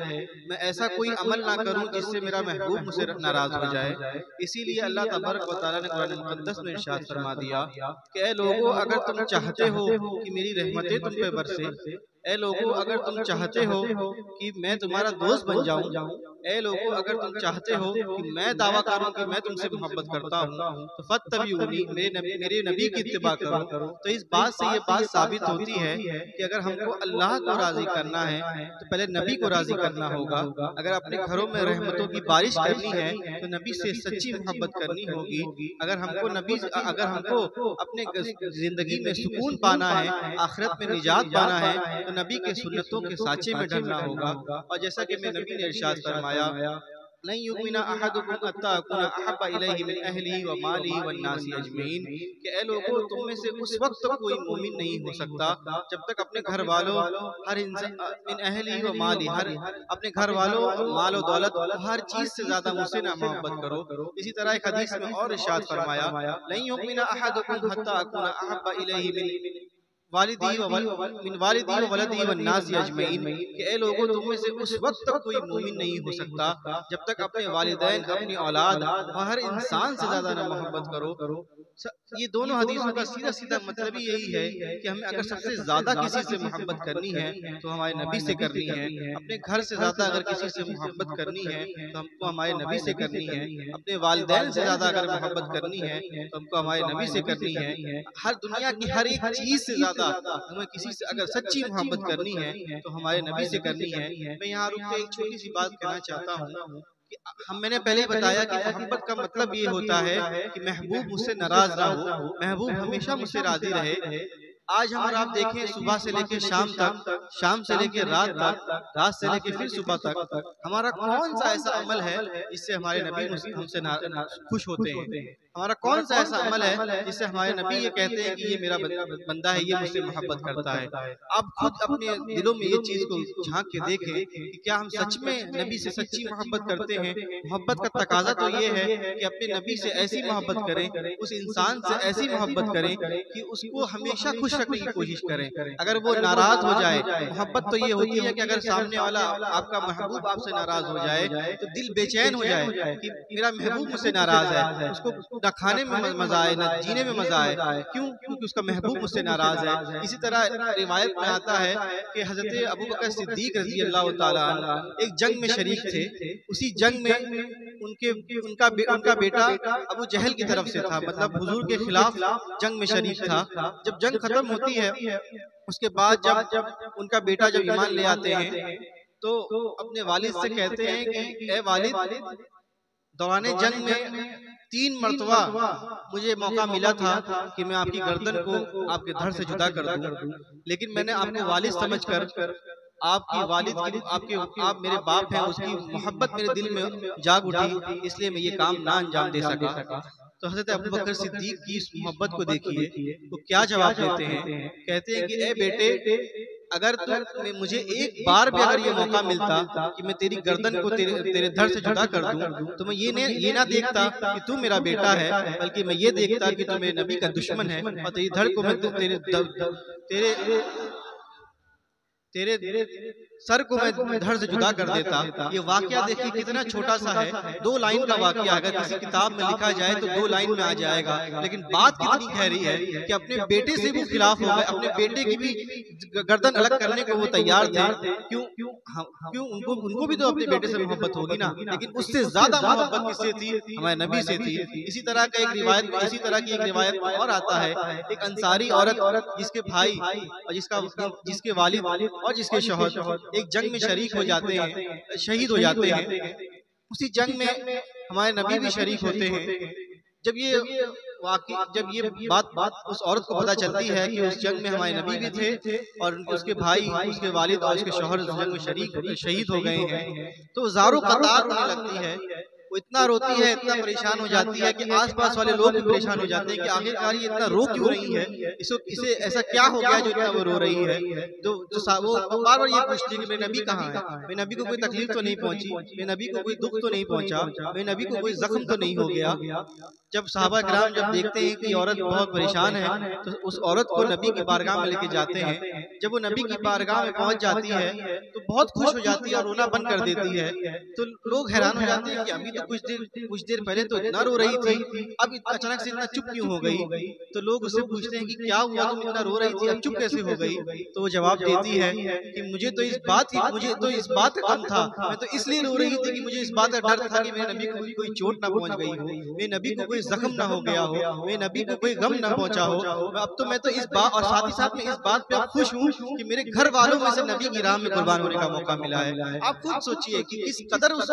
मैं ऐसा कोई अमल ना करूं जिससे मेरा महबूब मुझसे नाराज हो जाए। इसीलिए अल्लाह तबारक व तआला ने कुरान मुक़द्दस में इरशाद फरमा दिया कि ए लोगों, अगर तुम चाहते हो कि मेरी रहमतें तुम पे बरसे, ए लोगों अगर तुम चाहते हो कि मैं तुम्हारा दोस्त बन जाऊं, ए लोगों अगर तुम चाहते हो कि मैं दावा करूं कि मैं तुमसे मोहब्बत करता हूं, तो फत्तबिऊनी, मेरे नबी की इत्तिबा करो। तो इस बात से ये बात साबित होती है कि अगर हमको अल्लाह को राजी करना है तो पहले नबी को राजी करना होगा। अगर अपने घरों में रहमतों की बारिश करनी है तो नबी से सच्ची मोहब्बत करनी होगी। अगर हमको अपने जिंदगी में सुकून पाना है, आखिरत में निजात पाना है, तो नबी के सुन्नतों के साचे में ढलना होगा। और जैसा कि मैं नबी ने इरशाद फरमाया, नहीं युमिना अहदुकुम हत्ता अकूना अहब्बा इलैहि मिन अहलिही व मालिही वन नासी अजमईन, कि ए लोगों, तुम में से उस वक्त तक कोई मोमिन नहीं हो सकता जब तक अपने घर वालों हर इंसान मिन अहलिही व माली, अपने घर वालों माल और दौलत हर चीज से ज्यादा मुझसे ना मोहब्बत करो। इसी तरह एक हदीस में और इरशाद फरमाया, नहीं युमिना अहदुकुम हत्ता अकूना अहब्बा इलैहि मिन वालिदी व वलदी व नासी अजमईन, कि ए लोगों, तुम में से उस वक्त तक कोई मोमिन नहीं हो सकता जब तक अपने वालिदैन, अपनी औलाद और हर इंसान से ज्यादा ना मोहब्बत करो। ये दोनों हदीसों का सीधा सीधा मतलब ही यही है कि हमें अगर सबसे ज्यादा किसी से मोहब्बत करनी है तो हमारे नबी से करनी है। अपने घर से ज्यादा अगर किसी से मोहब्बत करनी है तो हमको हमारे नबी से करनी है। अपने वालिदैन से ज्यादा अगर मोहब्बत करनी है तो हमको हमारे नबी से करनी है। हर दुनिया की हर एक चीज से ज्यादा हमें किसी से अगर सच्ची मोहब्बत करनी है तो हमारे नबी से करनी है। मैं यहाँ रुक के एक छोटी सी बात कहना चाहता हूँ कि मैंने पहले बताया कि मोहब्बत का मतलब ये होता है कि महबूब मुझसे नाराज ना हो, महबूब हमेशा मुझसे राजी रहे। आज हम और आप देखें, सुबह से लेकर शाम तक, शाम से लेकर रात तक, रात से लेकर फिर सुबह तक, हमारा कौन सा ऐसा अमल है जिससे हमारे नबी हमसे खुश होते हैं? हमारा कौन सा ऐसा अमल है जिससे हमारे नबी ये कहते हैं कि ये मेरा बंदा है, ये मुझसे मोहब्बत करता है? आप खुद अपने दिलों में ये चीज को झांक के देखें कि क्या हम सच में नबी से सच्ची मोहब्बत करते हैं? मोहब्बत का तकाजा तो ये है कि अपने नबी से ऐसी मोहब्बत करें, उस इंसान से ऐसी मोहब्बत करें कि उसको हमेशा खुश रखने की कोशिश करें। अगर वो नाराज हो जाए, मोहब्बत तो ये होती है कि अगर सामने वाला आपका महबूब आपसे नाराज हो जाए तो दिल बेचैन हो जाए कि मेरा महबूब मुझसे नाराज है, उसको न खाने में मजा आए, न जीने में मजा आए। क्यों? क्योंकि उसका महबूब मुझसे नाराज है। इसी तरह रिवायत में आता है कि हजरत अबू बकर सिद्दीक रज़ी अल्लाह ताला अन्हु एक जंग में शरीक थे। उसी जंग में उनका बेटा अबू जहल की तरफ से था, मतलब हुजूर के खिलाफ जंग में शरीक था। जब जंग खत्म होती है, उसके बाद जब उनका बेटा जब ईमान ले आते हैं तो अपने वालिद से कहते हैं कि ए वालिद, दौरान जंग में 3 मरतबा मुझे मौका मिला था कि मैं आपकी गर्दन को आपके धड़ से जुदा कर दूं, लेकिन मैंने आपको वालिद समझकर आपकी वालिद आप मेरे बाप हैं, उसकी मोहब्बत मेरे दिल में जाग उठी, इसलिए मैं ये काम ना अंजाम दे सका। तो हज़रत अबू बकर सिद्दीक की इस मोहब्बत को देखिए, तो क्या जवाब देते हैं? कहते हैं कि ए बेटे, अगर मुझे एक बार भी अगर ये मौका मिलता कि मैं तेरी गर्दन को तेरे धड़ से जुदा कर दूं, तो मैं ये ना देखता कि तू मेरा बेटा है, बल्कि मैं ये देखता कि तू मेरे नबी का दुश्मन है और तेरी धड़ को मैं तेरे सर को मैं धड़ से जुदा कर देता। ये वाकया देखिए कितना छोटा सा है, 2 लाइन का वाकया। अगर किसी किताब में लिखा जाए तो 2 लाइन में आ जाएगा, लेकिन बात कितनी गहरी है कि अपने बेटे से भी खिलाफ हो गए, अपने बेटे की भी गर्दन अलग करने को वो तैयार थे। क्यों? उनको भी तो अपने बेटे से मोहब्बत होगी ना, लेकिन उससे ज्यादा मोहब्बत किससे थी? हमारे नबी से थी। इसी तरह की एक रिवायत और आता है, एक अंसारी औरत जिसके भाई और जिसके वालिद और जिसके शौहर एक जंग में शरीक हो जाते हैं, शहीद हो जाते हैं। उसी जंग में हमारे नबी भी शरीक होते हैं। जब ये बात उस औरत को पता चलती है कि उस जंग में हमारे नबी भी थे और उसके भाई, उसके वालिद और उसके शौहर उस जंग में शहीद हो गए हैं, तो ज़ारो कतार होने लगती है। वो इतना रोती है, इतना परेशान हो जाती है कि आसपास वाले लोग भी परेशान हो जाते हैं कि आखिरकार ये इतना रो क्यों रही है, इसे ऐसा क्या हो गया जो इतना वो रो रही है। वो बार बार ये पूछती है कि मेरे नबी कहाँ है, मेरे नबी को कोई तकलीफ तो नहीं पहुंची, मेरे नबी को कोई दुख तो नहीं पहुंचा, मेरे नबी को कोई जख्म तो नहीं हो गया। जब सहाबा किराम जब देखते हैं कि औरत बहुत परेशान है, तो उस औरत को नबी की बारगाह में लेके जाते हैं। जब वो नबी की बारगाह में पहुंच जाती है तो बहुत खुश हो जाती है और रोना बंद कर देती है। तो लोग हैरान हो जाते हैं कि अभी तो कुछ देर पहले तो इतना रो रही थी, अब अचानक से इतना चुप क्यों हो गई? तो लोग उससे पूछते हैं कि क्या हुआ, तुम इतना रो रही थी, अब चुप कैसे हो गई? तो वो जवाब देती है कि मुझे तो इस बात का गम था, मैं तो इसलिए रो रही थी कि मुझे इस बात का डर था कि मेरे नबी को कोई चोट ना पहुंच गई हो, मेरे नबी को कोई जख्म ना हो गया हो, मेरे नबी को कोई गम ना पहुंचा हो। अब तो मैं तो इस बात और साथ ही साथ में इस बात पे खुश हूँ कि मेरे घर वालों में से नबी की राह में कुर्बान होने का मौका मिला है। आप खुद सोचिए कि किस कदर उस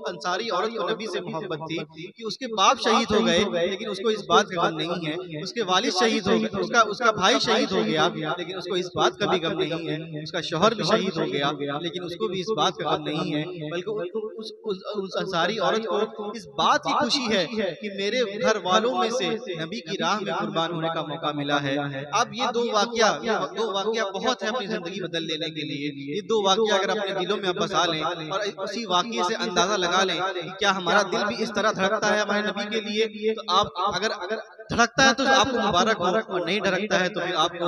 अंसारी औरत को नबी से मोहब्बत थी कि उसके बाप शहीद हो गए लेकिन उसको इस बात का गम नहीं है, उसके वालिद शहीद हो गए, उसका भाई शहीद हो गया लेकिन उसको इस बात का भी गम नहीं है, उसका शौहर भी शहीद हो गया लेकिन उसको भी इस बात का गम नहीं है, बल्कि उस अंसारी औरत को इस बात की खुशी है कि मेरे घर वालों में से नबी की राह में कुर्बान होने का मौका मिला है। अब ये दो वाकया बहुत है अपनी जिंदगी बदल लेने के लिए। ये 2 वाकया अगर अपने दिलों में आप बसा लें और उसी वाकये से अंदाजा लगा लें कि क्या हमारा दिल भी इस तरह धड़कता है हमारे नबी के लिए, तो आप अगर धड़कता है तो आपको मुबारक हो, और नहीं धड़कता है तो फिर आपको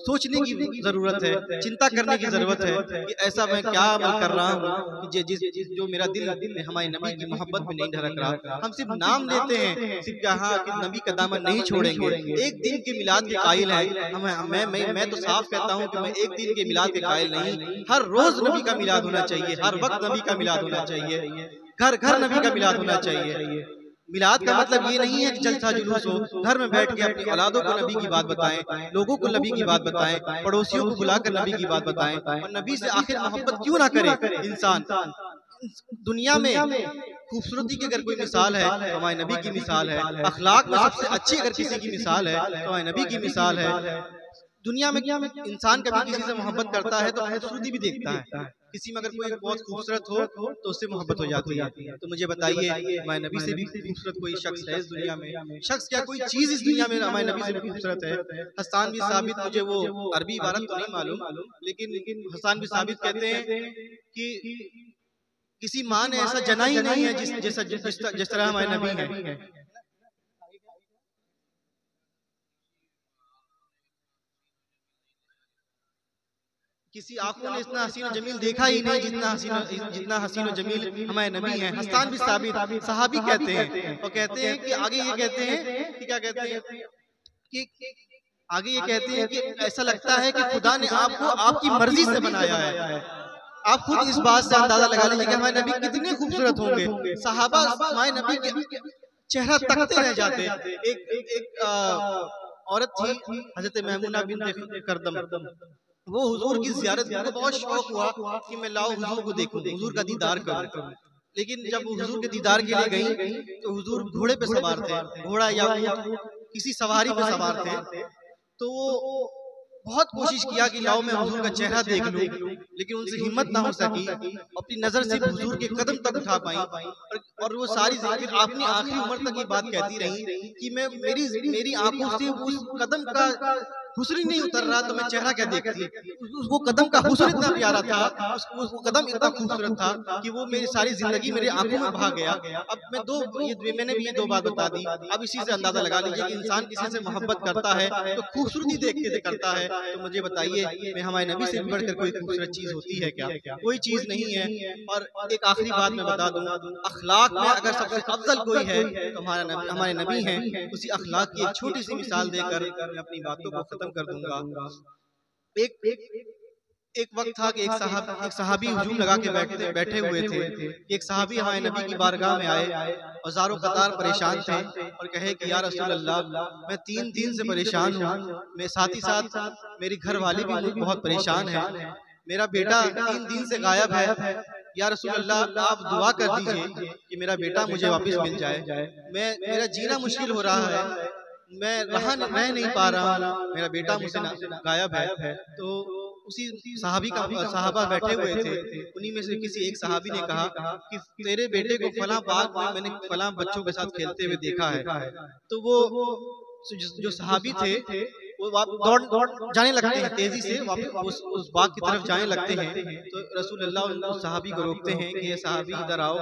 सोचने की जरूरत है, चिंता करने की जरूरत है कि ऐसा मैं क्या अमल कर रहा हूँ कि जो मेरा दिल हमारे नबी की मोहब्बत में नहीं धड़क रहा। हम सिर्फ नाम लेते हैं, सिर्फ यहाँ कि नबी का दामन नहीं छोड़ेंगे, एक दिन के मिलाद के कायल है। मैं तो साफ कहता हूँ कि मैं एक दिन के मिलाद के कायल नहीं, हर रोज नबी का मिलाद होना चाहिए, हर वक्त नबी का मिलाद होना चाहिए, घर घर नबी का मिलाद होना चाहिए। मिलाद का मतलब ये नहीं है कि जलसा जुलूस हो, घर में बैठ के अपनी औलादों को नबी की बात बताएं, लोगों को नबी की बात बताएं, पड़ोसियों को बुलाकर नबी की बात बताएं। और नबी से आखिर मोहब्बत क्यों ना करे इंसान? दुनिया में खूबसूरती की अगर कोई मिसाल है तो हमारे नबी की मिसाल है, अखलाक में सबसे अच्छी अगर किसी की मिसाल है तो हमारे नबी की मिसाल है। दुनिया में इंसान कभी किसी से मोहब्बत करता है तो खूबसूरती भी देखता है। किसी में अगर कोई बहुत खूबसूरत हो तो उससे मोहब्बत हो जाती है। तो मुझे बताइए, हमारे नबी से भी खूबसूरत कोई शख्स है इस दुनिया में? शख्स क्या, कोई चीज इस दुनिया में हमारे नबी से भी खूबसूरत है? हसन बिन साबित, मुझे वो अरबी इबारत तो नहीं मालूम, लेकिन हसन बिन साबित कहते हैं कि किसी माँ ने ऐसा जना ही नहीं है जिस तरह हमारे नबी हैं। किसी आंखों ने इतना हसीन और जमील देखा ही नहीं जितना हसीन और जमील हमारे नबी हैं। हसन बिन साबित सहाबी कहते हैं, और कहते हैं कि आगे ये कहते हैं कि क्या कहते हैं कि आगे ये कहते हैं कि ऐसा लगता है कि खुदा ने आपको आपकी मर्जी से बनाया है। आप खुद इस बात से अंदाजा लगा लीजिए कि हमारे नबी कितने खूबसूरत होंगे। सहाबा हमारे नबी के चेहरा तकते रह जाते। एक औरत थी हजरत महमूना बिन्त करदम, वो हुजूर की जियारत की, उनको बहुत शौक हुआ कि मैं लाओ हुजूर को देखूं, हुजूर का दीदार करूं। लेकिन जब हुजूर के दीदार के लिए गई तो हुजूर घोड़े पे सवार थे, घोड़ा या किसी सवारी पे सवार थे। तो वो बहुत कोशिश किया कि लाओ मैं हुजूर का चेहरा देख लूं, लेकिन उनसे हिम्मत ना हो सकी। अपनी नजर से हुजूर के कदम तक उठा पाई, और वो सारी फिर अपनी आखिरी उम्र तक ये बात कहती रही कि मैं मेरी आंखों से उस कदम का हुस्न नहीं उतर रहा तो मैं चेहरा क्या देखती। वो कदम का हुस्न इतना प्यारा था, वो कदम इतना खूबसूरत था कि वो मेरी सारी जिंदगी मेरी आंखों में भाग गया। अब मैंने भी ये दो बात बता दी। अब इसी से अंदाजा लगा लीजिए कि इंसान किसी से मोहब्बत करता है तो खूबसूरती देख के करता है। तो मुझे बताइए, मैं हमारे नबी से बढ़कर कोई खूबसूरत चीज होती है क्या? कोई चीज नहीं है। और एक आखिरी बात मैं बता दूं, अखलाक में अगर सबसे अफजल कोई है तो हमारे नबी हैं। उसी अखलाक की एक छोटी सी मिसाल देकर मैं अपनी बातों को कर दूंगा। एक वक्त था कि एक सहाबी हुजूम लगा के बैठे हुए थे। एक सहाबी हमारे नबी की बारगाह में आए और ज़ारो कतार परेशान थे और कहे कि या रसूल अल्लाह, मैं 3 दिन से परेशान हूँ, मैं साथ ही साथ मेरी घर वाली भी बहुत परेशान है, मेरा बेटा 3 दिन से गायब है। या रसूल अल्लाह, आप दुआ कर दीजिए कि मेरा बेटा मुझे वापस मिल जाए। मेरा जीना मुश्किल हो रहा है, मैं रह नहीं पा रहा हूँ, मेरा बेटा मुझसे गायब है। तो उसी साहबा बैठे हुए थे, उन्हीं में से किसी एक सहाबी ने कहा कि तेरे बेटे को फलां बाग में मैंने फलां बच्चों के साथ खेलते हुए देखा है। तो वो जो सहाबी थे वो दौड़ जाने लगते हैं, तेजी से वापस उस बाग की तरफ जाने लगते हैं। तो रसूल अल्लाह उस सहाबी को रोकते हैं कि ये सहाबी इधर आओ,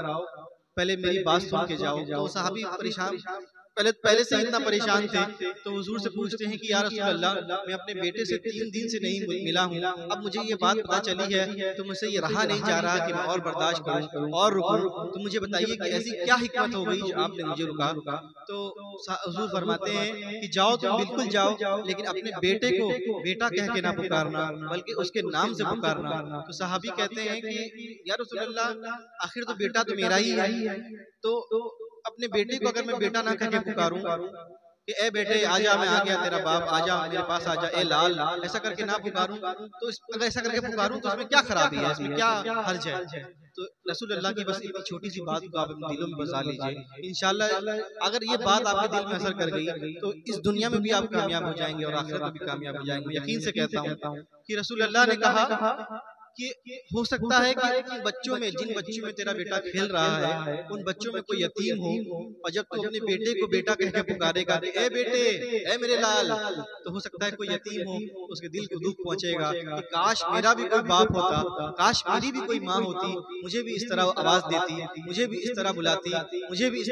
पहले मेरी बात सुन के जाओ। तो सहाबी परेशान, पहले से इतना परेशान थे, तो हुजूर से पूछते हैं कि या रसूल अल्लाह, मैं अपने बेटे से 3 दिन से नहीं मिला हूँ, अब मुझे ये बात पता चली है तो मुझसे ये रहा नहीं जा रहा कि मैं और बर्दाश्त करूँ और रुकूं। तो मुझे बताइए कि ऐसी क्या हिकमत हो गई जो आपने मुझे रुका। तो हुजूर फरमाते हैं कि जाओ, तुम बिल्कुल जाओ, लेकिन अपने बेटे को बेटा कह के ना पुकारना, बल्कि उसके नाम से पुकारना। तो सहाबी कहते हैं कि या रसूल अल्लाह, आखिर तो बेटा तो मेरा ही है, तो अपने बेटे को अगर मैं बेटा ना कह के पुकारूं कि ए बेटे आजा, मैं आ गया तेरा बाप, आजा मेरे पास आजा, ए लाल, ऐसा करके ना पुकारूं, तो अगर ऐसा करके पुकारूं तो इसमें क्या खराबी है, इसमें क्या हर्ज है? तो रसूल अल्लाह की बस इतनी छोटी सी बात को आप अपने दिलों में बसा लीजिए। इंशाल्लाह अगर ये बात आपके दिल में असर कर गई तो इस दुनिया में भी आप कामयाब हो जाएंगे और आखिरत में भी कामयाब हो जाएंगे। यकीन से कहता हूँ कि रसूल अल्लाह ने कहा कि हो सकता है कि जिन बच्चों में तेरा बेटा खेल रहा है उन बच्चों में कोई यतीम हो, और जब तू अपने बेटे को बेटा कह के पुकारेगा कि ए बेटे, ए मेरे लाल, तो हो सकता है कोई यतीम हो, उसके दिल को दुख पहुंचेगा कि काश मेरा भी कोई बाप होता, काश मेरी भी कोई माँ होती, मुझे भी इस तरह आवाज देती, मुझे भी इस तरह बुलाती, मुझे भी इस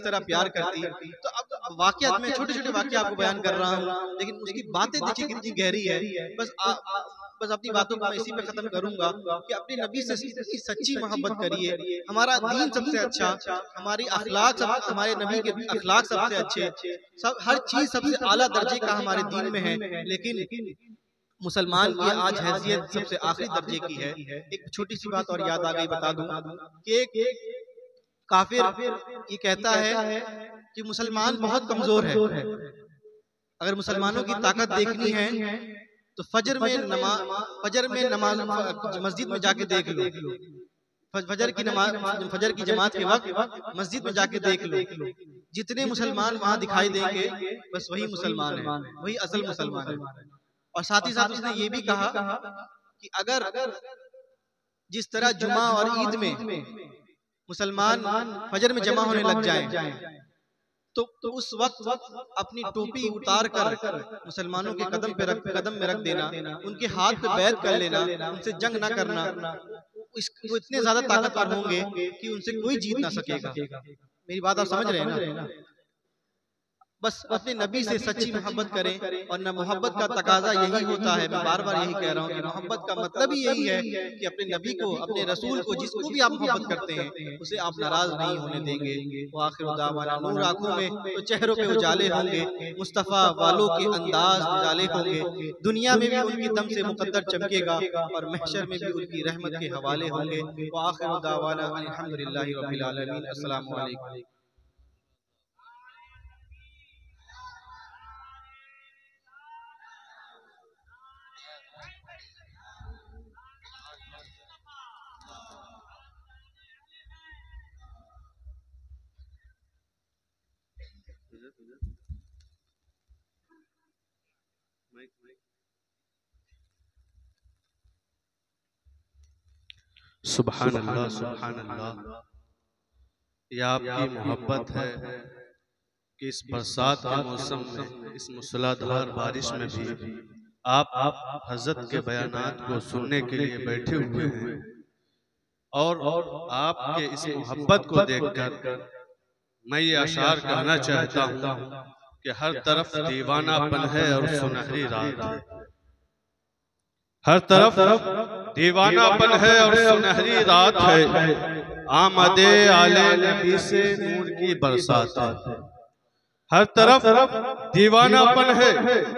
तरह प्यार करती। तो अब वाकया मैं छोटे छोटे वाकया आपको बयान कर रहा हूँ, लेकिन उसकी बातें देखिए कितनी गहरी है। बस अपनी बातों को मैं इसी पे खत्म करूंगा कि अपने नबी से सच्ची मोहब्बत करिए। हमारा दीन सबसे अच्छा, हमारी अखलाक हमारे नबी के अखलाक सबसे अच्छे, हर चीज सबसे आला दर्जे का हमारे दीन में है। लेकिन मुसलमान की आज हैसियत सबसे आखिरी दर्जे की है। एक छोटी सी बात और याद आ गई, बता दूं कि एक काफिर ये कहता है कि मुसलमान बहुत कमजोर है, अगर मुसलमानों की ताकत देखनी है तो फजर में नमाज मस्जिद में जाके देख लो, फजर की जमात के वक्त मस्जिद में जाके देख लो, जितने मुसलमान वहां दिखाई देंगे बस वही मुसलमान है, वही असल मुसलमान है। और साथ ही साथ उसने ये भी कहा कि अगर जिस तरह जुमा और ईद में मुसलमान फजर में जमा होने लग जाएं, तो उस वक्त अपनी टोपी उतार कर मुसलमानों के कदम में रख देना, उनके हाथ पे बैत कर लेना, उनसे जंग ना करना, वो इतने ज्यादा ताकतवर होंगे कि उनसे कोई जीत ना सकेगा। मेरी बात आप समझ रहे हैं ना? बस अपने नबी से सच्ची मोहब्बत करें, और न मोहब्बत का तकाजा यही होता है, मैं बार बार यही कह रहा हूँ कि मोहब्बत का मतलब ही यही है कि अपने नबी को, अपने रसूल को, जिसको भी आप मोहब्बत करते हैं उसे आप नाराज नहीं होने देंगे। वो आखिर दावाना, नूर आंखों में तो चेहरों पे उजाले होंगे, मुस्तफ़ा वालों के अंदाज उजाले होंगे, दुनिया में भी उनकी दम से मुकद्दर चमकेगा और महशर में भी उनकी रहमत के हवाले होंगे। वो आखिर दावाना अल्हम्दुलिल्लाहि रब्बिल आलमीन। अस्सलामु अलैकुम। सुभान अल्लाह, सुभान अल्लाह। यह आपकी मोहब्बत है कि इस बरसात के मौसम में, इस मूसलाधार बारिश में भी आप हजरत के बयानात को सुनने के लिए बैठे हुए हैं। और आपके इस मोहब्बत को देखकर मैं ये अशार कहना चाहता हूँ कि हर तरफ दीवानापन है और सुनहरी रात है। हर तरफ दीवानापन है और सुनहरी रात है। आमदे आले नबी से नूर की बरसात है। हर तरफ दीवानापन है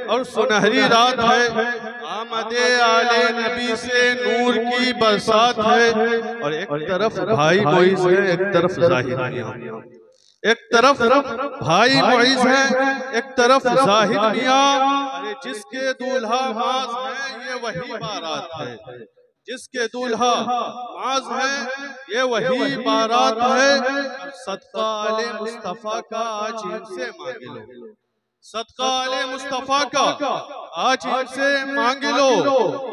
और सुनहरी रात है। आमदे आले नबी से नूर की बरसात है। और एक तरफ भाई मोइज है, एक तरफ जाहिद मियां। एक तरफ भाई मोइज है, एक तरफ जाहिद मियां। अरे जिसके दूल्हा माज है ये वही बारात है। जिसके दूल्हा माज है ये वही बारात है। सदका आले मुस्तफा का आज इनसे मांग लो। सदका आले मुस्तफा का आज इनसे मांग लो।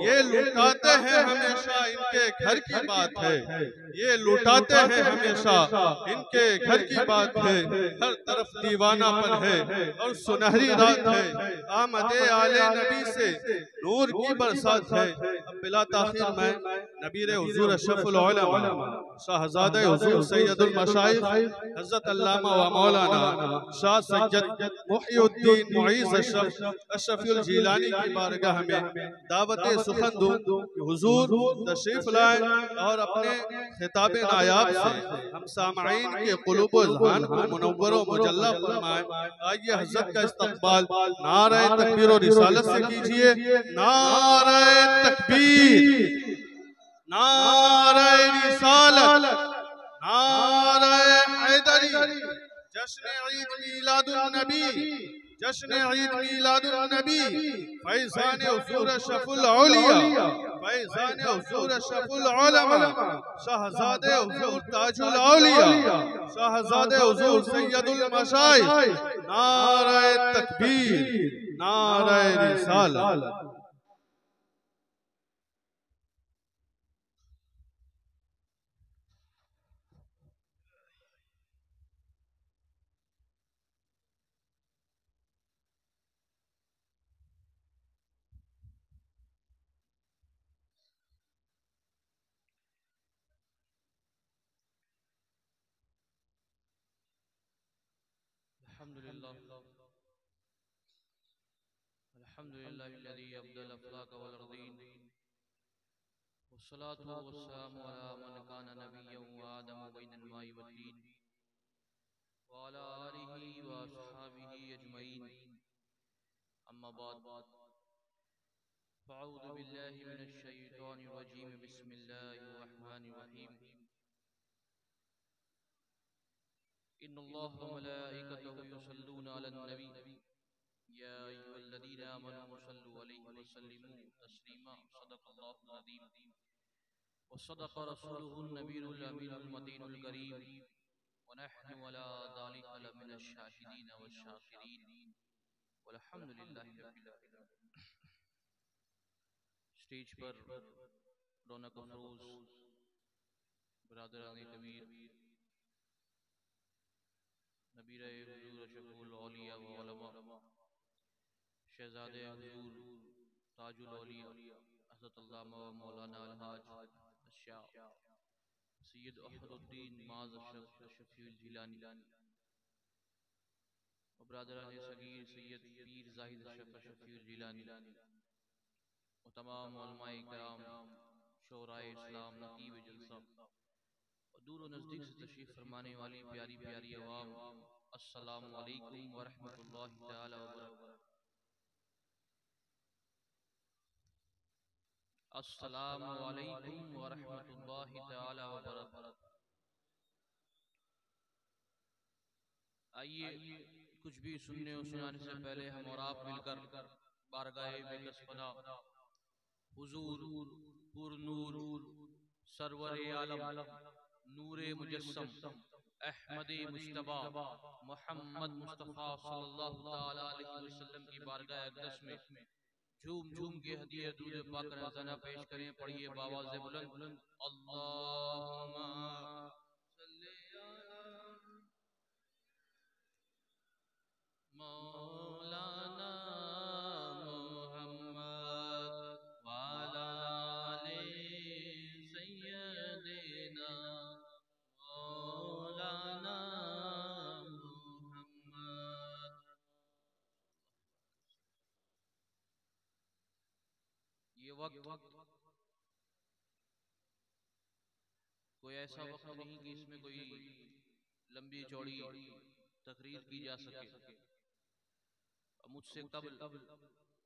ये लुटाते हैं हमेशा, इनके घर की बात है। ये लुटाते हैं हमेशा, इनके घर की बात है। हर तरफ दीवानापन है और सुनहरी रात है। आमदे आले नबी से नूर की बरसात है। अब बिला ताखिर मैं नबीर हुजूर अशरफुल उलमा शाहजादे हुजूर सैयदुल मशाइख हजरत अल्लामा व मौलाना शाह सैयद मुहिउद्दीन मुईज़ अशरफुल जिलानी की बारगाह में दावत सुखन दूं कि हुजूर तशरीफ लाए और अपने खिताब नायाब से हम सामईन के क़ुलूब व ज़हान को मुनव्वर व मुजल्ला फरमाए। आइए हज़रत का इस्तक़बाल नारे तकबीर और रिसालत से कीजिए। नारे तकबीर, नारे रिसालत, नारे हैदरी। जश्न ईद मीलादुन नबी, जश्न ईद मीलादुन नबी। फैज़ान हुज़ूर अशरफुल औलिया, फैज़ान हुज़ूर अशरफुल उलमा, शाहज़ादे हुज़ूर ताजुल औलिया, शाहज़ादे हुज़ूर सैयदुल मशाइख। नारे तकबीर, नारे रिसालत। अल्हम्दुलिल्लाहिल्लज़ी अब्दल अफ़लाक वल अर्दीन वस्सलातु वस्सलामु अला मन काना नबिय्यन व आदम बैनल माइ वत्तीन व अला आलिहि व अस्हाबिहि अजमईन। अम्मा बाद, फ़अऊज़ु बिल्लाहि मिनश शैतानिर रजीम। बिस्मिल्लाहिर रहमानिर रहीम। इन्नल्लाह व मलाइकतहु युसल्लूना अलन नबी या अय्युहल्लज़ीना आमनू सल्लु अलैहि व सल्लिमू तस्लीमा। सदक़ल्लाहुल अज़ीम व सदक़ रसूलुहुन नबियुल अमीनुल मतीनुल करीम व नहनु अला ज़ालिका लमिनश शाहिदीन वश शाकिरीन वल्हम्दुलिल्लाहि रब्बिल आलमीन। स्टेज पर रौनक अफरोज बरादरान कबीर नबीर हुजूर अशरफुल औलिया व उलमा शहजादे हुजूर ताजुल औलिया हज़रत अल्लामा व मौलाना अलहाज शाह सैयद अहमदुद्दीन माज़ अशरफ जिलानी और बरादरान सगीर सैयद पीर ज़ाहिद अशरफ जिलानी और तमाम उलमाए किराम शोराए इस्लाम नकीब जलसा और दूर व नज़दीक से तशरीफ़ फरमाने वाली प्यारी प्यारी अवाम, अस्सलामु अलैकुम व रहमतुल्लाहि तआला व बरकातहू। अस्सलामु अलैकुम व रहमतुल्लाहि तआला व बरकातहू। आइए कुछ भी सुनने और सुनाने से पहले हम और आप मिलकर बारगाहे बेकसपना हुजूर पुर नूर सरवरे आलम नूरे मुजस्सम अहमदे मुज्तबा मोहम्मद मुस्तफ़ा सल्लल्लाहु तआला अलैहि वसल्लम की बारगाह अक़दस में झूम झूम के हदिया दूध पाक रज़ाना पेश करें। पढ़िए बावाज़े बुलंद अल्लाहुम्मा सल्ली अला मौलाना मुहम्मद वाला सैयदना मौलाना मुहम्मद। ये वक्त कोई ऐसा वक्त नहीं कि इसमें कोई लंबी चौड़ी तकरीर की जा सके। मुझसे कबल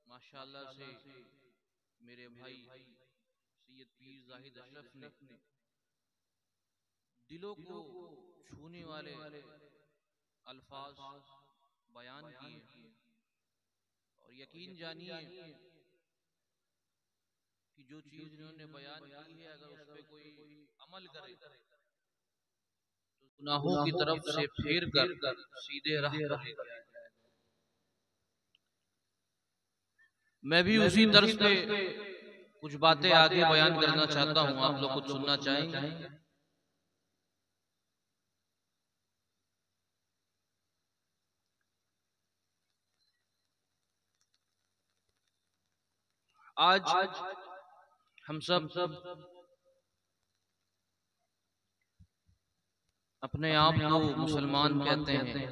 माशाअल्लाह से मेरे भाई सैयद पीर ज़ाहिद अशरफ ने दिलों को छूने वाले अल्फाज बयान किए और यकीन जानिए कि जो चीज इन्होंने बयान की है अगर उस पर कोई अमल करे तो गुनाहों की तरफ से फेर कर सीधे राह पर ले जाएगा। मैं भी उसी तर्ज पे कुछ बातें आगे बयान करना चाहता हूँ, आप लोग कुछ सुनना चाहेंगे? आज हम सब अपने आप को मुसलमान कहते हैं।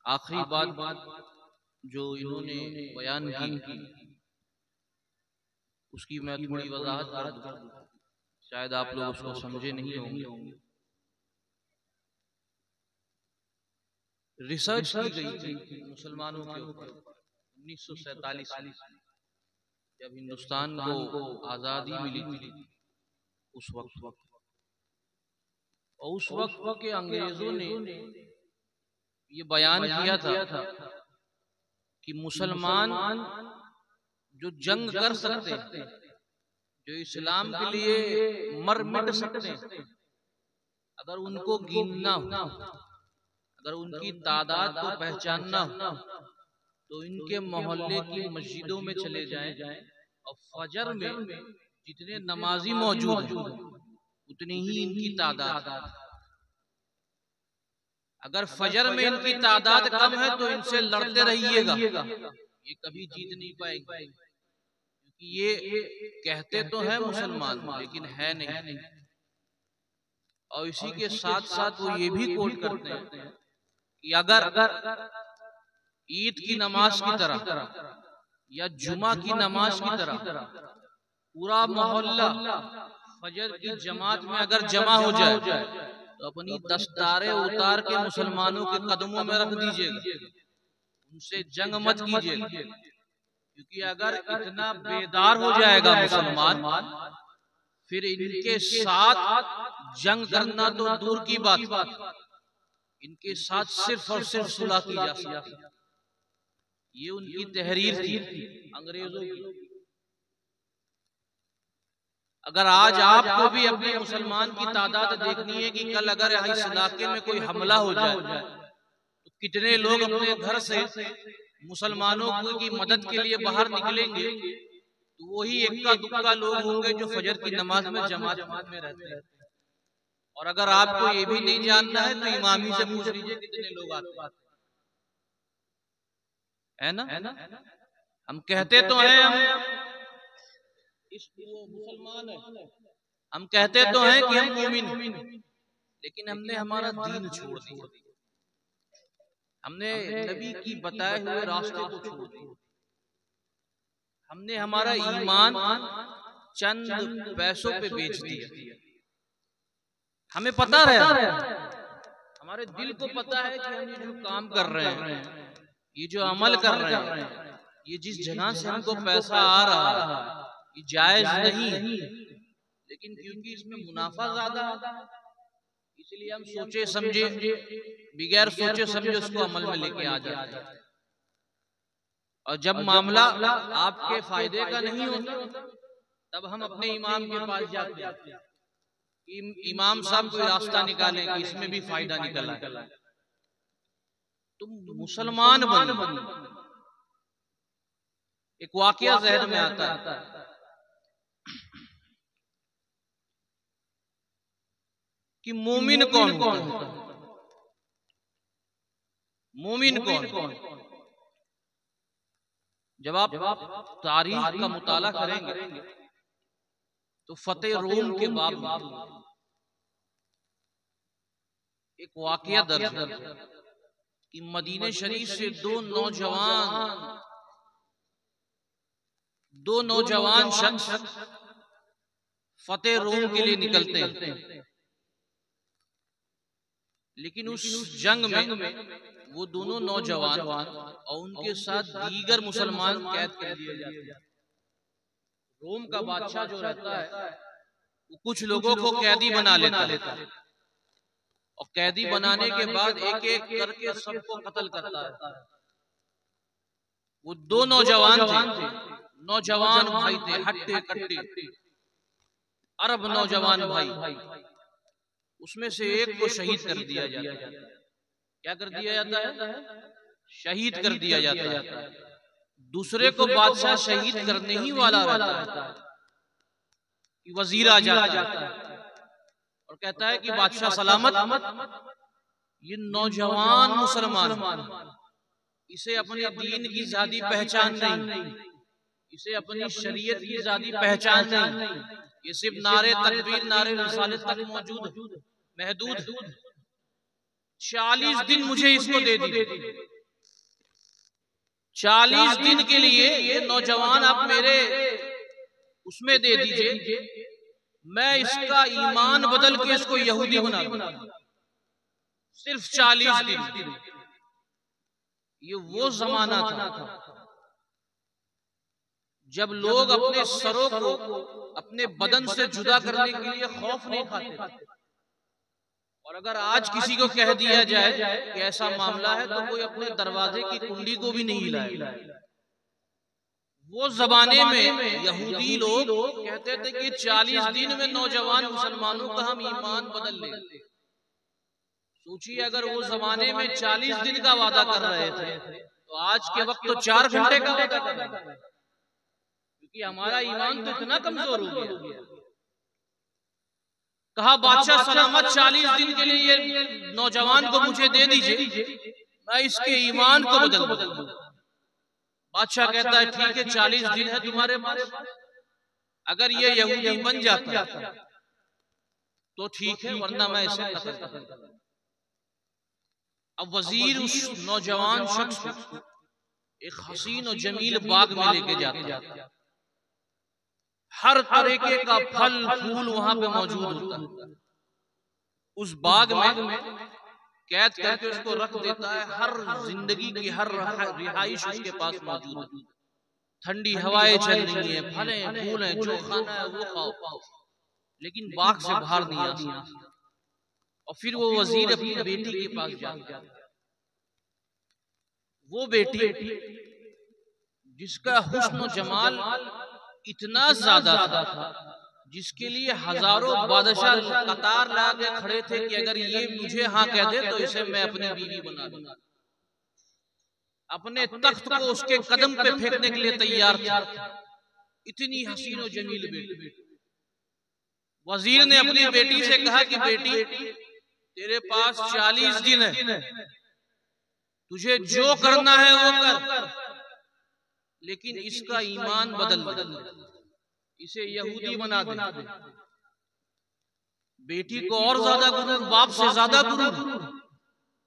आखिरी बात जो इन्होंने बयान की उसकी मैं थोड़ी वजाहत कर दूं, शायद आप लोग उसको समझे नहीं होंगे। रिसर्च की गई थी मुसलमानों के ऊपर 1947 में जब हिंदुस्तान को आजादी मिली थी उस वक्त और उस वक्त के अंग्रेजों ने ये बयान किया था कि मुसलमान जो जंग कर सकते हैं, जो इस्लाम के लिए मर मिट सकते हैं, अगर उनको गिनना हो, अगर उनकी तादाद को पहचानना हो तो इनके मोहल्ले की मस्जिदों में चले जाएं और फजर में जितने नमाजी मौजूद हैं उतनी ही इनकी तादाद। अगर फजर में इनकी तादाद कम है तो इनसे लड़ते रहिएगा, ये कभी जीत नहीं पाएंगे, क्योंकि ये कहते तो है मुसलमान लेकिन है नहीं। और इसी के साथ साथ वो ये भी कोट करते हैं कि अगर ईद की नमाज की तरह या जुमा की नमाज की तरह पूरा मोहल्ला फजर की जमात में अगर जमा हो जाए तो अपनी दस्तारे उतार के मुसलमानों के कदमों में रख दीजिएगा, उनसे जंग मत कीजिएगा, क्योंकि अगर इतना बेदार हो जाएगा मुसलमान फिर इनके साथ जंग करना तो दूर की बात, इनके साथ सिर्फ और सिर्फ सुलह की जा सकती। ये उनकी तहरीर थी अंग्रेजों की। अगर आज आपको भी अपने मुसलमान की तादाद देखनी है कि कल अगर इस इलाके में कोई हमला हो जाए तो कितने लोग अपने घर से मुसलमानों की मदद के लिए बाहर निकलेंगे तो वही इक्का दुक्का लोग होंगे जो फजर की नमाज में जमात में रहते हैं। और अगर आपको ये भी नहीं जानना है तो इमामी से पूछ लीजिए कितने लोग आते हैं, है ना। हम कहते तो हैं हम मुसलमान है, हम कहते तो हैं कि हम मोमिन, लेकिन हमने हमारा दीन छोड़ दिया, हमने नबी की बताए हुए रास्ते को छोड़ दिया, हमने हमारा ईमान चंद पैसों पे बेच दिया। हमें पता है, हमारे दिल को पता है कि हम ये जो काम कर रहे हैं, ये जो अमल कर रहे हैं, ये जिस जगह से हमको पैसा आ रहा है ये जायज नहीं, लेकिन क्योंकि इसमें मुनाफा ज्यादा इसलिए हम सोचे समझे बगैर सोचे समझे उसको अमल में लेके आ जाते हैं। और जब मामला आपके फायदे का नहीं होता तब हम अपने इमाम के पास जाते हैं, इमाम साहब कोई रास्ता निकाले कि इसमें भी फायदा निकला है। तुम मुसलमान बनो। एक वाकया ज़हन में आता है, कि मोमिन कौन होता है? मोमिन कौन? जब आप तारीख का मुताला करेंगे तो फतेह रोम के बाब में एक वाकया दर्ज है कि मदीने शरीफ से दो नौजवान शख्स फतेह रोम के लिए निकलते हैं, लेकिन उस जंग में वो दोनों नौजवान और उनके साथ दीगर मुसलमान कैद कर लिए जाते हैं। रोम का बादशाह जो रहता है वो कुछ लोगों को कैदी बना लेता है और कैदी बनाने के बाद एक एक करके सबको कत्ल करता है। वो दो नौजवान थे, नौजवान भाई थे, हट्टे कट्टे अरब नौजवान भाई। उसमें से एक को शहीद कर दिया जाता है। क्या कर दिया जाता है? शहीद कर दिया जाता है। दूसरे को बादशाह शहीद करने ही वाला रहता है कि वजीर आ जाता है और कहता है कि बादशाह सलामत। ये नौजवान मुसलमान, इसे अपने दीन की ज़्यादी पहचान नहीं, इसे अपनी शरीयत की ज़्यादी पहचान नहीं, ये सिर्फ नारे तकबीर नारे रिसालत तक मौजूद महदूद। 40 दिन मुझे इसको दे दीजिए, 40 दिन के लिए ये नौजवान आप मेरे उसमें दे दीजिए, मैं इसका ईमान बदल के इसको यहूदी बना दूंगा। सिर्फ 40 दिन। ये वो जमाना था जब लोग अपने सरों को अपने बदन से जुदा करने के लिए खौफ नहीं खाते। और अगर आज किसी को कह दिया जाए कि ऐसा मामला है तो कोई अपने दरवाजे की कुंडी को भी नहीं हिलाएगा। वो जमाने में यहूदी लोग कहते थे कि 40 दिन में नौजवान मुसलमानों का हम ईमान बदल लेंगे। सोचिए अगर वो जमाने में 40 दिन का वादा कर रहे थे तो आज के वक्त तो 4 घंटे का वादा कर रहे हैं, क्योंकि हमारा ईमान तो इतना कमजोर हो गया। कहा बादशाह सलामत 40 दिन के लिए ये नौजवान को मुझे दे दीजिए, मैं इसके ईमान को बदल दूं। बादशाह कहता है ठीक है 40 दिन है तुम्हारे पास, अगर ये यहूदी बन जाता तो ठीक है, वरना मैं इसे कत्ल कर दूंगा। अब वजीर उस नौजवान शख्स को एक हसीन और जमील बाग में लेके जाता है। हर तरीके का फल फूल वहां पे मौजूद होता है। उस बाग में कैद करके उसको रख देता है। हर जिंदगी की हर रिहाइश उसके पास मौजूद है। ठंडी हवाएं चल रही है, फले फूल है, जो खाना है वो खाओ, लेकिन बाग से बाहर नहीं आ सकते। और फिर वो वजीर अपनी बेटी के पास जाता है। वो बेटी जिसका हुस्न जमाल इतना ज्यादा था, जिसके लिए हजारों बादशाह कतार लगा के खड़े थे कि अगर ये मुझे हाँ कह दे तो इसे मैं अपनी बीवी बना दूंगा। अपने तख्त को उसके कदम पे फेंकने के लिए तैयार था। इतनी हसीन और जमील बेटी। वजीर ने अपनी बेटी से कहा कि बेटी, तेरे पास 40 दिन है, तुझे जो करना है वो कर, लेकिन इसका ईमान बदल दे, इसे यहूदी बना दे। बेटी को और ज्यादा गुरूर, बाप से ज्यादा गुरूर।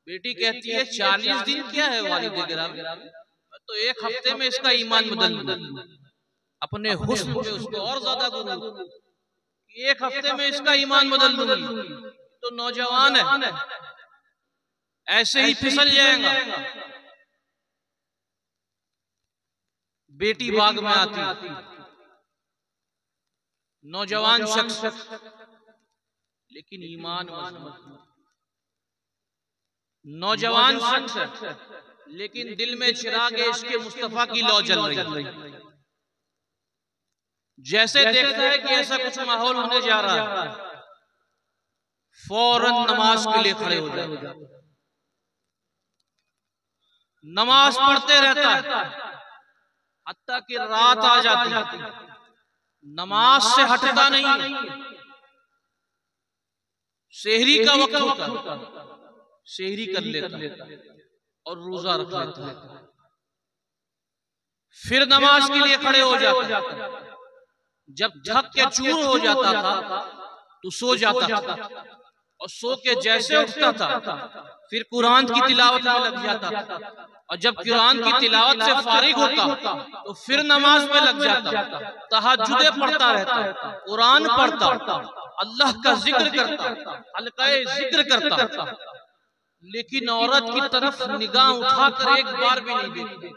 बेटी कहती है 40 दिन क्या है वालिद गिरामी, मैं तो 1 हफ्ते में इसका ईमान बदल दूं। अपने हुस्न पे उसको और ज्यादा गुरूर, 1 हफ्ते में इसका ईमान बदल दूंगी। तो नौजवान है, ऐसे ही फिसल जाएगा। बेटी बाग में आती, नौजवान शख्स, लेकिन ईमान मजबूत। नौजवान शख्स लेकिन दिल में चिराग इश्क़ मुस्तफा की लौ जल रही। जैसे देखता है कि ऐसा कुछ माहौल होने जा रहा है, फौरन नमाज के लिए खड़े हो जाए। नमाज पढ़ते रहता है हत्ता कि रात आ जाती, नमाज से हटता नहीं। सेहरी का वक्त होता, सेहरी कर लेता और रोजा रख लेता। फिर नमाज के लिए खड़े हो जाता। जब थक के चूर हो जाता था तो सो जाता था, और सो के जैसे उठता था फिर कुरान की तिलावत में लग जाता था, और जब कुरान की तिलावत से फारिग होता तो फिर नमाज में लग जाता। तहज्जुदे पढ़ता रहता, कुरान पढ़ता, अल्लाह का जिक्र करता, हल्क़ाए जिक्र करता, लेकिन औरत की तरफ निगाह उठाकर एक बार भी नहीं देखती।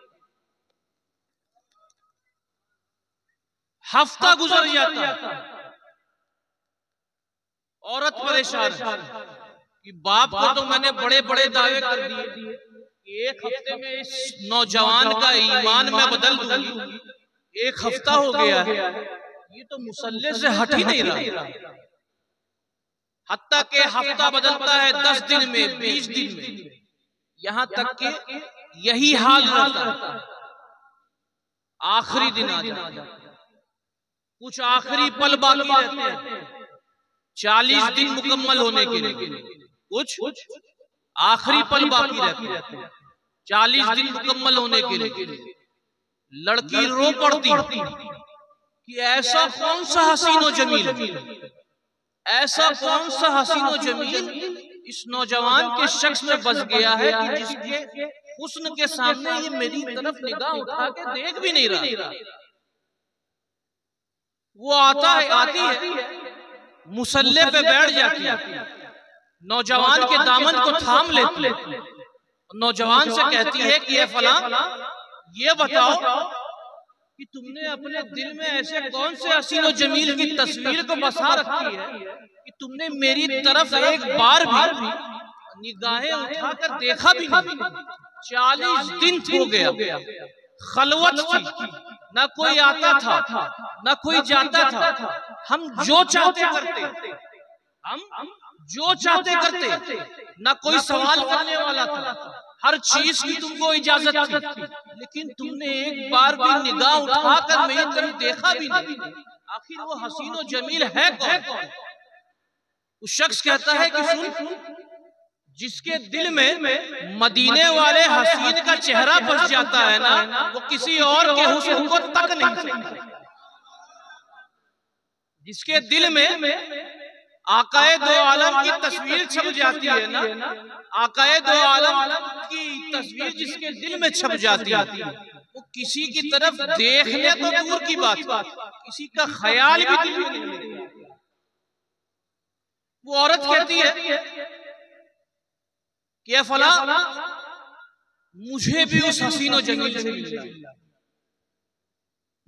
हफ्ता गुजर जाता, औरत परेशान है कि बाप को तो मैंने बड़े बड़े दावे कर दिए कि 1 हफ्ते में इस नौजवान का ईमान में बदल दूंगी। 1 हफ्ता हो गया है, ये तो मुसल्ले से हट ही नहीं रहा। हत्ता के हफ्ता बदलता है 10 दिन में, 20 दिन में, यहां तक कि यही हाल रहता। आखिरी दिन आ जाता, कुछ आखिरी पल बाकी रहते हैं 40 दिन मुकम्मल होने के लिए। कुछ आखिरी पल बाकी रहते हैं 40 दिन मुकम्मल होने के लिए। लड़की रो पड़ती कि ऐसा कौन सा हसीन और जमील, ऐसा कौन सा हसीन और जमील इस नौजवान के शख्स में बस गया है कि जिसके हुस्न के सामने ये मेरी तरफ निगाह उठा के देख भी नहीं रहा। वो आती है, मुसल्ले पे बैठ जाती है, नौजवान के दामन को थाम लेती, नौजवान से कहती है कि ये फला, ये बताओ कि तुमने अपने दिल में ऐसे कौन से हसीन और जमील की तस्वीर को बसा रखी है कि तुमने मेरी तरफ एक बार भी निगाहें उठाकर देखा भी नहीं। 40 दिन हो गया, खलवत थी, ना कोई आता था ना कोई जाता था। हम जो चाहते करते, हम जो चाहते करते, ना कोई सवाल करने वाला था, हर चीज की तुमको इजाजत थी, लेकिन तुमने एक बार भी निगाह उठाकर मेरी तरफ देखा भी नहीं। आखिर वो हसीन और जमील है कौन? उस शख्स कहता है कि सुन, जिसके दिल में मदीने वाले हसीन का चेहरा बस जाता है ना, वो किसी और के हुस्न को तक नहीं सकता। जिसके दिल में आकाए दो आलम की तस्वीर छप जाती है ना, आकाए दो आलम की तस्वीर जिसके दिल में छप जाती है, वो किसी की तरफ देखने तो दूर की बात, किसी का ख्याल भी दिल में नहीं। वो औरत कहती है कि फला, मुझे भी उस हसीन और जमील से मिलना है,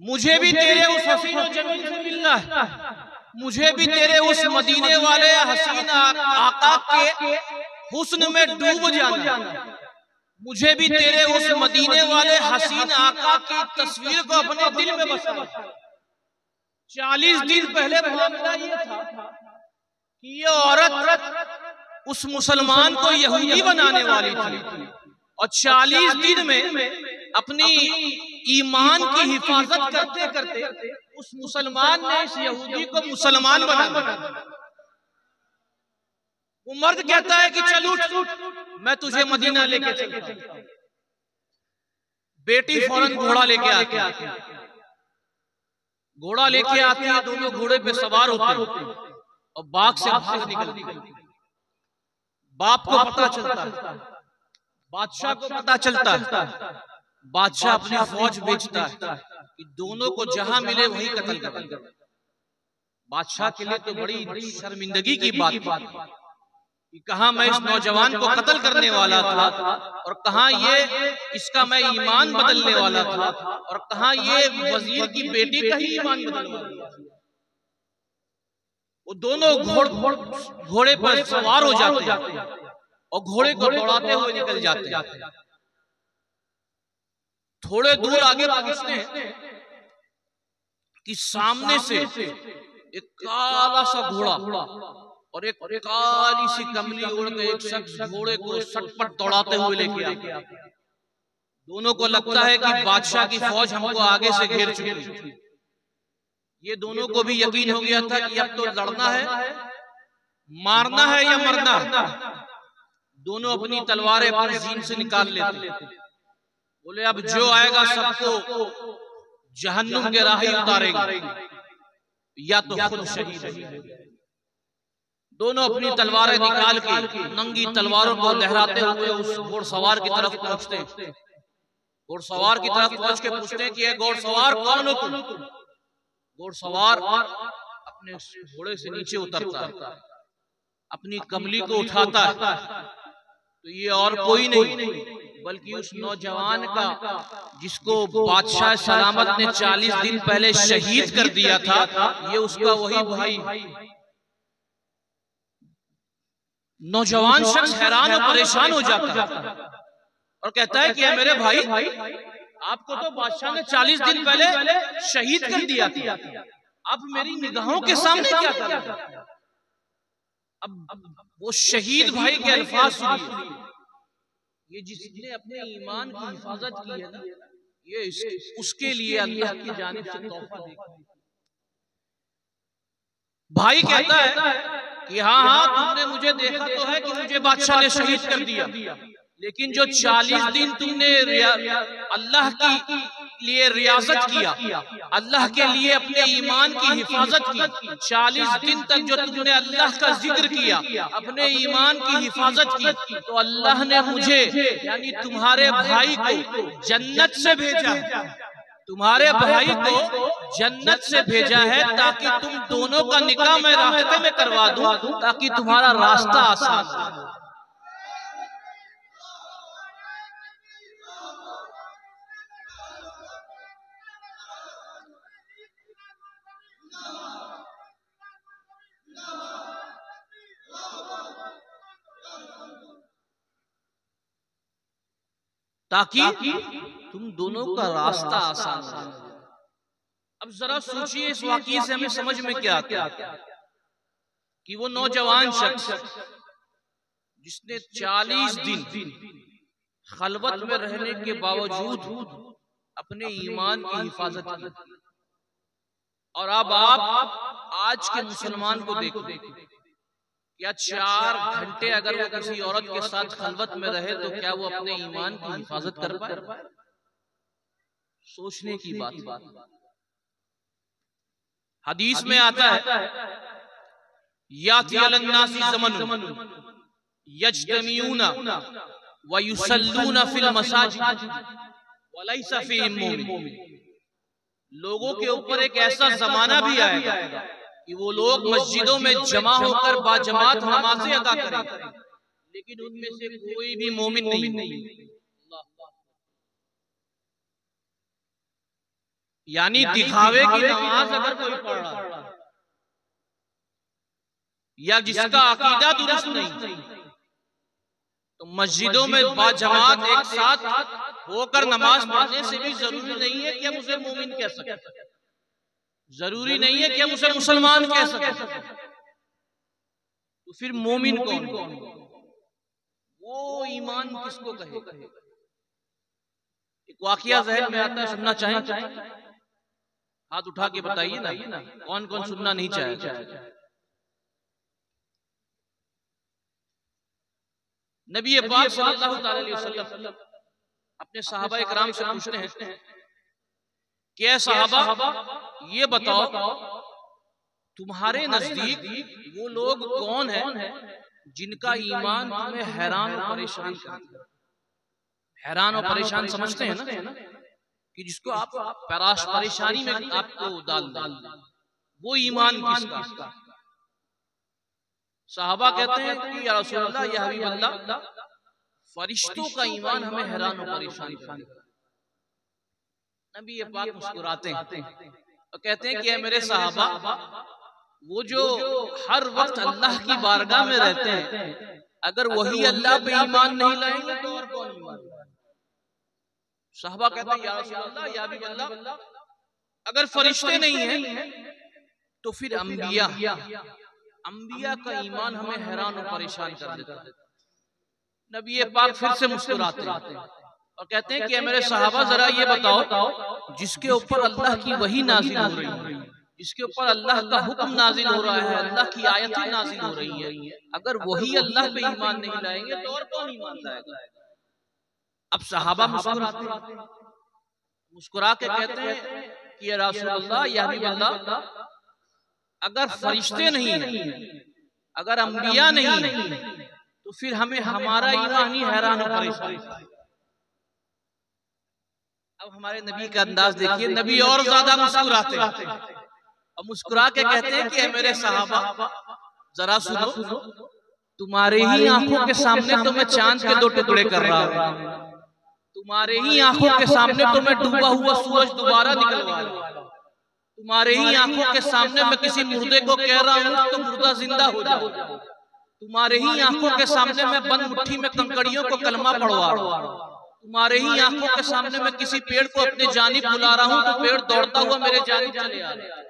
मुझे भी तेरे उस हसीन और जमील से मिलना है, मुझे भी तेरे उस मदीने वाले हसीन आका के हुस्न में डूब जाना, मुझे भी तेरे उस मदीने वाले हसीन आका की तस्वीर को अपने दिल में बसाना। 40 दिन पहले मामला ये था कि ये औरत उस मुसलमान को यहूदी बनाने वाली थी, और 40 दिन में अपनी ईमान की हिफाजत करते करते उस मुसलमान ने इस यहूदी को मुसलमान बना दिया। वो मर्द कहता है कि चल उठ, मैं तुझे मदीना लेके चलता हूं। बेटी फौरन घोड़ा लेके आती है, घोड़ा लेके आती है, दोनों घोड़े पे सवार होते हैं और बाग से भाग निकलती है। बाप को पता चलता है, बादशाह को पता चलता है, बादशाह अपनी फौज भेजता है कि दोनों को जहां मिले वहीं कत्ल कर। बादशाह के लिए तो बड़ी शर्मिंदगी की बात कि कहां मैं इस नौजवान को कत्ल करने वाला था और कहां ये इसका मैं ईमान बदलने वाला था और कहां ये वजीर की बेटी का ही ईमान बदलने वाला था। वो दोनों घोड़े पर सवार हो जाते हैं और घोड़े को दौड़ाते हुए निकल जाते हैं। थोड़े दूर आगे पहुंचते हैं कि सामने से एक काला सा घोड़ा और एक काली सी कमली ओढ़ के एक शख्स घोड़े को सटपट दौड़ाते हुए लेके आते। दोनों को लगता है कि बादशाह की फौज हमको आगे से घेर चुकी। ये दोनों को भी यकीन हो गया था कि अब तो लड़ना है, मारना है या मरना है। दोनों अपनी तलवारें अपने जीन से निकाल लेते, बोले अब जो आएगा सबको जहन्नुम के राह ही उतारेंगे या तो खुद शहीद होंगे। दोनों अपनी तलवारें निकाल के नंगी तलवारों को लहराते हुए उस घोड़सवार की तरफ पहुंचते हैं। घोड़सवार की तरफ पहुंच के पूछते हैं कि ये घोड़सवार कौन हो तुम? घोड़सवार अपने घोड़े से नीचे उतरता है, अपनी कमली को उठाता है, तो ये और कोई नहीं बल्कि उस नौजवान का जिसको बादशाह सलामत ने 40 दिन पहले शहीद कर दिया था, ये उसका वही भाई। नौजवान शख्स हैरान और परेशान हो जाता है और कहता है कि मेरे भाई, आपको तो बादशाह ने 40 दिन पहले शहीद कर दिया था, अब मेरी निगाहों के सामने क्या कर रहे हैं? अब वो शहीद भाई के अल्फाज सुनिए, ये जिसने अपने ईमान की हिफाजत की है ना, ये उसके लिए अल्लाह की जानिब से तोहफा देखा। भाई कहता है कि हाँ, तुमने मुझे देखा तो है कि मुझे बादशाह ने शहीद कर दिया, लेकिन जो 40 दिन तुमने अल्लाह के लिए रियाजत किया, अल्लाह के लिए अपने ईमान की हिफाजत की, 40 दिन तक जो तुमने अल्लाह का जिक्र किया, अपने ईमान की हिफाजत की, तो अल्लाह ने मुझे यानी तुम्हारे भाई को जन्नत से भेजा है। तुम्हारे भाई को जन्नत से भेजा है ताकि तुम दोनों का निकाह मैं रास्ते में करवा दूं, ताकि तुम्हारा रास्ता आसान हो। ताकि तुम दोनों का रास्ता आसान हो। अब जरा सोचिए, इस वाकये से हमें समझ में क्या आता है कि वो नौजवान शख्स जिसने 40 दिन खलवत में रहने के बावजूद अपने ईमान की हिफाजत की, और अब आप आज के मुसलमान को देखो, क्या 4 घंटे अगर वो किसी औरत के साथ खलवत में रहे तो क्या वो अपने ईमान की हिफाजत कर पाए? सोचने की बात। हदीस में आता है, याती अलन्नासी ज़मन यज्तमीऊना व युसल्लूना फिल मसाजिद व लैसा फीहिम मुमिन। लोगों के ऊपर एक ऐसा जमाना भी आएगा कि वो लोग मस्जिदों में जमा होकर बाजमात नमाज़ें अदा करें, लेकिन उनमें से कोई भी मोमिन नहीं। यानी दिखावे की नमाज अगर कोई पढ़ रहा है या जिसका अकीदा दुरुस्त नहीं, तो मस्जिदों में बाजमात एक साथ होकर नमाज पढ़ने से भी जरूरी नहीं है कि हम उसे मोमिन कह सकें, जरूरी नहीं है कि हम उसे मुसलमान कह सकें। तो फिर मोमिन कौन? वो ईमान किसको कहे? एक वाकया ज़हन में आता है, सुनना चाहें? हाथ उठा के बताइए ना, कौन कौन सुनना नहीं चाहे? नबी पाक सल्लल्लाहु अलैहि वसल्लम अपने सहाबा इकराम से पूछते हैं कि ऐ सहाबा, ये बताओ तुम्हारे नजदीक वो लोग कौन है जिनका ईमान तुम्हें हैरान और परेशान करता है? हैरान और परेशान समझते हैं ना, कि जिसको आप परेशानी में आपको डाल दें, वो ईमान किसका? साहबा कहते हैं कि या रसूलल्लाह, या हबीब अल्लाह, फरिश्तों का ईमान हमें हैरान और परेशान करता है। नबी ये पाक मुस्कुराते हैं और कहते हैं कि ऐ मेरे साहबा, वो जो हर वक्त अल्लाह की बारगाह में रहते हैं, अगर वही अल्लाह पे ईमान नहीं लाएंगे तो और कौन ईमान लाएगा? साहबा कहते हैं या रसूलल्लाह, या हबीब अल्लाह, अगर फरिश्ते नहीं हैं तो फिर अंबिया का ईमान हमें हैरान और परेशान कर देता है। नबी ये पाक फिर से मुस्कुराते हैं और कहते हैं कि मेरे सहाबा, जरा ये बताओ, जिसके ऊपर अल्लाह की वही नाजिल हो रही है, जिसके ऊपर अल्लाह का हुक्म नाजिल हो रहा है, अल्लाह की आयतें नाजिल हो रही है, अगर वही अल्लाह पे ईमान नहीं लाएंगे तो और कौन ईमान लाएगा? अब सहाबा मुस्कुरा के कहते हैं कि या रसूलल्लाह, या हबीब अल्लाह, अगर फरिश्ते नहीं है, अगर अंबिया नहीं है, तो फिर हमें हमारा ईमान ही हैरान और परेशान। अब हमारे नबी का अंदाज देखिए, नबी और ज्यादा मुस्कुराते हैं और मुस्कुरा के कहते हैं कि मेरे सहाबा, जरा सुनो, तुम्हारे ही आंखों के सामने तो मैं चांद के 2 टुकड़े कर रहा हूं, तुम्हारे ही आंखों के सामने तो मैं डूबा हुआ सूरज दोबारा निकलवा रहा हूं, तुम्हारे ही आंखों के सामने मैं किसी मुर्दे को कह रहा हूं तो मुर्दा जिंदा हो जाओ, तुम्हारे ही आंखों के सामने मैं बंद मुट्ठी में कंकड़ियों को कलमा पढ़वा रहा हूं, तुम्हारे ही आंखों के सामने मैं किसी पेड़ को अपने जानिब बुला रहा हूं तो पेड़ दौड़ता हुआ मेरे जानिब चले आ रहा है,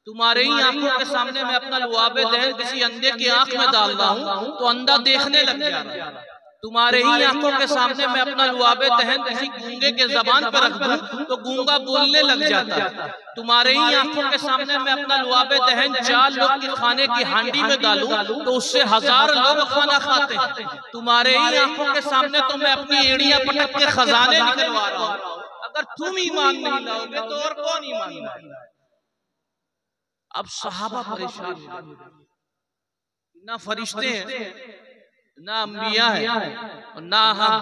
तुम्हारे ही आंखों के सामने मैं अपना लुआबे दहन किसी अंधे की आंख में डाल रहा हूं तो अंधा देखने लग जा रहा है, तुम्हारे ही आंखों के सामने मैं अपना लुआबे दहन किसी गूंगे के जबान पर रख दूं तो गूंगा बोलने लग जाता है, तुम्हारे ही आंखों के सामने मैं अपना लुआबे दहन 4 लोग के खाने की हांडी में डालूं तो उससे 1000 लोग खाना खाते हैं, तुम्हारे ही आंखों के सामने तो मैं अपनी एड़ियां पटक के खजाने निकलवा रहा हूं, अगर तुम ईमान नहीं लाओगे तो और कौन ईमान लाएगा? अब सहाबा परेशान, ना फरिश्ते हैं, ना अंबिया है और ना हम,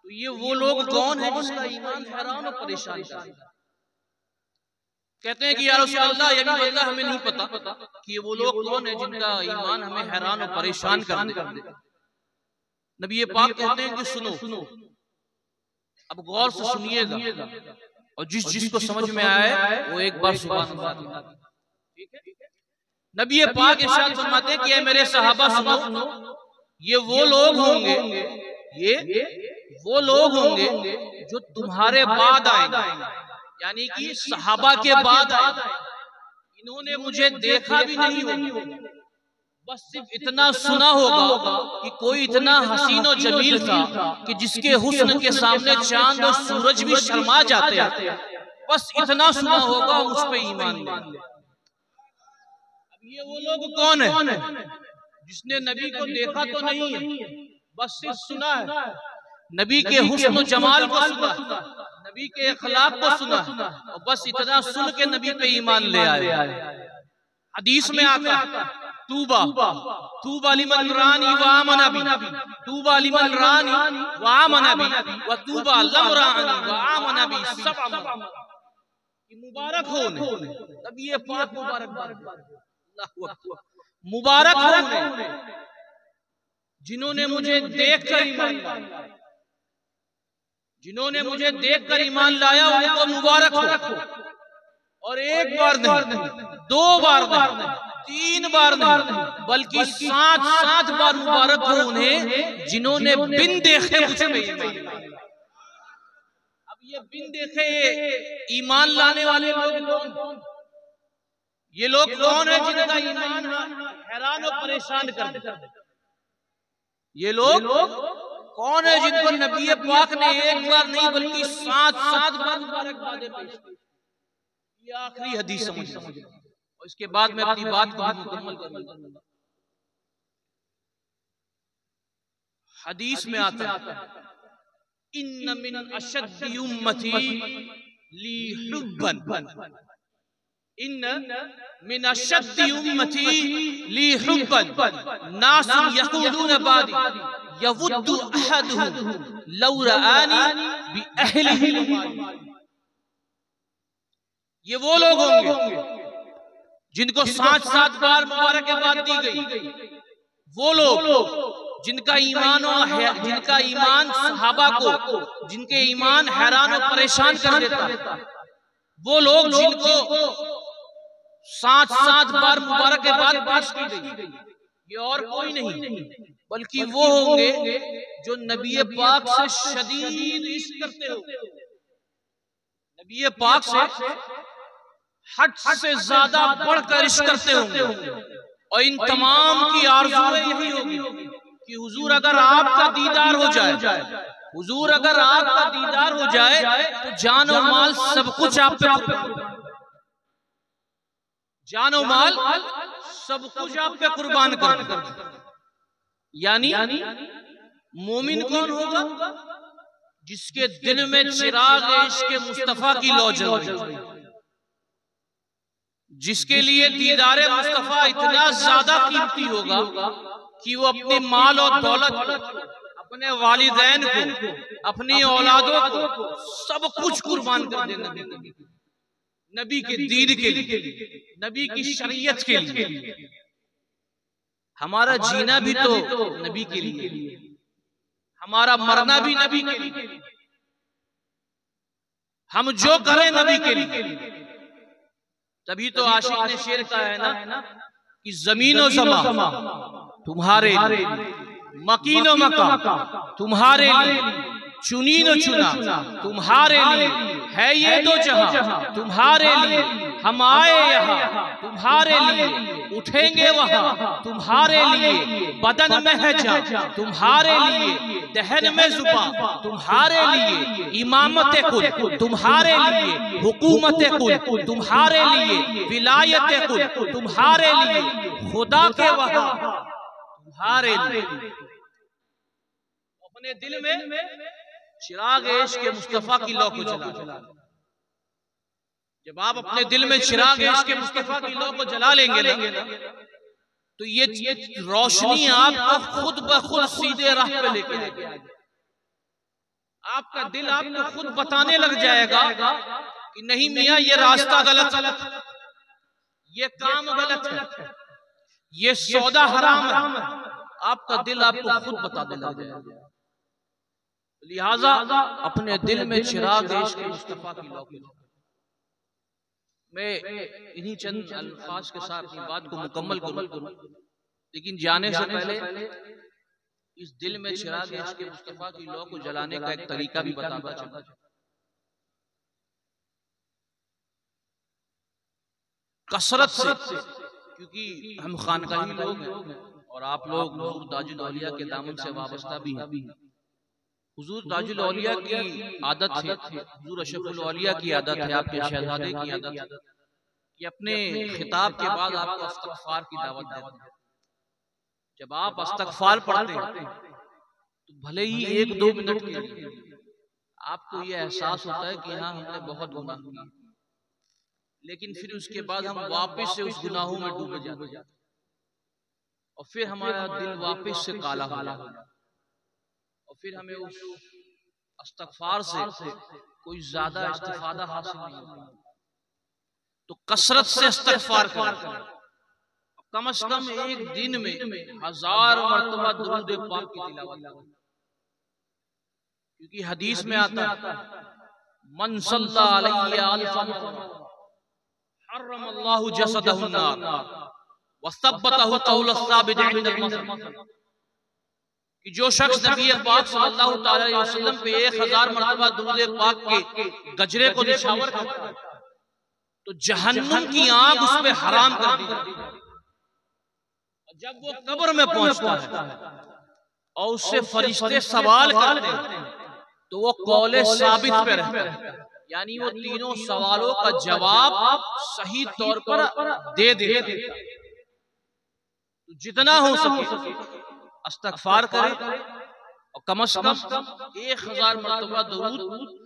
तो ये वो लोग कौन है जिसका ईमान हैरान और परेशान करता है? कहते हैं कि या रसूलल्लाह, या नबी अल्लाह, हमें नहीं पता कि ये वो लोग कौन है जिनका ईमान हमें हैरान और परेशान कर दे। नबी पाक कहते हैं कि सुनो, अब गौर से सुनिएगा और जिसको समझ में आए वो एक बार सुभान अल्लाह। ठीक है? नबी पाक इरशाद फरमाते हैं कि मेरे सहाबा सुनो, ये वो लोग होंगे, ये वो लोग होंगे जो तुम्हारे बाद आएंगे, यानी कि सहाबा के बाद आएंगे, इन्होंने मुझे देखा भी नहीं होगा, बस सिर्फ इतना सुना होगा कि कोई इतना हसीन और जमील था कि जिसके हुस्न के सामने चांद और सूरज भी शर्मा जाते हैं, बस इतना सुना होगा, उस पे ईमान ले। अब ये वो लोग कौन है जिसने नबी को देखा तो नहीं है, बस सिर्फ सुना है, नबी के हुस्न जमाल को सुना, नबी के अखलाक को सुना और बस इतना सुन के नबी पे ईमान ले आए। हदीस में आता है तूबा लिमन रानी व आमना बी, तूबा लिमन रानी व आमना बी व तूबा लम रानी व आमना बी, सब मुबारक हो नबी पाक, मुबारक हो जिन्होंने मुझे देखकर ईमान लाया, जिन्होंने मुझे देखकर ईमान लाया उनको मुबारक हो। और एक बार नहीं, 2 बार नहीं, 3 बार नहीं, बल्कि 7 बार मुबारक हो उन्हें जिन्होंने बिन देखे मुझ पे ईमान लाया। अब ये बिन देखे ईमान लाने वाले लोग कौन? ये लोग कौन है जिनका ईमान हैरान और परेशान कर देते? ये लोग कौन है जिनको नबी पाक ने एक बार नहीं बल्कि 7 बार मुबारकबादें पेश की? ये आखिरी हदीस समझ लो, और इसके बाद मैं अपनी बात को मुकम्मल करूंगा। हदीस में आता है इन्न मिन अशद्दी उम्मती ली हुब्बन, इन्न मिन अशद्दी उम्मती ली हुब्बन नासुन यक़ूलून बादी यवुद्दु अहदुहुम लौ रआनी बि अहलिही। ये वो लोग होंगे जिनको 7 बार मुबारकबाद दी गई, वो लोग जिनका ईमान सहाबा को, जिनके ईमान हैरान और परेशान कर देता, वो लोग जिनको 7 बार मुबारकबाद पेश की गई, ये और कोई नहीं बल्कि वो होंगे जो नबी पाक से शदीद इश्क करते हो, नबी पाक से हद से ज्यादा बढ़कर इश्क करते होंगे। और इन तमाम की आरज़ू यही होगी कि हुजूर अगर आपका दीदार हो जाए, हुजूर अगर आपका दीदार हो जाए तो जान और माल सब कुछ आप पे, जान और माल सब कुछ आप पे कुर्बान कर। यानी मोमिन कौन होगा? जिसके दिल में चिराग इश्क़ मुस्तफा की लौ जल रही, जिसके लिए दीदारे मुस्तफा इतना ज्यादा कीमती होगा कि वो अपने माल और दौलत, अपने वालिदैन को, अपनी औलादों को सब कुछ कुर्बान कर देना नबी के दीन के लिए, नबी की शरीयत के लिए। हमारा जीना भी तो नबी के लिए, हमारा मरना भी नबी के लिए, हम जो करें नबी के लिए। तभी तो आशिक ने शेर कहा है ना कि जमीन और समा तुम्हारे लिए, मकीन और मका तुम्हारे लिए, चुनीन और चुना तुम्हारे लिए, है ये दो जहां तुम्हारे लिए। हम आए यहाँ तुम्हारे लिए, उठेंगे वहां तुम्हारे लिए, बदन में है जान तुम्हारे लिए, दहन में जुबान तुम्हारे लिए, इमामत कुल तुम्हारे लिए, हुकूमत कुल तुम्हारे लिए, विलायत कुल तुम्हारे लिए, खुदा के वहां तुम्हारे लिए। अपने दिल में चिराग इश्क़ मुस्तफा की लौ को जला। जब आप अपने दिल में चिराग इश्क़ मुस्तफा की लौ को जला लेंगे ना, तो ये रोशनी आपको खुद ब खुद सीधे राह पे लेके जाएगी। आपका दिल आपको खुद बताने लग जाएगा कि नहीं मियां ये रास्ता गलत है, ये काम गलत है, ये सौदा हराम है। आपका दिल आपको खुद बताने लग जाएगा। लिहाजा अपने दिल में चिराग इश्क़ मुस्तफा की लौ को। मैं इन्हीं चंद अल्फाज के साथ अपनी बात को मुकम्मल करूं, लेकिन जाने से पहले इस दिल में चिराग इश्क़ मुस्तफा की लौ को जलाने का एक तरीका भी बताता चलूं। कसरत से, क्योंकि हम खानकाही लोग हैं और आप लोग हुजूर ताजुल औलिया के दामन से वाबस्ता भी हैं। हुजूर ताजुल औलिया की आदत है, हुजूर अशरफुल औलिया की आदत है, आपके शहजादे की आदत है कि अपने खिताब के बाद आपको इस्तग़फ़ार की दावत देते हैं। जब आप इस्तग़फ़ार पढ़ते हैं तो भले ही 1-2 मिनट के लिए आपको यह एहसास होता है कि हाँ हमने बहुत गुनाह किया, लेकिन फिर उसके बाद हम वापस से उस गुनाहों में डूबे जाते हैं और फिर हमारा दिल वापस से काला हो जाता है और फिर हमें उस इस्तग़फ़ार से कोई ज्यादा इस्तिफादा हासिल नहीं होता। तो कसरत से इस्तग़फ़ार करें, कम से कम एक दिन में 1000 मरतबा दुरूद पाक की तिलावत करें, क्योंकि हदीस में आता है मन सल्ला अलैहि अल्फन हर्रमल्लाहु जसदहु अन्नार वसब्बतहु क़ौल अस्साबित इंदल मसर, कि जो शख्स नबी पाक सल्लल्लाहु तआला अलैहि वसल्लम पे 1000 मरतबा दुरूद पाक के गजरे को निछावर करता है तो जहन्नुम की आग उस पे हराम कर दी जाती है। जब वो कब्र में पहुंचता है और उससे फरिश्ते सवाल करते हैं तो वो कौले साबित पे रहता है, यानी वो तीनों सवालों का जवाब सही तौर पर दे देता है। तो जितना हो सके इस्तग़फ़ार करें और कम से कम 1000 मरतबा दरूद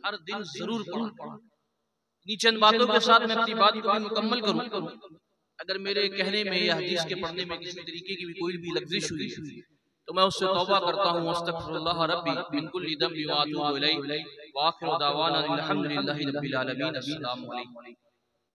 हर दिन जरूर पढ़ें। इन चंद बातों के साथ मैं अपनी बात को मुकम्मल करूं। अगर मेरे कहने में या हदीस के पढ़ने में किसी तरीके की भी कोई भी लग़ज़िश हुई तो मैं उससे तौबा करता हूं। अस्तग़फ़िरुल्लाह रब्बी मिन कुल्लि दम्बि व अतूबु इलैहि व आखिरु दावाना अनिल हम्दुलिल्लाहि रब्बिल आलमीन। अस्सलामु अलैकुम।